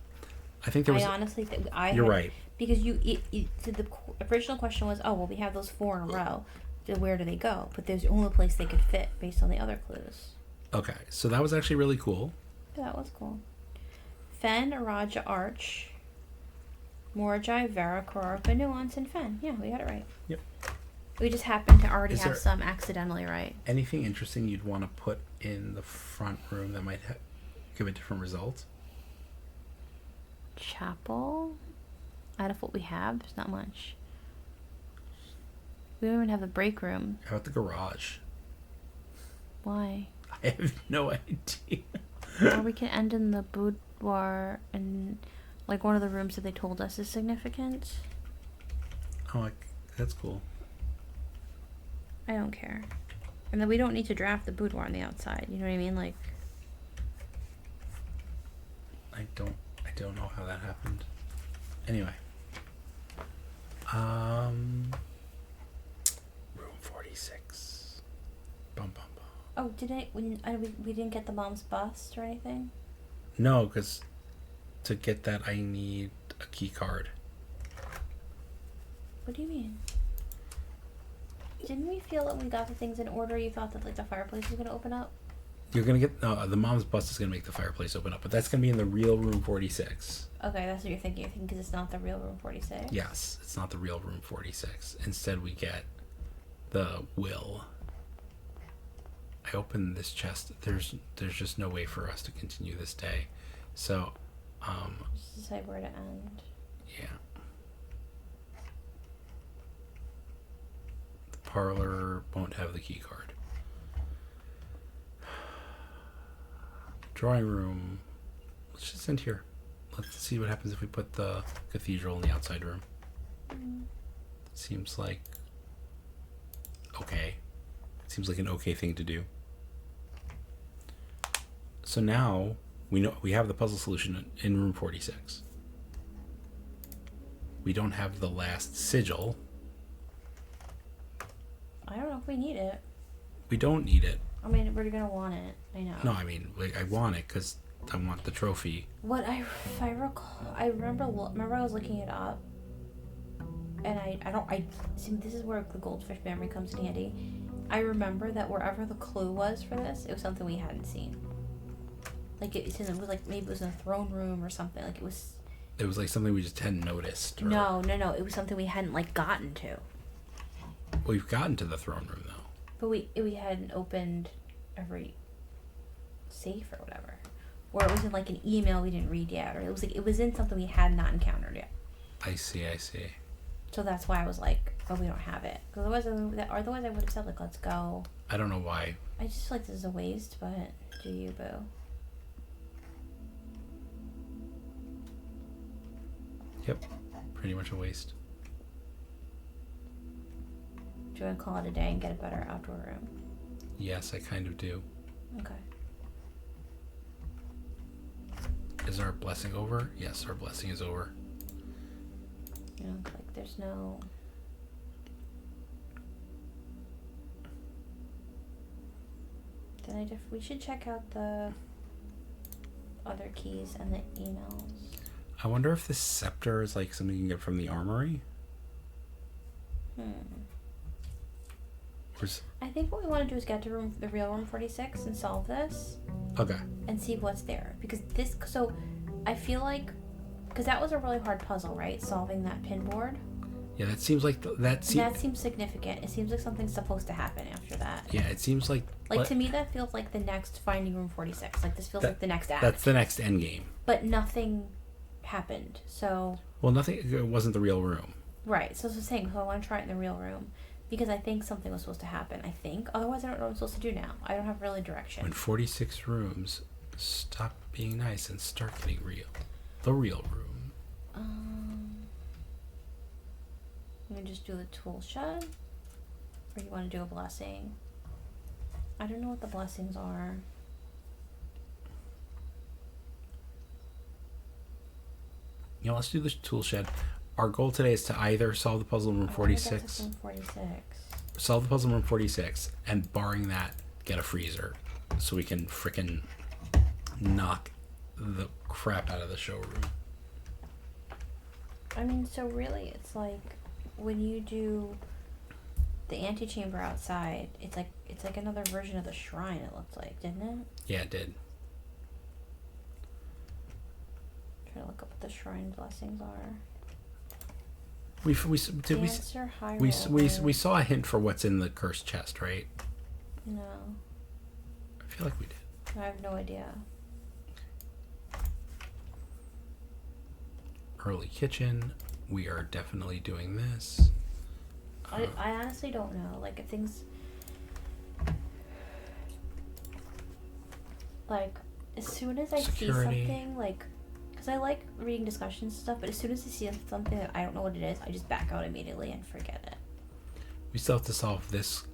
I think there was. I honestly think You're right. Because the original question was, oh well, we have those 4 in a row. So where do they go? But there's the only place they could fit based on the other clues. Okay, so that was actually really cool. Yeah, that was cool. Fen, Araja, Arch, Morjai, Vera, Kororka, Nuance, and Fen. Yeah, we got it right. Yep. We just happened to already Is have there some accidentally right. Anything interesting you'd want to put in the front room that might give a different result? Chapel? Out of what we have, there's not much. We don't even have the break room. How about the garage? Why? I have no idea. Or we can end in the boudoir and like one of the rooms that they told us is significant. Oh, that's cool. I don't care. And then we don't need to draft the boudoir on the outside. You know what I mean? Like. I don't know how that happened. Anyway. Room 46. Bum bum bum. Oh, we didn't get the mom's bust or anything? No, because to get that I need a key card. What do you mean? Didn't we feel that when we got the things in order, you thought that like the fireplace was gonna open up? You're gonna get the mom's bust is gonna make the fireplace open up, but that's gonna be in the real room 46. Okay, that's what you're thinking. You're thinking because it's not the real room 46. Yes, it's not the real room 46. Instead, we get the will. I open this chest. There's just no way for us to continue this day, so Just decide where to end. yeah. The parlor won't have the key card. Drawing room. Let's just end here. Let's see what happens if we put the cathedral in the outside room. Seems like okay. Seems like an okay thing to do. So now we we have the puzzle solution in room 46. We don't have the last sigil. I don't know if we need it. We don't need it. I mean, we're gonna want it. I know. No, I mean, like, I want it because I want the trophy. What if I recall, I remember I was looking it up, and I see, this is where the goldfish memory comes in handy. I remember that wherever the clue was for this, it was something we hadn't seen. Like it was like maybe it was in a throne room or something. Like it was. It was like something we just hadn't noticed. Or... No. It was something we hadn't like gotten to. We've gotten to the throne room though. But we hadn't opened every safe or whatever, or it was in like an email we didn't read yet, or it was in something we had not encountered yet. I see. So that's why I was like, oh, we don't have it. Because otherwise I would have said like, let's go. I don't know why. I just feel like this is a waste, but do you, boo? Yep, pretty much a waste. Do you want to call it a day and get a better outdoor room? Yes, I kind of do. Okay. Is our blessing over? Yes, our blessing is over. You know, like there's no... Then we should check out the other keys and the emails. I wonder if this scepter is like something you can get from the armory? I think what we want to do is get to the real room 46 and solve this. Okay. And see what's there. Because so I feel like, because that was a really hard puzzle, right? Solving that pin board. Yeah, that seems like that seems significant. It seems like something's supposed to happen after that. Yeah, it seems like... to me, that feels like the next Finding Room 46. Like, this feels like the next act. That's the next end game. But nothing happened, so... Well, it wasn't the real room. Right, so I was saying, I want to try it in the real room. Because I think something was supposed to happen, I think. Otherwise, I don't know what I'm supposed to do now. I don't have really direction. When 46 rooms stop being nice and start getting real. The real room. You can just do the tool shed? Or you want to do a blessing? I don't know what the blessings are. You know, let's do the tool shed. Our goal today is to either solve the puzzle in room 46. Room 46. Solve the puzzle in room 46, and barring that, get a freezer. So we can frickin' knock the crap out of the showroom. I mean, so really, it's like when you do the antechamber outside, it's like another version of the shrine. It looked like, didn't it? Yeah, it did. Try to look up what the shrine blessings are. We saw a hint for what's in the cursed chest, right? No. I feel like we did. I have no idea. Early kitchen. We are definitely doing this. I honestly don't know. Like, if things... Like, as soon as I see something, like... Because I like reading discussions and stuff, but as soon as I see something that I don't know what it is, I just back out immediately and forget it. We still have to solve this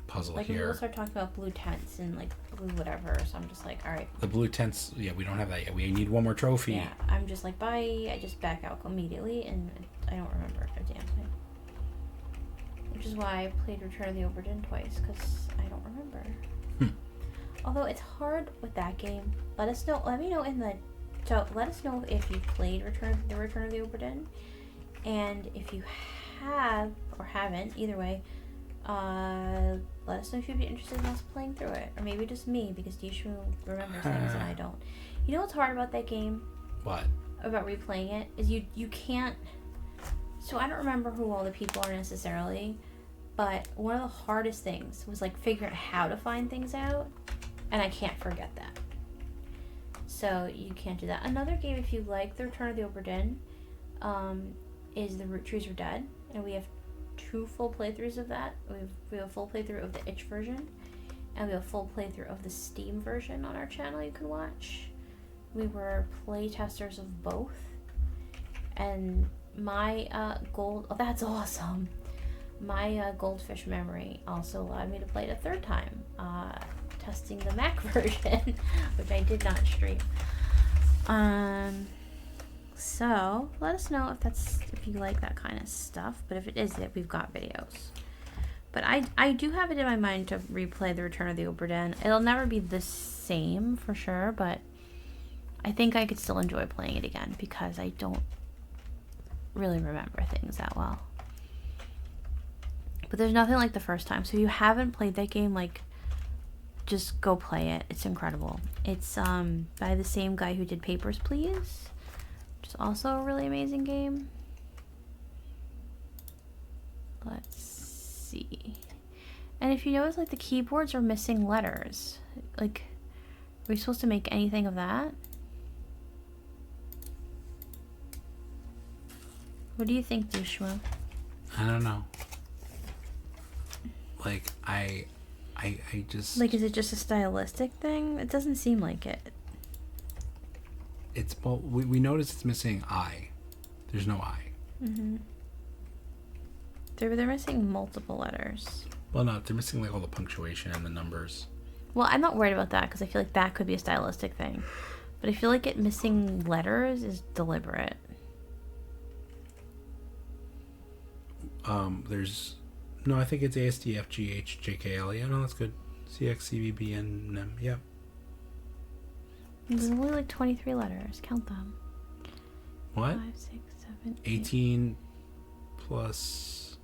puzzle like, here. Like, people start talking about blue tents and, like, blue whatever, so I'm just like, alright. The blue tents, yeah, we don't have that yet. We need one more trophy. Yeah, I'm just like, bye. I just back out immediately, and I don't remember a damn thing. Which is why I played Return of the Obra Dinn twice, because I don't remember. Although it's hard with that game. Let us know. Let me know in the... So, let us know if you played Return of the Obra Dinn. And if you have, or haven't, either way, let us know if you'd be interested in us playing through it. Or maybe just me, because JShmoo remembers things and I don't. You know what's hard about that game? What? About replaying it? Is you can't... So I don't remember who all the people are necessarily, but one of the hardest things was like figuring out how to find things out, and I can't forget that. So you can't do that. Another game, if you like the Return of the Obra Dinn, is The Root Trees Are Dead, and we have 2 full playthroughs of that. We have a full playthrough of the itch version, and we have a full playthrough of the Steam version on our channel you can watch. We were play testers of both, and my oh, that's awesome. My goldfish memory also allowed me to play it a 3rd time, testing the Mac version, which I did not stream. So let us know if you like that kind of stuff. But if it is it, we've got videos. But I do have it in my mind to replay The Return of the Obra Dinn. It'll never be the same for sure, but I think I could still enjoy playing it again because I don't really remember things that well. But there's nothing like the first time. So if you haven't played that game, like, just go play it. It's incredible. It's by the same guy who did Papers, Please, which is also a really amazing game. Let's see. And if you notice, like, the keyboards are missing letters. Like, are we supposed to make anything of that? What do you think, JShmoo? I don't know. Like, I just... Like, is it just a stylistic thing? It doesn't seem like it. It's... Well, we notice it's missing I. There's no I. Mm-hmm. They're missing multiple letters. Well, no, they're missing, like, all the punctuation and the numbers. Well, I'm not worried about that because I feel like that could be a stylistic thing. But I feel like it missing letters is deliberate. There's... No, I think it's A, S, D, F, G, H, J, K, L. Yeah, no, that's good. C, X, C, V, B, N, M. Yep. There's only like 23 letters. Count them. What? 5, 6, 7, 8. 18 plus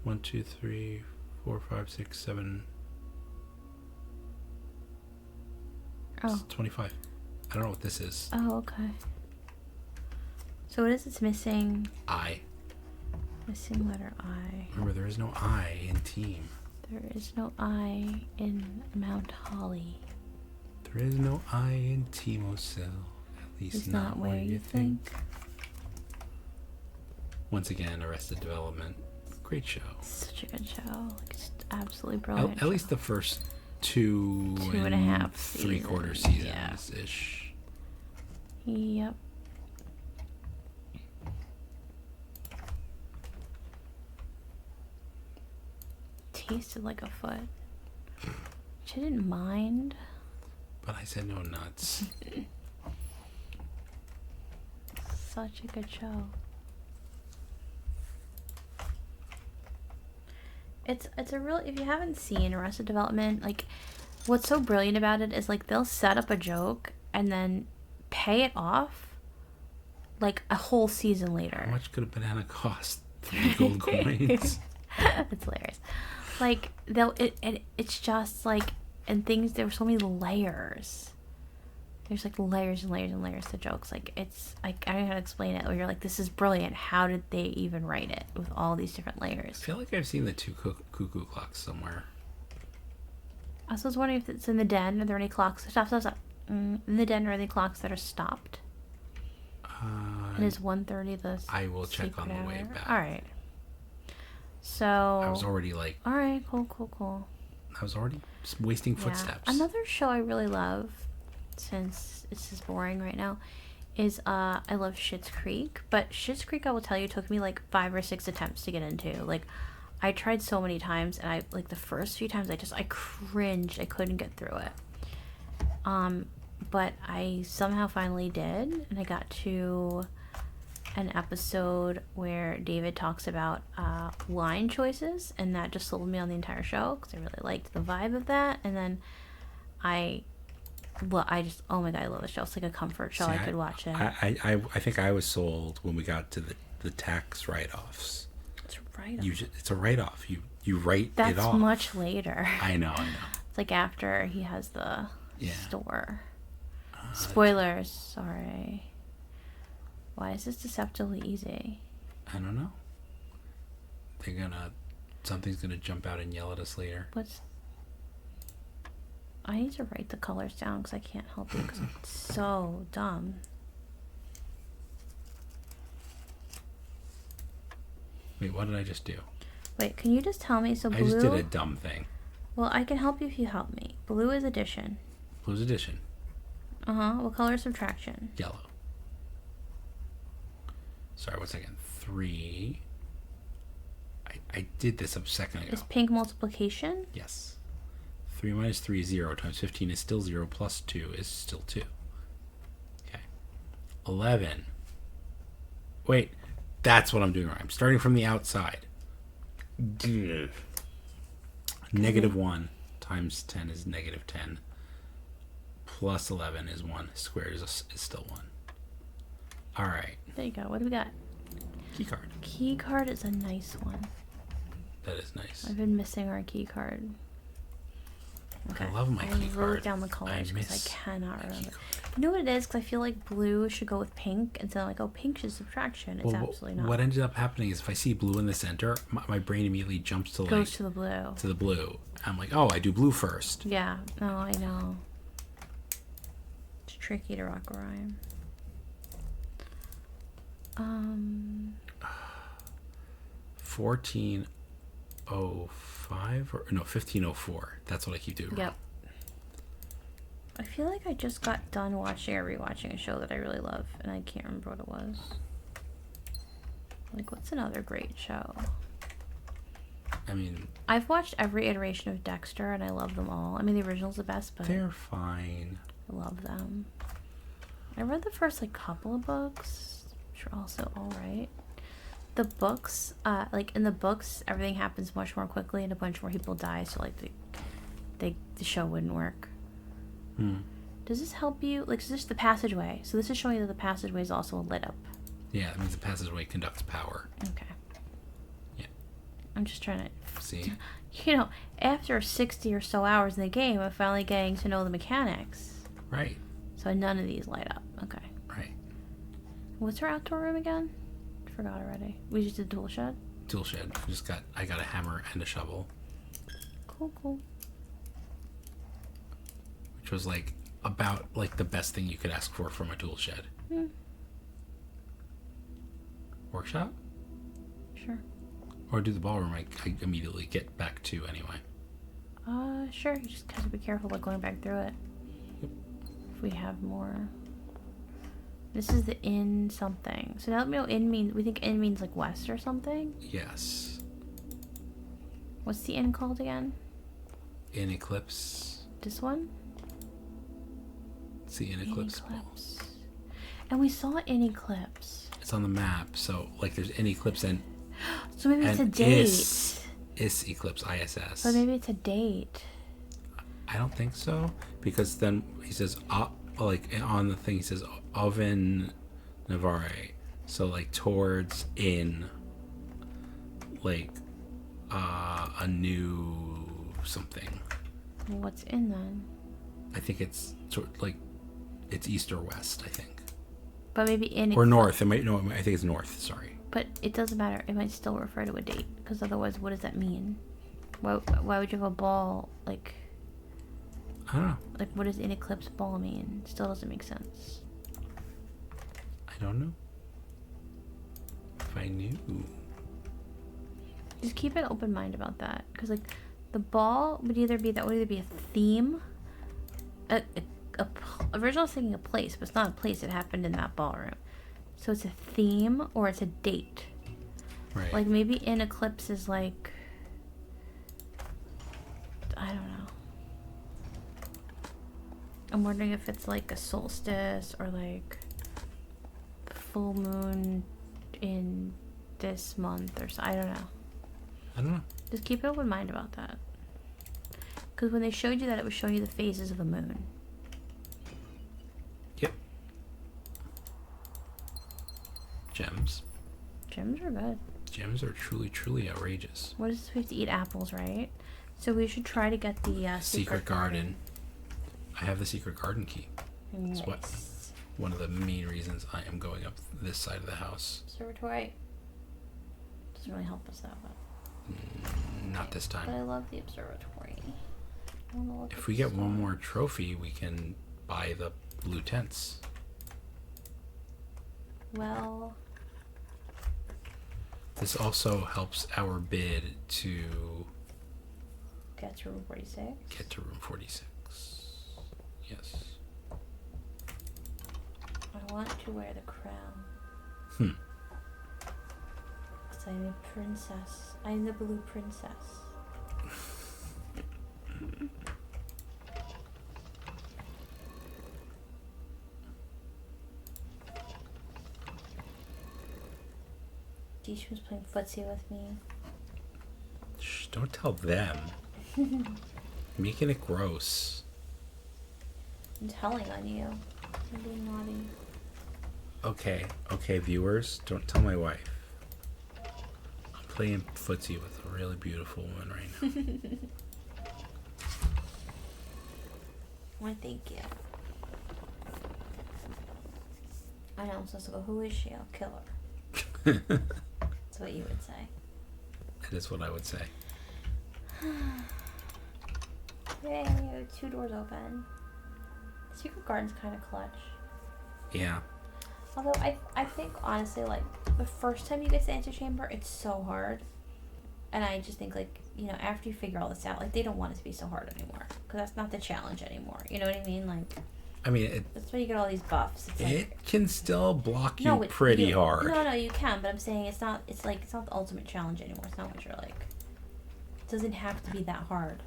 1, 2, 3, 4, 5, 6, 7. Oh. It's 25. I don't know what this is. Oh, okay. So what is it's missing? I. Missing letter I. Remember, there is no I in team. There is no I in Mount Holly. There is no I in Team O'Sill. At least It's not where you think. think. Once again, Arrested Development. Great show. Such a good show. Like, it's absolutely brilliant. At least the first two and a half 3/4 seasons, seasons ish. Yep. Tasted like a foot. Which I didn't mind. But I said no nuts. Such a good show. It's a real, if you haven't seen Arrested Development, like, what's so brilliant about it is, like, they'll set up a joke and then pay it off like a whole season later. How much could a banana cost? 3 gold coins. It's hilarious. Like, it's just like, and things, there were so many layers. There's like layers and layers and layers to jokes. Like, it's like, I don't know how to explain it. Where you're like, this is brilliant. How did they even write it with all these different layers? I feel like I've seen the 2 cuckoo clocks somewhere. I was wondering if it's in the den. Are there any clocks? Stop. In the den, are there any clocks that are stopped? And is 1:30 the I will check on the way back. All right. So I was already like... All right, cool. I was already wasting footsteps. Another show I really love, since it's just boring right now, is I love Schitt's Creek. But Schitt's Creek, I will tell you, took me like 5 or 6 attempts to get into. Like, I tried so many times, and the first few times I cringed. I couldn't get through it. But I somehow finally did, and I got to an episode where David talks about line choices, and that just sold me on the entire show because I really liked the vibe of that. And then I just, oh my god, I love the show. It's like a comfort show. I could watch it. I think I was sold when we got to the tax write-offs. It's a write-off. It's a write-off. You write That's it off. That's much later. I know. It's like after he has the store. Spoilers. Sorry. Why is this deceptively easy? I don't know. Something's gonna jump out and yell at us later. I need to write the colors down because I can't help it because it's so dumb. Wait, what did I just do? Wait, can you just tell me? So blue... I just did a dumb thing. Well, I can help you if you help me. Blue is addition. Blue's addition. What color is subtraction? Yellow. Sorry, 1 second. 3. I did this a second ago. Is pink multiplication? Yes. 3 minus 3 is 0 times 15 is still 0 plus 2 is still 2. Okay. 11. Wait, that's what I'm doing wrong. I'm starting from the outside. Negative 1 times 10 is negative 10. Plus 11 is 1. Squared is still 1. All right. There you go. What do we got? Key card. Key card is a nice one. That is nice. I've been missing our key card. Okay. I love my key card. I wrote down the colors because I cannot remember. You know what it is? Because I feel like blue should go with pink, and so I'm like, oh, pink is subtraction. It's absolutely not. What ended up happening is if I see blue in the center, my brain immediately jumps to goes to the blue. To the blue. I'm like, oh, I do blue first. Yeah. No, I know. It's tricky to rock a rhyme. 1405 or no 1504. That's what I keep doing. Yep. I feel like I just got done watching or rewatching a show that I really love, and I can't remember what it was. Like, what's another great show? I mean, I've watched every iteration of Dexter, and I love them all. I mean, the original's the best, but they're fine. I love them. I read the first couple of books, which are also all right. The books, in the books, everything happens much more quickly, and a bunch more people die. So the show wouldn't work. Does this help you? Is this the passageway? So this is showing you that the passageway is also lit up. Yeah, that means the passageway conducts power. Okay. Yeah. I'm just trying to see. After 60 or so hours in the game, I'm finally getting to know the mechanics. Right. So none of these light up. Okay. Right. What's our outdoor room again? Forgot already. We just did tool shed. Tool shed. I got a hammer and a shovel. Cool. Which was about the best thing you could ask for from a tool shed. Workshop? Sure. Or do the ballroom I immediately get back to anyway. Sure. You just have to be careful about going back through it. Yep. If we have more. This is the inn something. So now that we know inn means, we think inn means west or something? Yes. What's the inn called again? In Eclipse. This one? It's the In Eclipse. And we saw In Eclipse. It's on the map, so there's In Eclipse and so maybe it's a date. Is Eclipse ISS. But maybe it's a date. I don't think so, because then he says on the thing he says Oven Navarre, so towards in a new something. What's in then? I think it's it's east or west, I think. But maybe in or north. I think it's north. Sorry. But it doesn't matter. It might still refer to a date, because otherwise, what does that mean? Why would you have a ball I don't know. What does in eclipse ball mean? Still doesn't make sense. I don't know. If I knew. Just keep an open mind about that, because the ball would either be a theme. Originally I was thinking a place, but it's not a place. It happened in that ballroom, so it's a theme or it's a date. Right. Maybe in eclipse is I don't know. I'm wondering if it's a solstice or full moon in this month or so. I don't know. Just keep an open mind about that. Because when they showed you that, it was showing you the phases of the moon. Yep. Gems. Gems are good. Gems are truly, truly outrageous. What is this? We have to eat apples, right? So we should try to get the secret garden. I have the secret garden key. Nice. That's one of the main reasons I am going up this side of the house. Observatory doesn't really help us that much. Not this time. But I love the observatory. If we get one more trophy, we can buy the blue tents. Well, this also helps our bid to get to room 46. Get to room 46. Yes. I want to wear the crown. Because I'm a princess. I'm the blue princess. DShmoo's playing footsie with me. Shh, don't tell them. Making it gross. I'm telling on you. I'm being naughty. Okay, viewers, don't tell my wife. I'm playing footsie with a really beautiful woman right now. Why, thank you. I know I'm supposed to go, who is she? I'll kill her. That's what you would say. That is what I would say. Yay, 2 doors open. Secret Garden's kind of clutch. Yeah. Although I think honestly, like, the first time you get to the antechamber, it's so hard. And I just think, like, you know, after you figure all this out, like, they don't want it to be so hard anymore. Because that's not the challenge anymore. You know what I mean? Like, I mean, that's why you get all these buffs. It's like, it can still block you pretty hard. No, you can. But I'm saying it's not the ultimate challenge anymore. It's not what you're like. It doesn't have to be that hard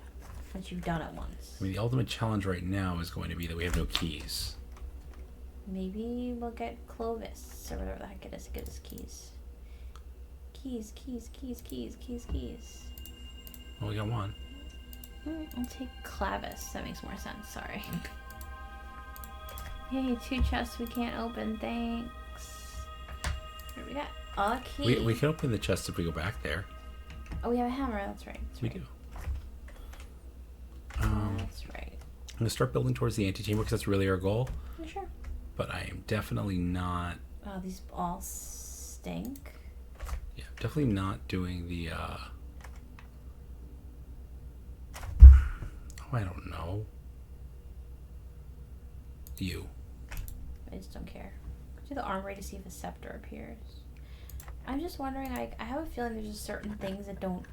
once you've done it once. I mean, the ultimate challenge right now is going to be that we have no keys. Maybe we'll get Clovis or whatever the heck it is to get us keys. Keys. Well, we got one. I'll take Clavis. That makes more sense. Sorry. Yay, 2 chests we can't open. Thanks. What do we got? A key. We can open the chest if we go back there. Oh, we have a hammer. That's right. We do. That's right. I'm going to start building towards the antechamber because that's really our goal. You sure? But I am definitely not... Oh, these all stink. Yeah, definitely not doing the... Oh, I don't know. You. I just don't care. Do the armory to see if a scepter appears. I'm just wondering, I have a feeling there's just certain things that don't...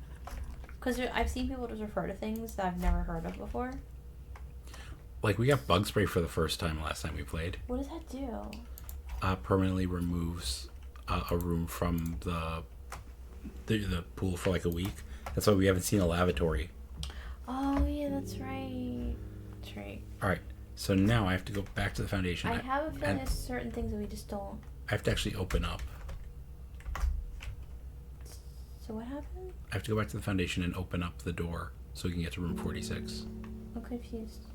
Because I've seen people just refer to things that I've never heard of before. Like, we got bug spray for the first time last time we played. What does that do? Permanently removes a room from the pool for like a week. That's why we haven't seen a lavatory. Oh, yeah, that's right. That's right. Alright, so now I have to go back to the foundation. I have a feeling there's certain things that we just don't... I have to actually open up. So what happened? I have to go back to the foundation and open up the door so we can get to room 46. I'm confused.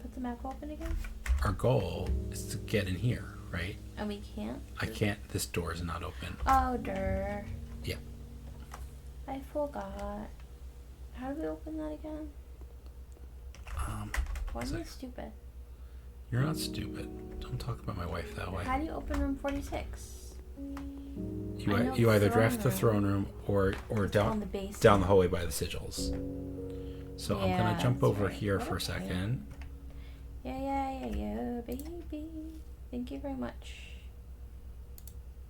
Put the map open again? Our goal is to get in here, right? And we can't? I can't. This door is not open. Oh, der. Yeah. I forgot. How do we open that again? Why am I stupid? You're not stupid. Don't talk about my wife that way. How do you open room 46? You either draft the throne room or down the hallway by the Sigils. So yeah, I'm gonna jump over here for a second. Yeah, baby. Thank you very much.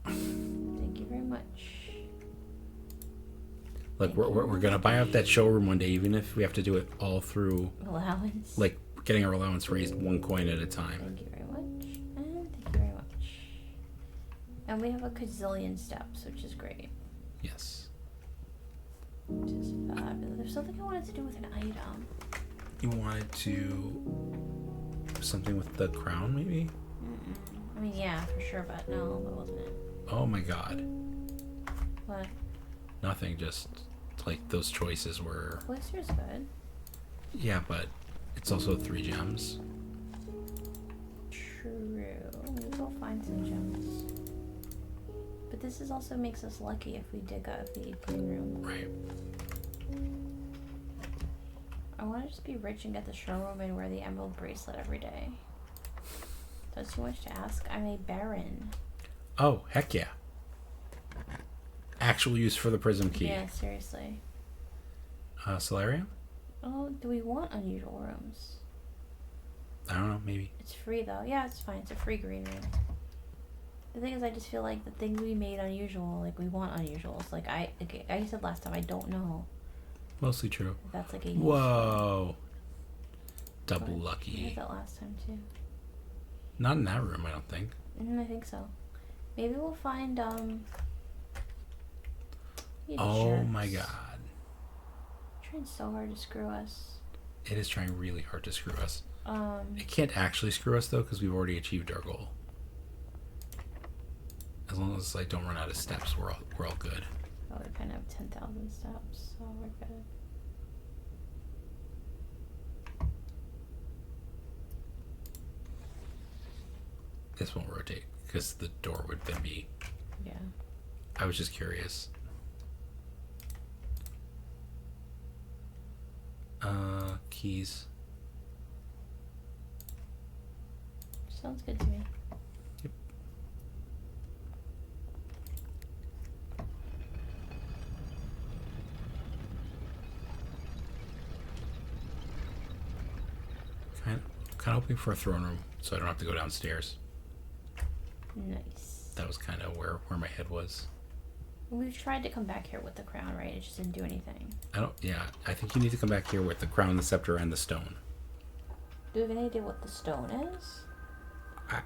Thank you very much. Look, we're gonna buy out that showroom one day, even if we have to do it all through allowance. Like getting our allowance raised 1 coin at a time. Thank you very much. And thank you very much. And we have a gazillion steps, which is great. Yes. Which is fabulous. There's something I wanted to do with an item. You wanted to something with the crown, maybe? I mean, yeah, for sure, but no, that wasn't it. Oh my god. What? Nothing, just like those choices were... Cloister's good. Yeah, but it's also 3 gems. True. Maybe we'll find some gems. But this is also makes us lucky if we dig out the green room. Right. I want to just be rich and get the showroom and wear the emerald bracelet every day. That's too much to ask. I'm a baron. Oh, heck yeah. Actual use for the prism key. Yeah, seriously. Solarium? Oh, do we want unusual rooms? I don't know, maybe. It's free though. Yeah, it's fine. It's a free green room. The thing is, I just feel like the thing we made unusual, like we want unusuals. Like I said last time, I don't know. Mostly true. If that's like a... Whoa. Double I lucky. did that last time too. Not in that room, I don't think. I think so. Maybe we'll find Oh jerks. my god. Trying so hard to screw us. It is trying really hard to screw us. It It can't actually screw us though, because we've already achieved our goal. As long as I don't run out of steps, we're all good. Oh, we kind of have 10,000 steps, so we're good. This won't rotate because the door would then be. Yeah. I was just curious. Keys. Sounds good to me. Yep. Kind of hoping for a throne room so I don't have to go downstairs. Nice. That was kind of where my head was. We tried to come back here with the crown, right? It just didn't do anything. I think you need to come back here with the crown, the scepter, and the stone. Do you have any idea what the stone is?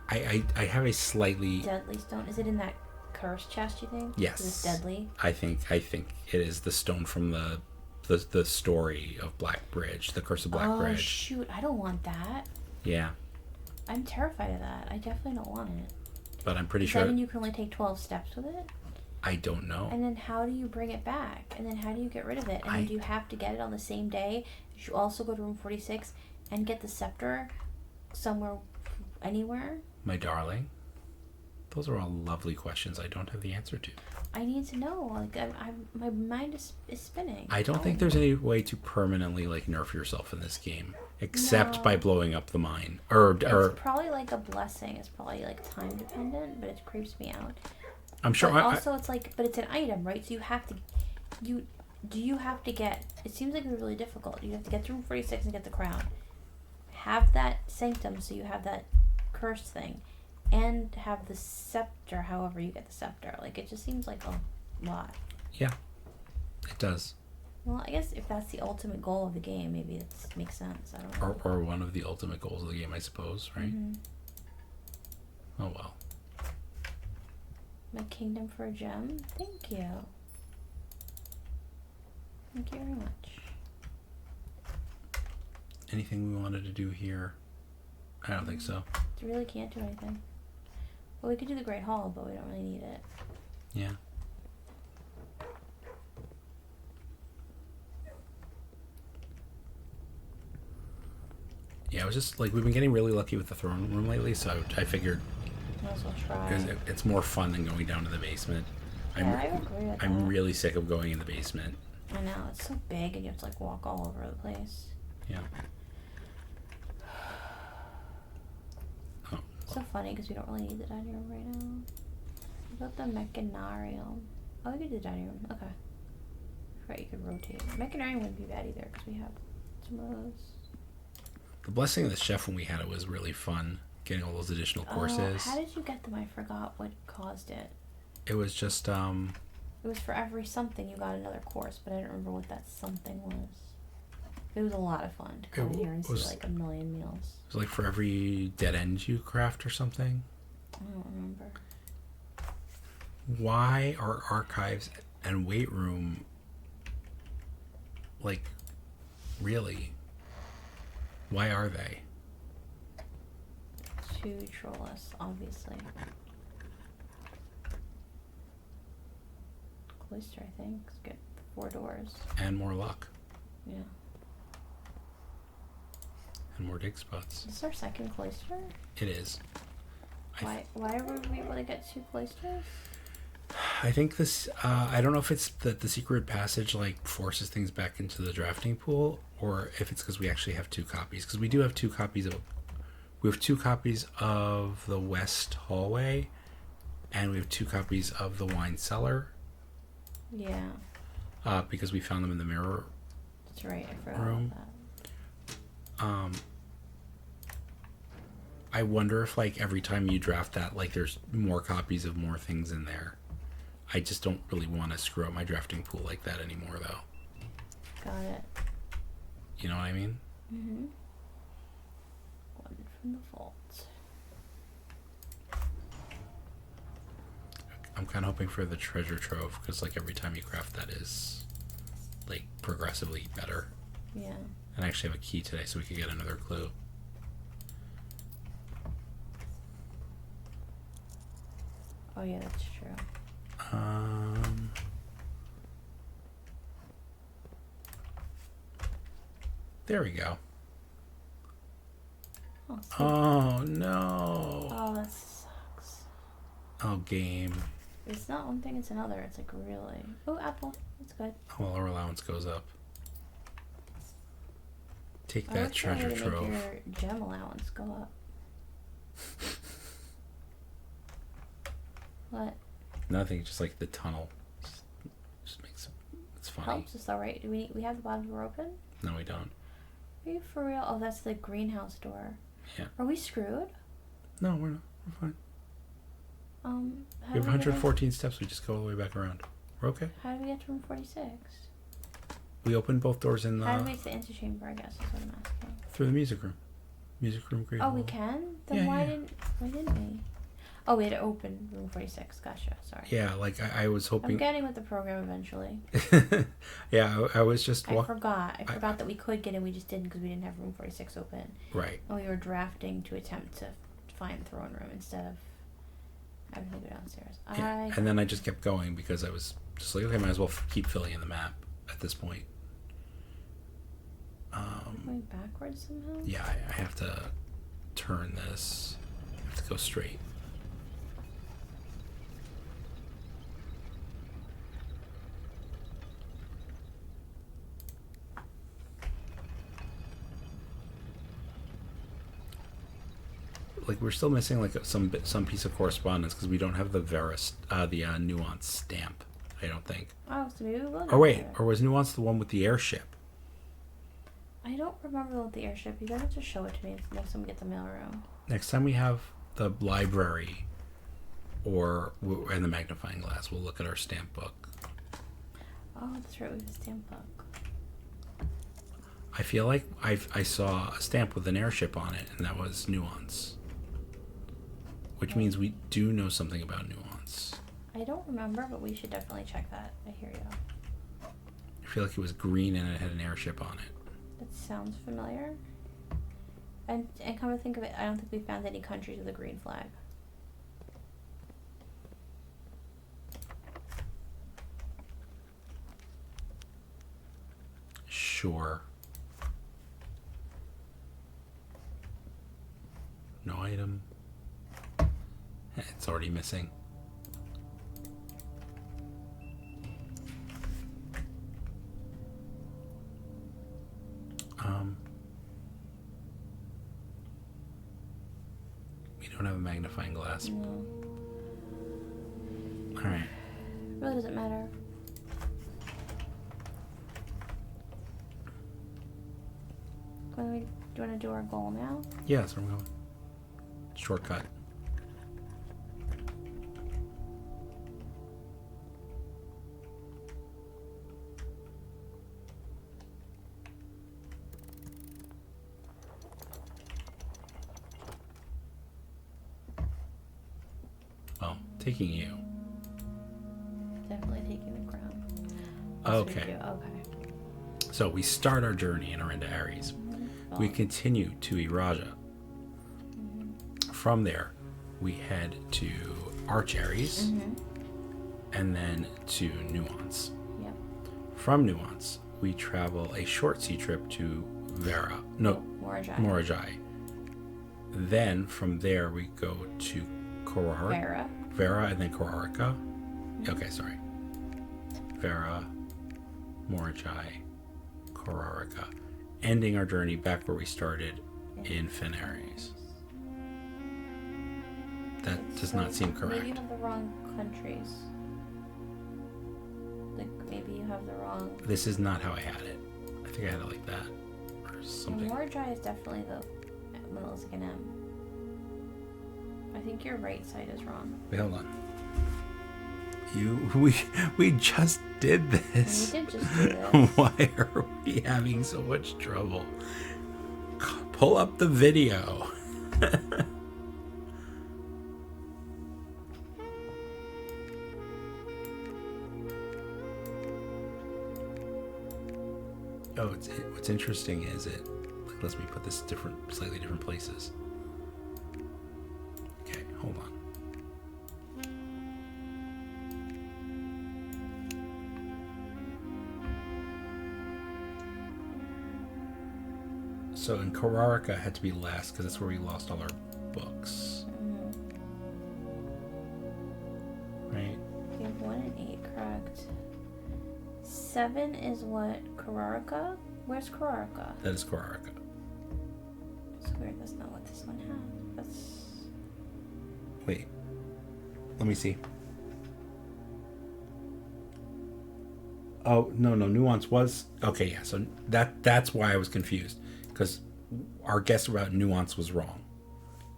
I have a slightly... Deadly stone? Is it in that cursed chest, you think? Yes. Is it deadly? I think it is the stone from the story of Black Bridge, the Curse of Black Bridge. Oh, shoot. I don't want that. Yeah. I'm terrified of that. I definitely don't want it. But I'm pretty Does sure... that mean you can only take 12 steps with it? I don't know. And then how do you bring it back? And then how do you get rid of it? And then do you have to get it on the same day? You should also go to room 46 and get the scepter somewhere, anywhere? My darling, those are all lovely questions I don't have the answer to. I need to know. Like, my mind is spinning. I don't think there's any way to permanently like nerf yourself in this game, except by blowing up the mine. It's probably like a blessing. It's probably like time dependent, but it creeps me out. I'm sure. But also, it's like, but it's an item, right? So you have to, get? It seems like it's really difficult. You have to get to room 46 and get the crown. Have that sanctum, so you have that curse thing, and have the scepter. However, you get the scepter. Like, it just seems like a lot. Yeah, it does. Well, I guess if that's the ultimate goal of the game, maybe it makes sense. I don't know. Or one of the ultimate goals of the game, I suppose, right? Mm-hmm. Oh well. My kingdom for a gem? Thank you. Thank you very much. Anything we wanted to do here? I don't think so. You really can't do anything. Well, we could do the Great Hall, but we don't really need it. Yeah. Yeah, it was just like we've been getting really lucky with the throne room lately, so I figured Might as well try. because it's more fun than going down to the basement. I agree with I'm that. really sick of going in the basement. I know, it's so big and you have to like walk all over the place. Yeah. Oh. It's so funny because we don't really need the dining room right now. What about the mechanarium? Oh, we could do the dining room. Okay. Right, you could rotate. Mechanarium wouldn't be bad either because we have some of those. The blessing of the chef when we had it was really fun, getting all those additional courses. How did you get them? I forgot what caused it. It was just It was for every something you got another course, but I don't remember what that something was. It was a lot of fun to come in here and see like a million meals. It was like for every dead end you craft or something. I don't remember. Why are archives and weight room like really? Why are they? To troll us, obviously. Cloister, I think. It's good. 4 doors. And more luck. Yeah. And more dig spots. Is this our second cloister? It is. Why were we able to get 2 cloisters? I think this, I don't know if it's that the secret passage like forces things back into the drafting pool, or if it's because we actually have 2 copies. Because we do have 2 copies of, we have 2 copies of the west hallway, and we have 2 copies of the wine cellar. Yeah. Because we found them in the mirror. That's right, I forgot room. about that. I wonder if like every time you draft that, like there's more copies of more things in there. I just don't really want to screw up my drafting pool like that anymore, though. Got it. You know what I mean? Mm-hmm. One from the vault. I'm kind of hoping for the treasure trove, because like every time you craft that is like progressively better. Yeah. And I actually have a key today, so we could get another clue. Oh, Oh yeah, that's true. There we go. Oh, sweet. Oh no. Oh, that sucks. Oh, game. It's not one thing, it's another. It's like really. Oh, apple. That's good. Oh, well, our allowance goes up. Take I that was trying treasure to trove. make your gem allowance go up. What? Nothing, just like the tunnel. Just makes it's funny. Helps us though, right? Do we have the bottom door open? No, we don't. Are you for real? Oh, that's the greenhouse door. Yeah. Are we screwed? No, we're not. We're fine. How We have do we get 114 steps. We just go all the way back around. We're okay. How do we get to room 46? We opened both doors in How do the we get to the antechamber, I guess, is what I'm asking. through the music room. Music room, great Oh, hall. we can? Then Yeah, why yeah. didn't we? Oh, we had to open room 46. Gotcha. Sorry. Yeah, like I was I'm hoping. getting with the program eventually. Yeah, I was just I forgot that we could get in. We just didn't because we didn't have room 46 open. right. And we were drafting to attempt to find the throne room instead of having to go downstairs. Yeah. And then I just kept going because I was just like, okay, might as well keep filling in the map at this point. Going backwards somehow? Yeah, I have to turn this. I have to go straight. Like we're still missing like some piece of correspondence because we don't have the nuance stamp. I don't think. Oh, so maybe we will. Oh wait, do it. or was nuance the one with the airship? I don't remember with the airship. You gotta have to show it to me next time we get the mailroom. Next time we have the library, and the magnifying glass, we'll look at our stamp book. Oh, that's right. We have a stamp book. I feel like I saw a stamp with an airship on it, and that was nuance. Which means we do know something about nuance. I don't remember, but we should definitely check that. I hear you. I feel like it was green and it had an airship on it. That sounds familiar. And come to think of it, I don't think we found any countries with a green flag. Sure. No item. It's already missing. We don't have a magnifying glass. No. Alright. Really doesn't matter. Do you want to do our goal now? Yeah, that's where I'm going. Shortcut. Well, taking you. Definitely taking the crown. Okay. Okay. So we start our journey in Orinda Aries. We continue to Iraja. From there, we head to Arch Aries, and then to Nuance. Yep. From Nuance, we travel a short sea trip to Morajai. Then from there, we go to Vera, and then Korarka. Okay, sorry. Vera, Morajai, Korarka. Ending our journey back where we started in Fenares. That does not seem correct. Maybe you have the wrong countries. Like, maybe you have the wrong... This is not how I had it. I think I had it like that. Or something. Morajai is definitely the one that looks like an M. I think your right side is wrong. Wait, hold on. We just did this. We did just do this. Why are we having so much trouble? Pull up the video. Oh, what's interesting is it lets me put this slightly different places. Okay, hold on. So in Kararaka had to be last because that's where we lost all our books. Right? We have 1 and 8 correct. 7 is what? Kararaka? Where's Kararaka? That is Kararaka. It's weird, that's not what this one had. That's... Wait. Let me see. Oh, no, Nuance was... Okay, yeah, so that's why I was confused. Because our guess about Nuance was wrong.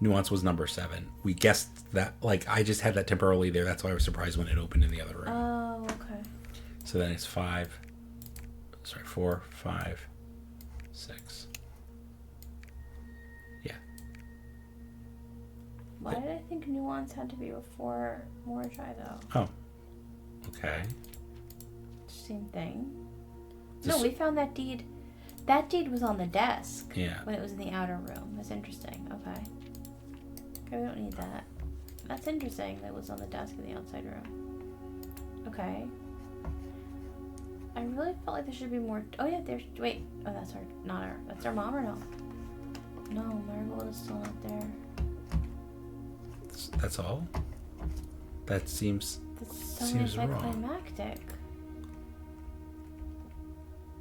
Nuance was number 7. We guessed that... Like, I just had that temporarily there. That's why I was surprised when it opened in the other room. Oh, okay. So then it's 4, 5, 6. Yeah. Why did I think Nuance had to be before Mordechai, though? Oh. Okay. Same thing. No, we found that deed. That deed was on the desk. Yeah. When it was in the outer room. That's interesting. Okay. Okay, we don't need that. That's interesting that it was on the desk in the outside room. Okay. I really felt like there should be more. Oh, yeah, there's. Wait. Oh, that's our. Not our. That's our mom or no? No, Marigold is still not there. That's all? That seems. That's so seems wrong. anticlimactic.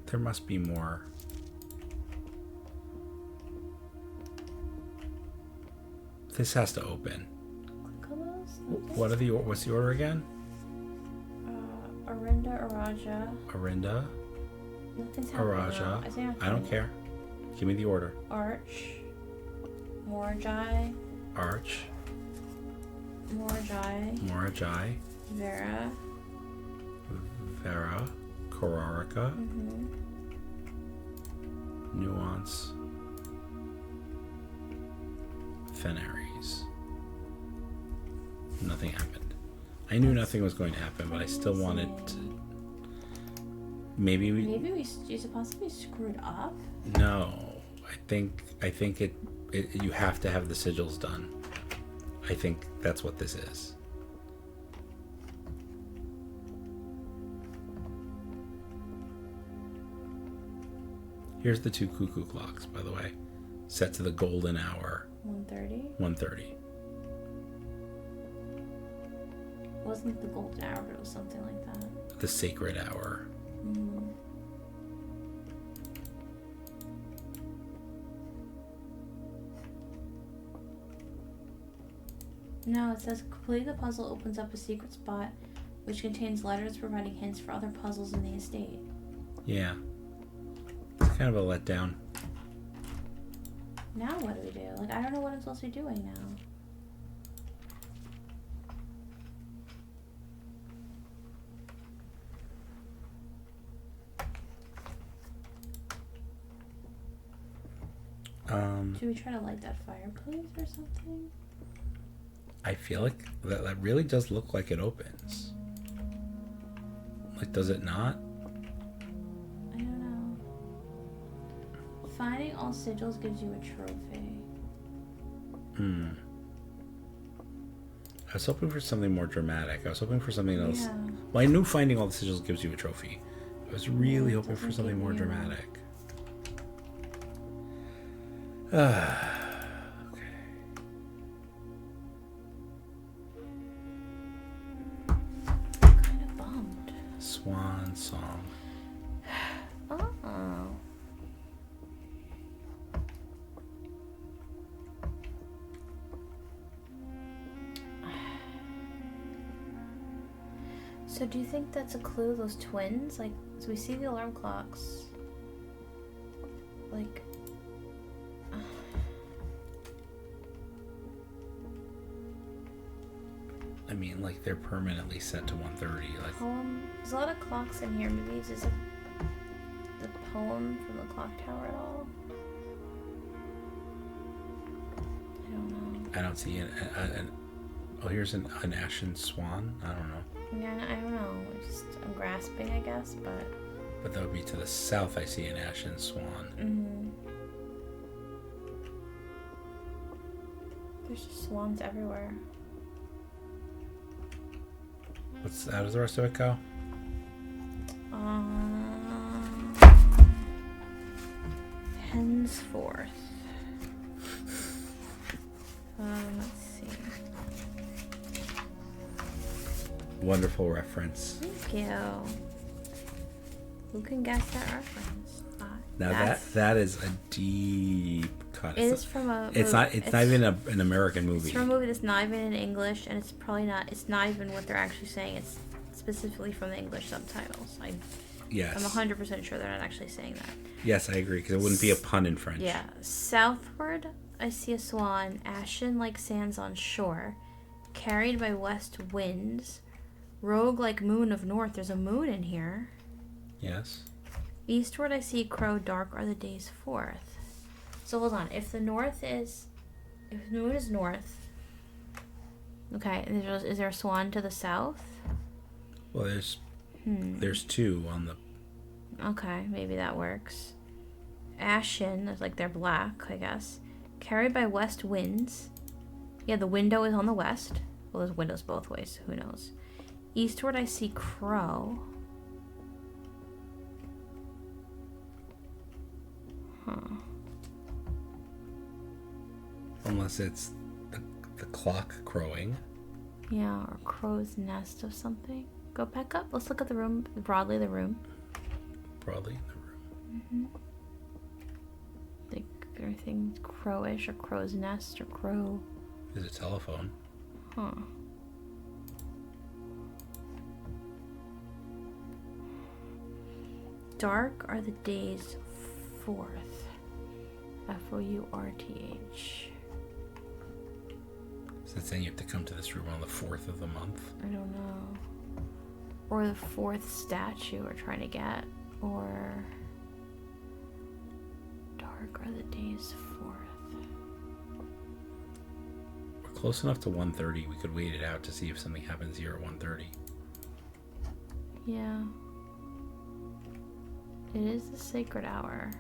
There must be more. This has to open. Click on those. What's the order again? Arinda, Araja. Arinda, Nothing's happening. Araja. I don't care. Give me the order. Arch. Morjai. Arch. Morjai. Vera. Kararaka. Mm-hmm. Nuance. Fenaries. Nothing happened. I knew nothing was going to happen, but I still wanted to... Maybe we possibly screwed up? No. I think it you have to have the sigils done. I think that's what this is. Here's the 2 cuckoo clocks, by the way. Set to the golden hour. 1:30? 1:30. It wasn't the golden hour, but it was something like that. The sacred hour. Mm. No, it says complete the puzzle opens up a secret spot which contains letters providing hints for other puzzles in the estate. Yeah. It's kind of a letdown. Now what do we do? Like, I don't know what I'm supposed to be doing now. Should we try to light that fireplace or something? I feel like that really does look like it opens. Like, does it not? I don't know. Finding all sigils gives you a trophy. I was hoping for something more dramatic. I was hoping for something else. Yeah. Well, I knew finding all the sigils gives you a trophy. I was really hoping for something more dramatic. Okay. Kind of bummed. Swan song. Oh. So do you think that's a clue, those twins? Like, so we see the alarm clocks. Like... I mean, like, they're permanently set to 1:30. Like, There's a lot of clocks in here. Maybe is this the poem from the clock tower at all? I don't know. I don't see an oh, here's an ashen swan. I don't know. Yeah, I don't know. I'm grasping, I guess, but... But that would be to the south. I see an ashen swan. Mm-hmm. There's just swans everywhere. How does the rest of it go? henceforth. Let's see. Wonderful reference. Thank you. Who can guess that reference? Now that is a deep cut. It is from a. It's not even an American movie. It's from a movie that's not even in English, and it's probably not. It's not even what they're actually saying. It's specifically from the English subtitles. Yes. I'm 100% sure they're not actually saying that. Yes, I agree, because it wouldn't be a pun in French. Yeah. Southward, I see a swan, ashen like sands on shore, carried by west winds. Rogue like moon of north. There's a moon in here. Yes. Eastward, I see crow. Dark are the days forth. So hold on. If the moon is north, okay. And is there a swan to the south? Well, there's two on the. Okay, maybe that works. Ashen is like they're black, I guess. Carried by west winds. Yeah, the window is on the west. Well, there's windows both ways. Who knows? Eastward, I see crow. Huh. Unless it's the clock crowing. Yeah, or crow's nest of something. Go back up. Let's look at the room, broadly the room. Broadly in the room. Mm-hmm. Like everything crowish or crow's nest or crow. There's a telephone. Huh. Dark are the days forth. F-O-U-R-T-H. Is that saying you have to come to this room on the 4th of the month? I don't know. Or the fourth statue we're trying to get. Or dark are the days forth. We're close enough to 1:30. We could wait it out to see if something happens here at 1:30. Yeah. It is the sacred hour.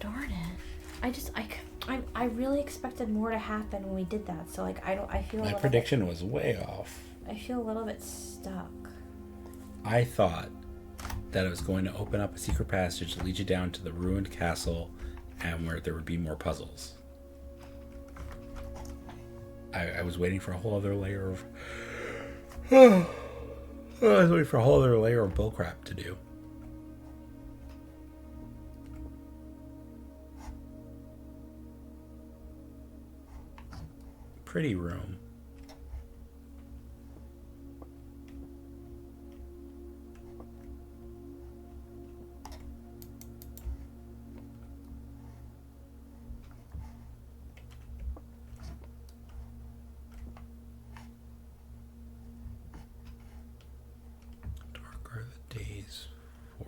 Darn it. I really expected more to happen when we did that. So like I feel My prediction was way off. I feel a little bit stuck. I thought that it was going to open up a secret passage to lead you down to the ruined castle and where there would be more puzzles. I was waiting for a whole other layer of I was waiting for a whole other layer of bullcrap to do. Pretty room. Dark are the days forth.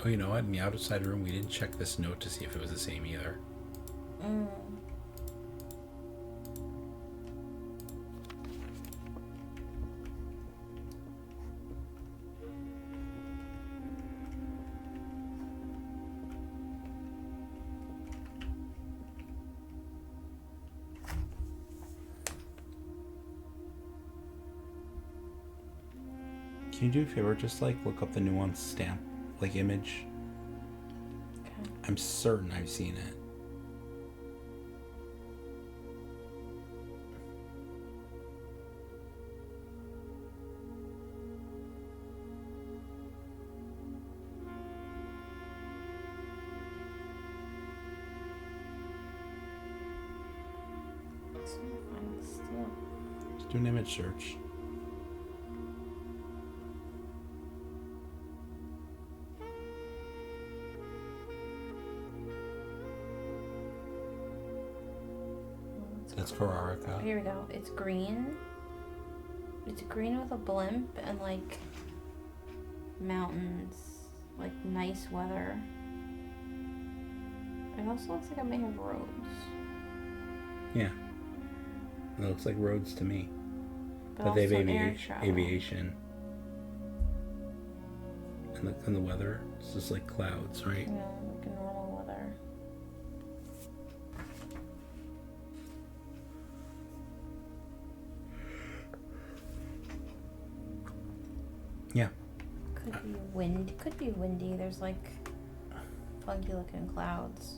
Oh, you know what? In the outside room, we didn't check this note to see if it was the same either. Mm. Can you do a favor? Just like look up the nuance stamp, like image. Okay. I'm certain I've seen it. It's not fine still. Just do an image search. That's Kararaka. Here we go. It's green. It's green with a blimp and like mountains, like nice weather. It also looks like it may have roads. Yeah. It looks like roads to me. But But they have also air travel. aviation. And the weather, it's just like clouds, right? Yeah, like a normal weather. Yeah. Could be wind. Could be windy. There's like funky looking clouds.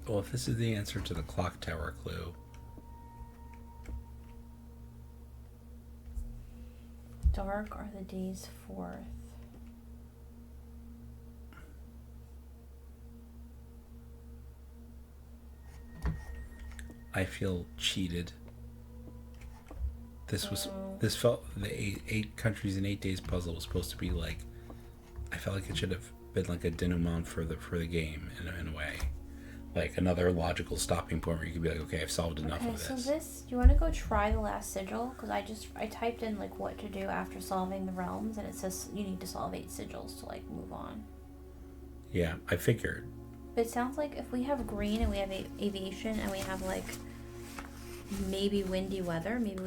Well, if this is the answer to the clock tower clue, Dark are the days forth. I feel cheated. This Oh. felt the eight countries in 8 days puzzle was supposed to be like, I felt like it should have been like a denouement for the game in a way, like another logical stopping point where you could be like, okay, I've solved enough Okay, of so this. this, do you want to go try the last sigil? Because I typed in like what to do after solving the realms, and it says you need to solve 8 sigils to like move on. Yeah, I figured. But it sounds like if we have green and we have aviation and we have like maybe windy weather, maybe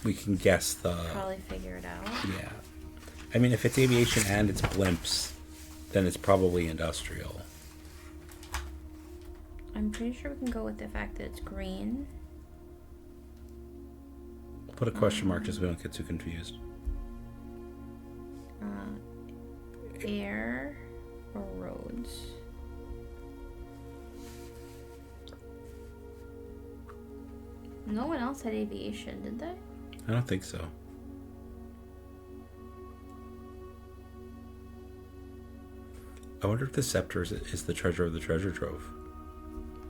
We can guess the. probably figure it out. Yeah, I mean, if it's aviation and it's blimps, then it's probably industrial. I'm pretty sure we can go with the fact that it's green. Put a question mark just so we don't get too confused. Air or roads? No one else had aviation, did they? I don't think so. I wonder if the scepter is the treasure of the treasure trove.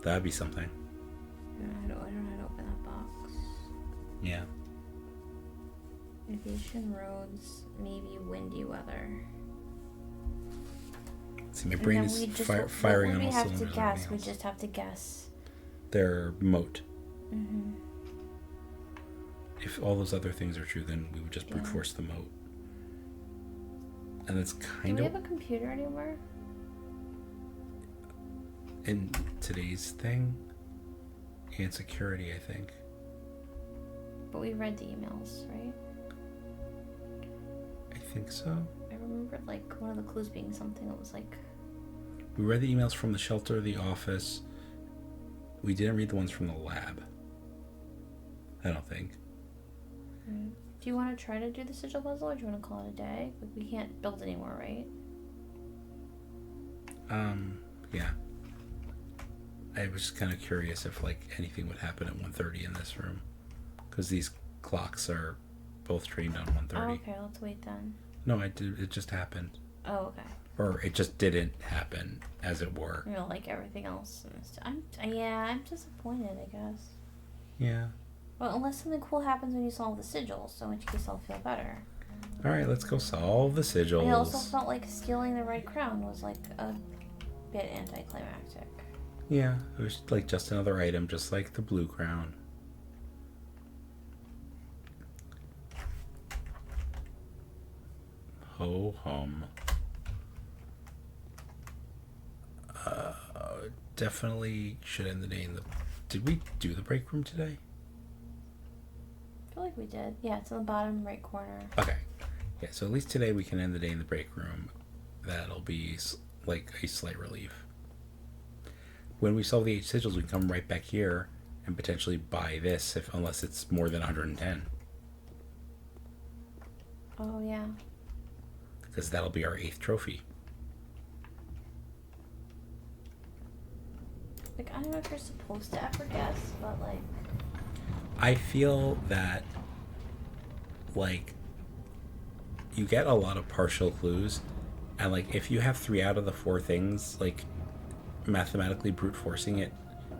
That'd be something. I don't know how to open that box. Yeah. Aviation, roads, maybe windy weather. See, my brain is firing on all we have to cylinders. guess. We just have to guess. Their moat. Mm-hmm. If all those other things are true, then we would just brute force the moat. And that's Do kind we of have a computer anymore? in today's thing and security, I think. But we read the emails, right? I think so. I remember like one of the clues being something that was like. We read the emails from the shelter, the office. We didn't read the ones from the lab. I don't think. Do you want to try to do the sigil puzzle, or do you want to call it a day? Like, we can't build anymore, right? Yeah. I was just kind of curious if like anything would happen at 1:30 in this room, because these clocks are both trained on 1:30. Oh, okay, let's wait then. No, I did. It just happened, Oh, okay. or it just didn't happen, as it were. You know, like everything else. I'm disappointed, I guess. Yeah. Well, unless something cool happens when you solve the sigils, in which case I'll feel better. All right, let's go solve the sigils. I also felt like stealing the right crown was like a bit anticlimactic. Yeah, it was like just another item, just like the blue crown. Ho hum. Definitely should end the day in the. Did we do the break room today? I feel like we did. Yeah, it's in the bottom right corner. Okay. Yeah, so at least today we can end the day in the break room. That'll be like a slight relief. When we solve the 8 sigils, we can come right back here and potentially buy this, unless it's more than 110. Oh, yeah. Because that'll be our 8th trophy. Like, I don't know if you're supposed to ever guess, but like... I feel that, like, you get a lot of partial clues, and like, if you have 3 out of the 4 things, like, mathematically brute forcing it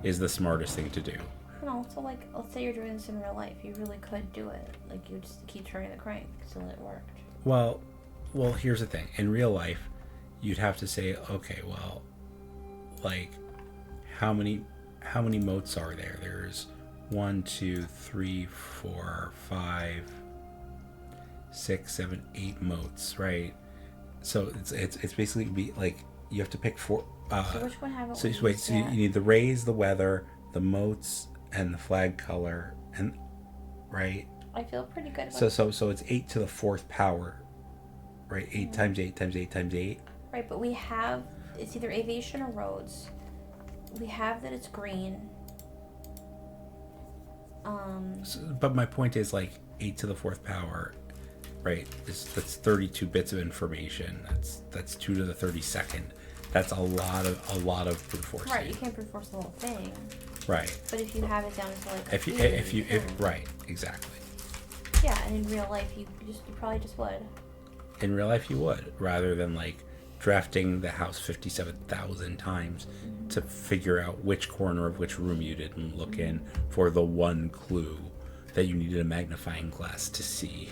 is the smartest thing to do. And also, like, let's say you're doing this in real life, you really could do it. Like, you just keep turning the crank until it worked. Well, here's the thing. In real life, you'd have to say, okay, well, like, how many moats are there? There's 1, 2, 3, 4, 5, 6, 7, 8 moats, right? So it's basically be like You have to pick four. So which one haven't So we wait. used So you yet? need the rays, the weather, the moats, and the flag color, and right. I feel pretty good about So it's 8 to the 4th power, right? 8 times 8 times 8 times 8. Right, but we have, it's either aviation or roads. We have that it's green. But my point is like 8 to the 4th power, right? That's 32 bits of information. That's 2 to the 32nd. That's a lot of brute force. Right, you can't brute force the whole thing. Right. But if you have it down to like If you right, exactly. yeah, and in real life you probably just would. In real life you would, rather than like drafting the house 57,000 times to figure out which corner of which room you didn't look in for the one clue that you needed a magnifying glass to see.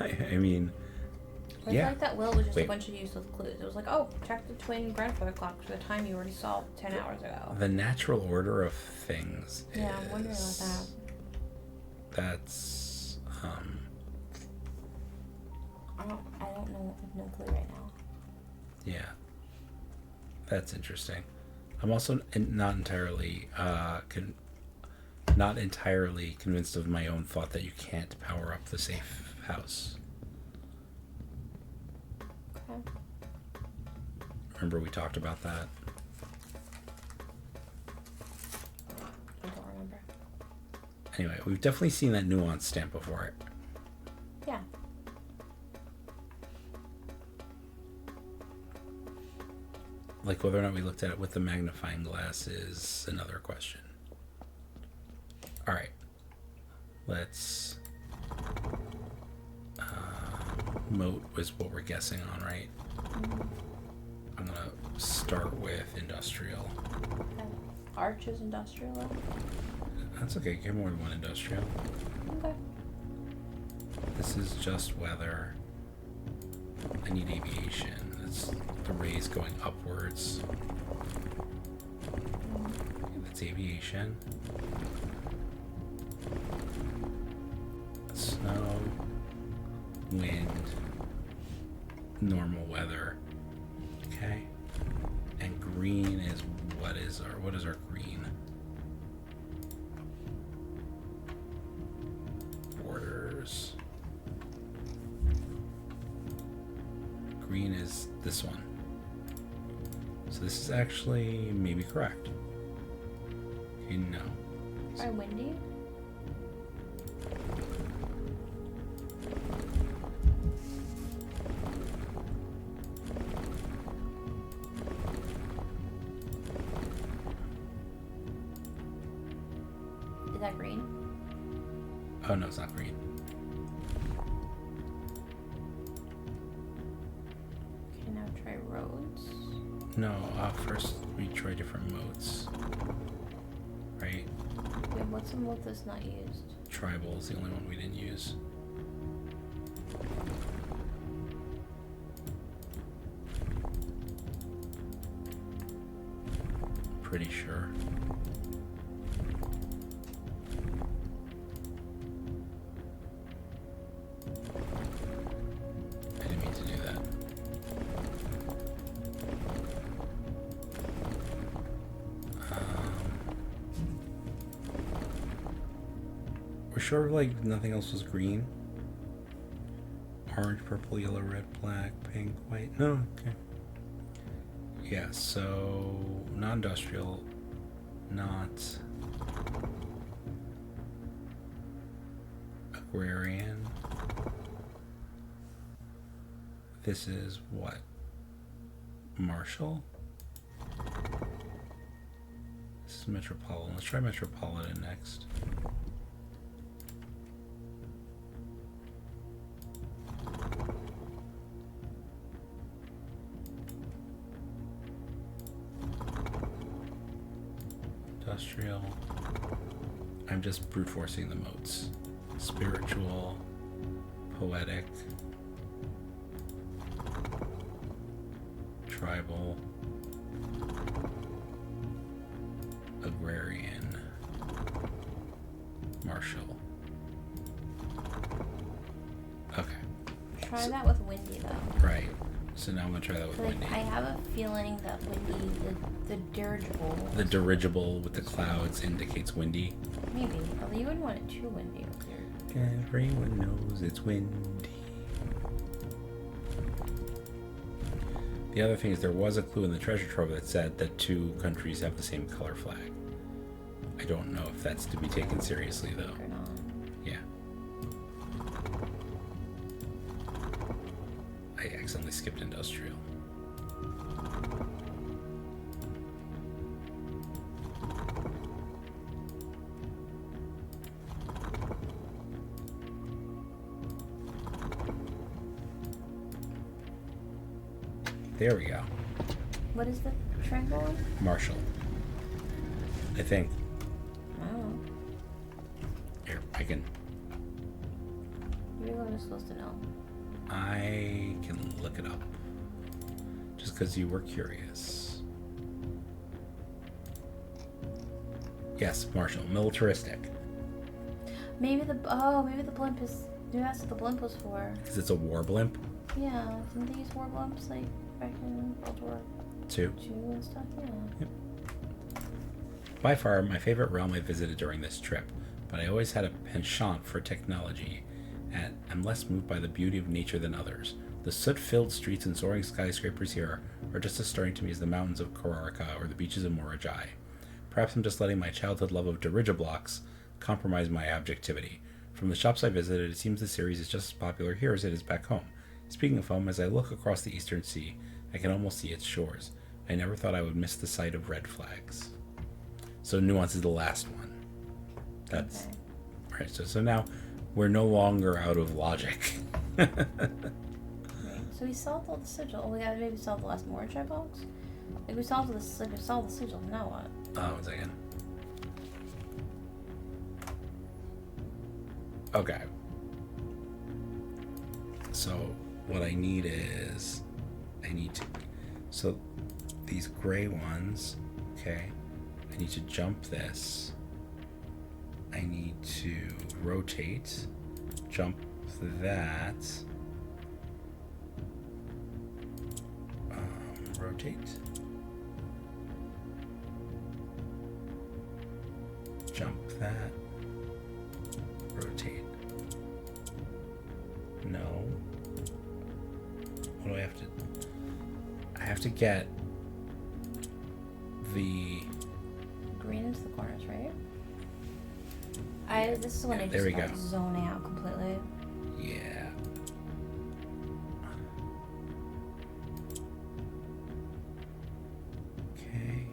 I mean, I feel yeah. like that will was just Wait. a bunch of useless clues. It was like, oh, check the twin grandfather clocks for the time you already saw 10 hours ago. The natural order of things Yeah, I'm wondering about that. That's I don't know. I have no clue right now. yeah. That's interesting. I'm also not entirely not entirely convinced of my own thought that you can't power up the safe house. Okay. Remember we talked about that? I don't remember. Anyway, we've definitely seen that nuance stamp before. Yeah. Like whether or not we looked at it with the magnifying glass is another question. All right, let's. Moat was what we're guessing on, right? I'm gonna start with industrial. Okay. Arch is industrial. That's okay. Get more than one industrial. Okay. This is just weather. I need aviation. That's the rays going upwards. That's aviation. Snow, wind, normal weather. Okay. And green is what is our green? Borders. Green is this one. So this is actually maybe correct. Okay, no. Try windy. Is that green? Oh no, it's not green. Okay, now try roads. No, first we try different modes. Right? Wait, what's a mode that's not used? Tribal is the only one we didn't use. Pretty sure. I didn't mean to do that. We're sure like nothing else was green. Orange, purple, yellow, red, black, pink, white. No, okay. Yeah, so non-industrial, not agrarian. This is what? Marshall? This is metropolitan. Let's try metropolitan next. Industrial. I'm just brute forcing the modes. Spiritual, poetic, tribal, agrarian, martial. Okay. Try that with windy though. Right. So now I'm gonna try that with Like, Windy. I have a feeling that Windy, the dirigible. The dirigible with the clouds indicates windy. Maybe. Although you wouldn't want it too windy with your. Everyone knows it's windy. The other thing is there was a clue in the treasure trove that said that 2 countries have the same color flag. I don't know if that's to be taken seriously though. Or not. Yeah. I accidentally skipped industrial. There we go. What is the triangle one? Marshall. I think. I don't know. Here, I can. You're the one who's supposed to know. I can look it up. Just because you were curious. Yes, Marshall. Militaristic. Maybe the blimp is. Maybe that's what the blimp was for. Because it's a war blimp. Yeah, didn't they use war blimps like back in World War 2. II and stuff? Yeah. Yep. By far, my favorite realm I visited during this trip, but I always had a penchant for technology, and I'm less moved by the beauty of nature than others. The soot-filled streets and soaring skyscrapers here are just as stirring to me as the mountains of Korarka or the beaches of Morajai. Perhaps I'm just letting my childhood love of dirigiblocks compromise my objectivity. From the shops I visited, it seems the series is just as popular here as it is back home. Speaking of home, as I look across the eastern sea, I can almost see its shores. I never thought I would miss the sight of red flags. So Nuance is the last one. That's Okay. right. So now we're no longer out of logic. Right. So we solved all the sigil. We gotta maybe solve the last Morajai box. Like we solved the sigil. Now what? 1 second. Okay. So what I need is so these gray ones, okay, I need to jump this. I need to rotate, jump that, rotate, jump that, rotate. No. What do I have to? I have to get the. Green into the corners, right? This is when I there just we start go. zoning out completely. Yeah. Okay.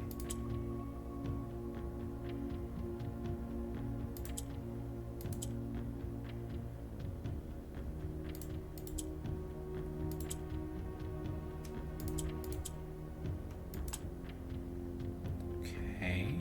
Okay.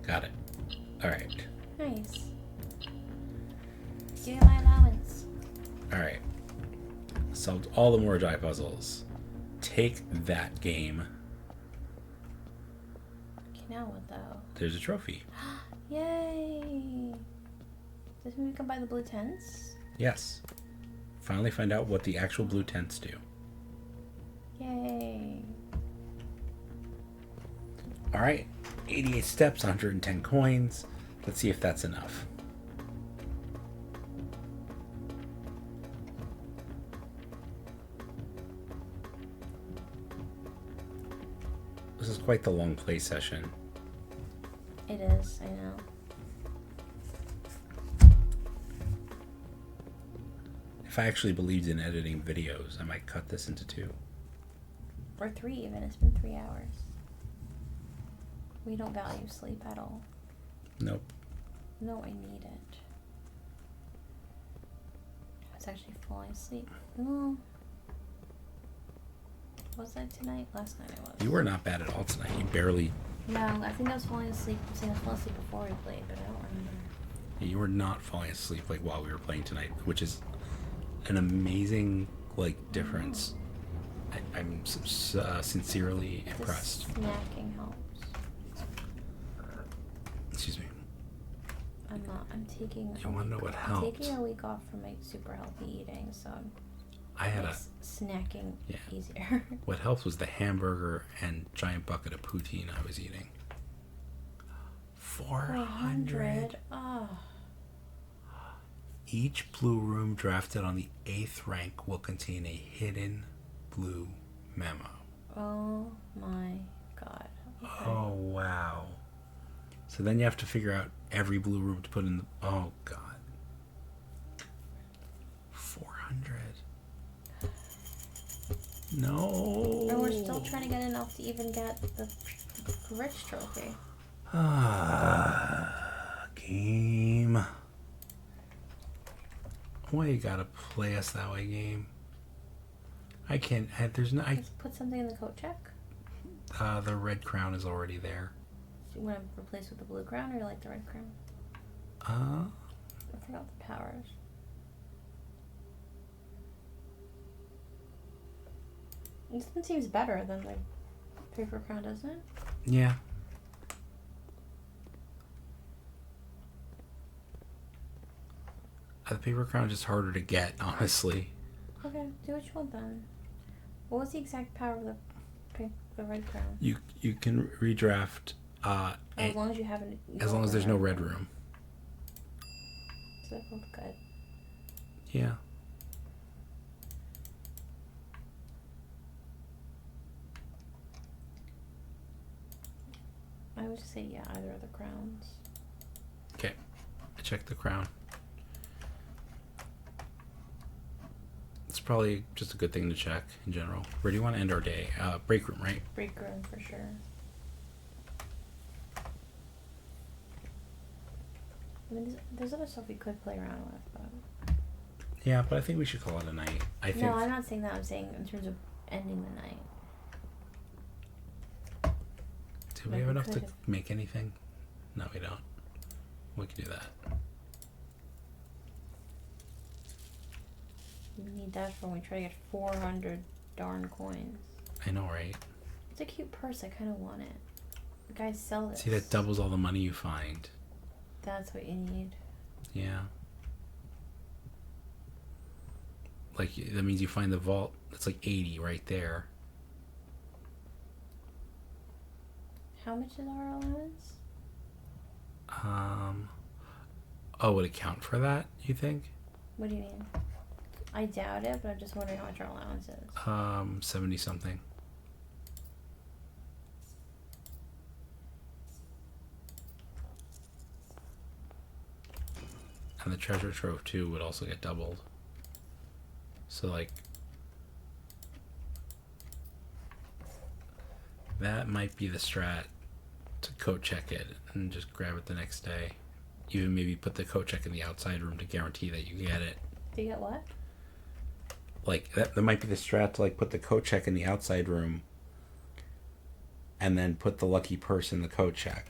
Got it. All right. Nice. Give me my allowance. All right. Solved all the Morajai puzzles. Take that game. Okay, now what though? There's a trophy. Yay! Does this mean we can buy the blue tents? Yes. Finally find out what the actual blue tents do. Yay! All right. 88 steps, 110 coins. Let's see if that's enough. This is quite the long play session. It is, I know. If I actually believed in editing videos, I might cut this into 2. Or 3 even. It's been 3 hours. We don't value sleep at all. Nope. No, I need it. I was actually falling asleep. Well, was I tonight? Last night I was. You were not bad at all tonight. You barely Yeah, I think I was falling asleep. I was saying I fell asleep before we played, but I don't remember. You were not falling asleep like while we were playing tonight, which is an amazing difference. I'm sincerely impressed. The snacking helps. Excuse me. I'm not. I'm taking. You want to know what I'm helps? taking a week off from my super healthy eating, so I had snacking easier. What helped was the hamburger and giant bucket of poutine I was eating. 400. Oh. Each blue room drafted on the 8th rank will contain a hidden blue memo. Oh my god. Okay. Oh, wow. So then you have to figure out every blue room to put in the... Oh, God. 400. No. And we're still trying to get enough to even get the rich trophy. Game. Why you gotta play us that way, game? I can't. There's no. Let's put something in the coat check. The red crown is already there. Do you want to replace with the blue crown, or you like the red crown? I forgot the powers. This one seems better than the paper crown, doesn't it? Yeah. The paper crown is just harder to get, honestly. Okay, do what you want then. What was the exact power of the red crown? You can redraft. As long as you haven't. As long as there's no red room. So they're both good. Yeah. I would just say yeah, either of the crowns. Okay, I checked the crown. It's probably just a good thing to check in general. Where do you want to end our day? Break room, right? Break room for sure. I mean, there's other stuff we could play around with, but... Yeah, but I think we should call it a night. No, I'm not saying that. I'm saying in terms of ending the night. Do we have enough to make anything? No, we don't. We can do that. We need that for when we try to get 400 darn coins. I know, right? It's a cute purse. I kind of want it. The guys sell it. See, that doubles all the money you find. That's what you need. Yeah. Like, that means you find the vault that's like 80 right there. How much is our allowance? Oh, would it count for that, you think? What do you mean? I doubt it, but I'm just wondering how much our allowance is. 70 something. And the treasure trove too would also get doubled. So like that might be the strat, to coat check it and just grab it the next day. Even maybe put the coat check in the outside room to guarantee that you get it. Do you get what? Like that might be the strat, to like put the coat check in the outside room and then put the lucky purse in the coat check,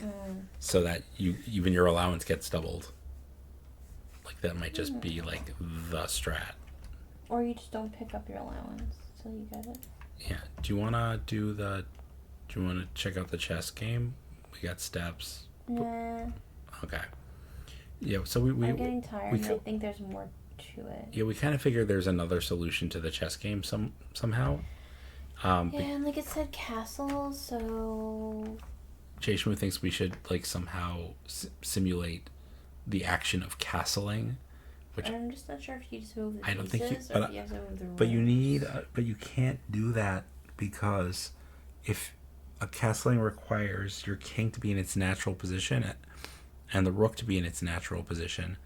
so that even your allowance gets doubled. Like that might just be like the strat. Or you just don't pick up your allowance till you get it. Yeah. Do you wanna check out the chess game? We got steps. Nah. Okay. Yeah. So I'm getting tired. And I think there's more to it. Yeah, we kind of figured there's another solution to the chess game somehow. And like it said castles, so JShmoo thinks we should like somehow simulate the action of castling, which I'm just not sure if you just move the I don't pieces think or if you have to move the rooms. but you can't do that, because if a castling requires your king to be in its natural position and the rook to be in its natural position,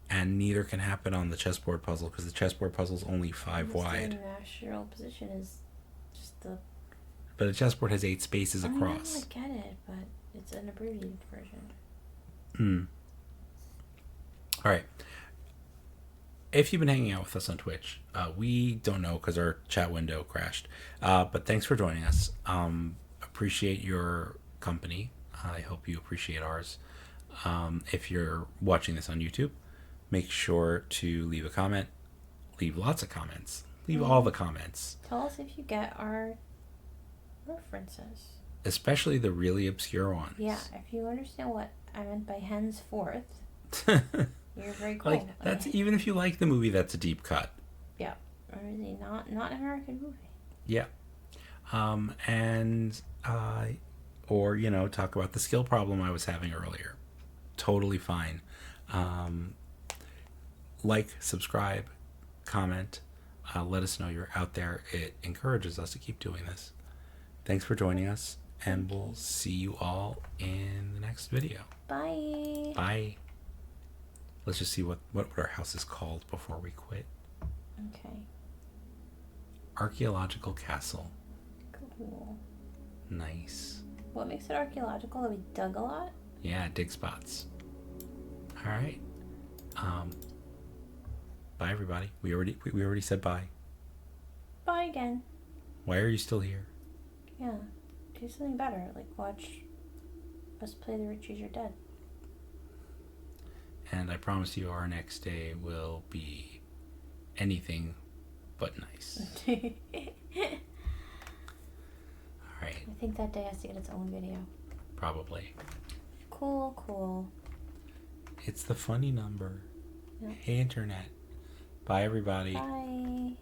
and neither can happen on the chessboard puzzle, because the chessboard puzzle is only 5 wide. The natural position is just the... But a chessboard has 8 spaces across. I get it, but it's an abbreviated version. All right. If you've been hanging out with us on Twitch, we don't know because our chat window crashed. But thanks for joining us. Appreciate your company. I hope you appreciate ours. If you're watching this on YouTube, make sure to leave a comment. Leave lots of comments. Leave all the comments. Tell us if you get our references. Especially the really obscure ones. Yeah, if you understand what I meant by henceforth, you're very cool. Like, that's even if you like the movie, that's a deep cut. Yeah. Or is he not an American movie? Yeah. Or, you know, talk about the skill problem I was having earlier. Totally fine. Like, subscribe, comment. Let us know you're out there. It encourages us to keep doing this. Thanks for joining us, and we'll see you all in the next video. Bye. Bye. Let's just see what our house is called before we quit. Okay. Archaeological Castle. Cool. Nice. What makes it archaeological? That we dug a lot? Yeah, dig spots. All right. Bye, everybody. We already said bye. Bye again. Why are you still here? Yeah. Do something better. Like watch us play The Richies Are Dead. And I promise you our next day will be anything but nice. All right. I think that day has to get its own video. Probably. Cool. It's the funny number. Yeah. Hey, Internet. Bye, everybody. Bye.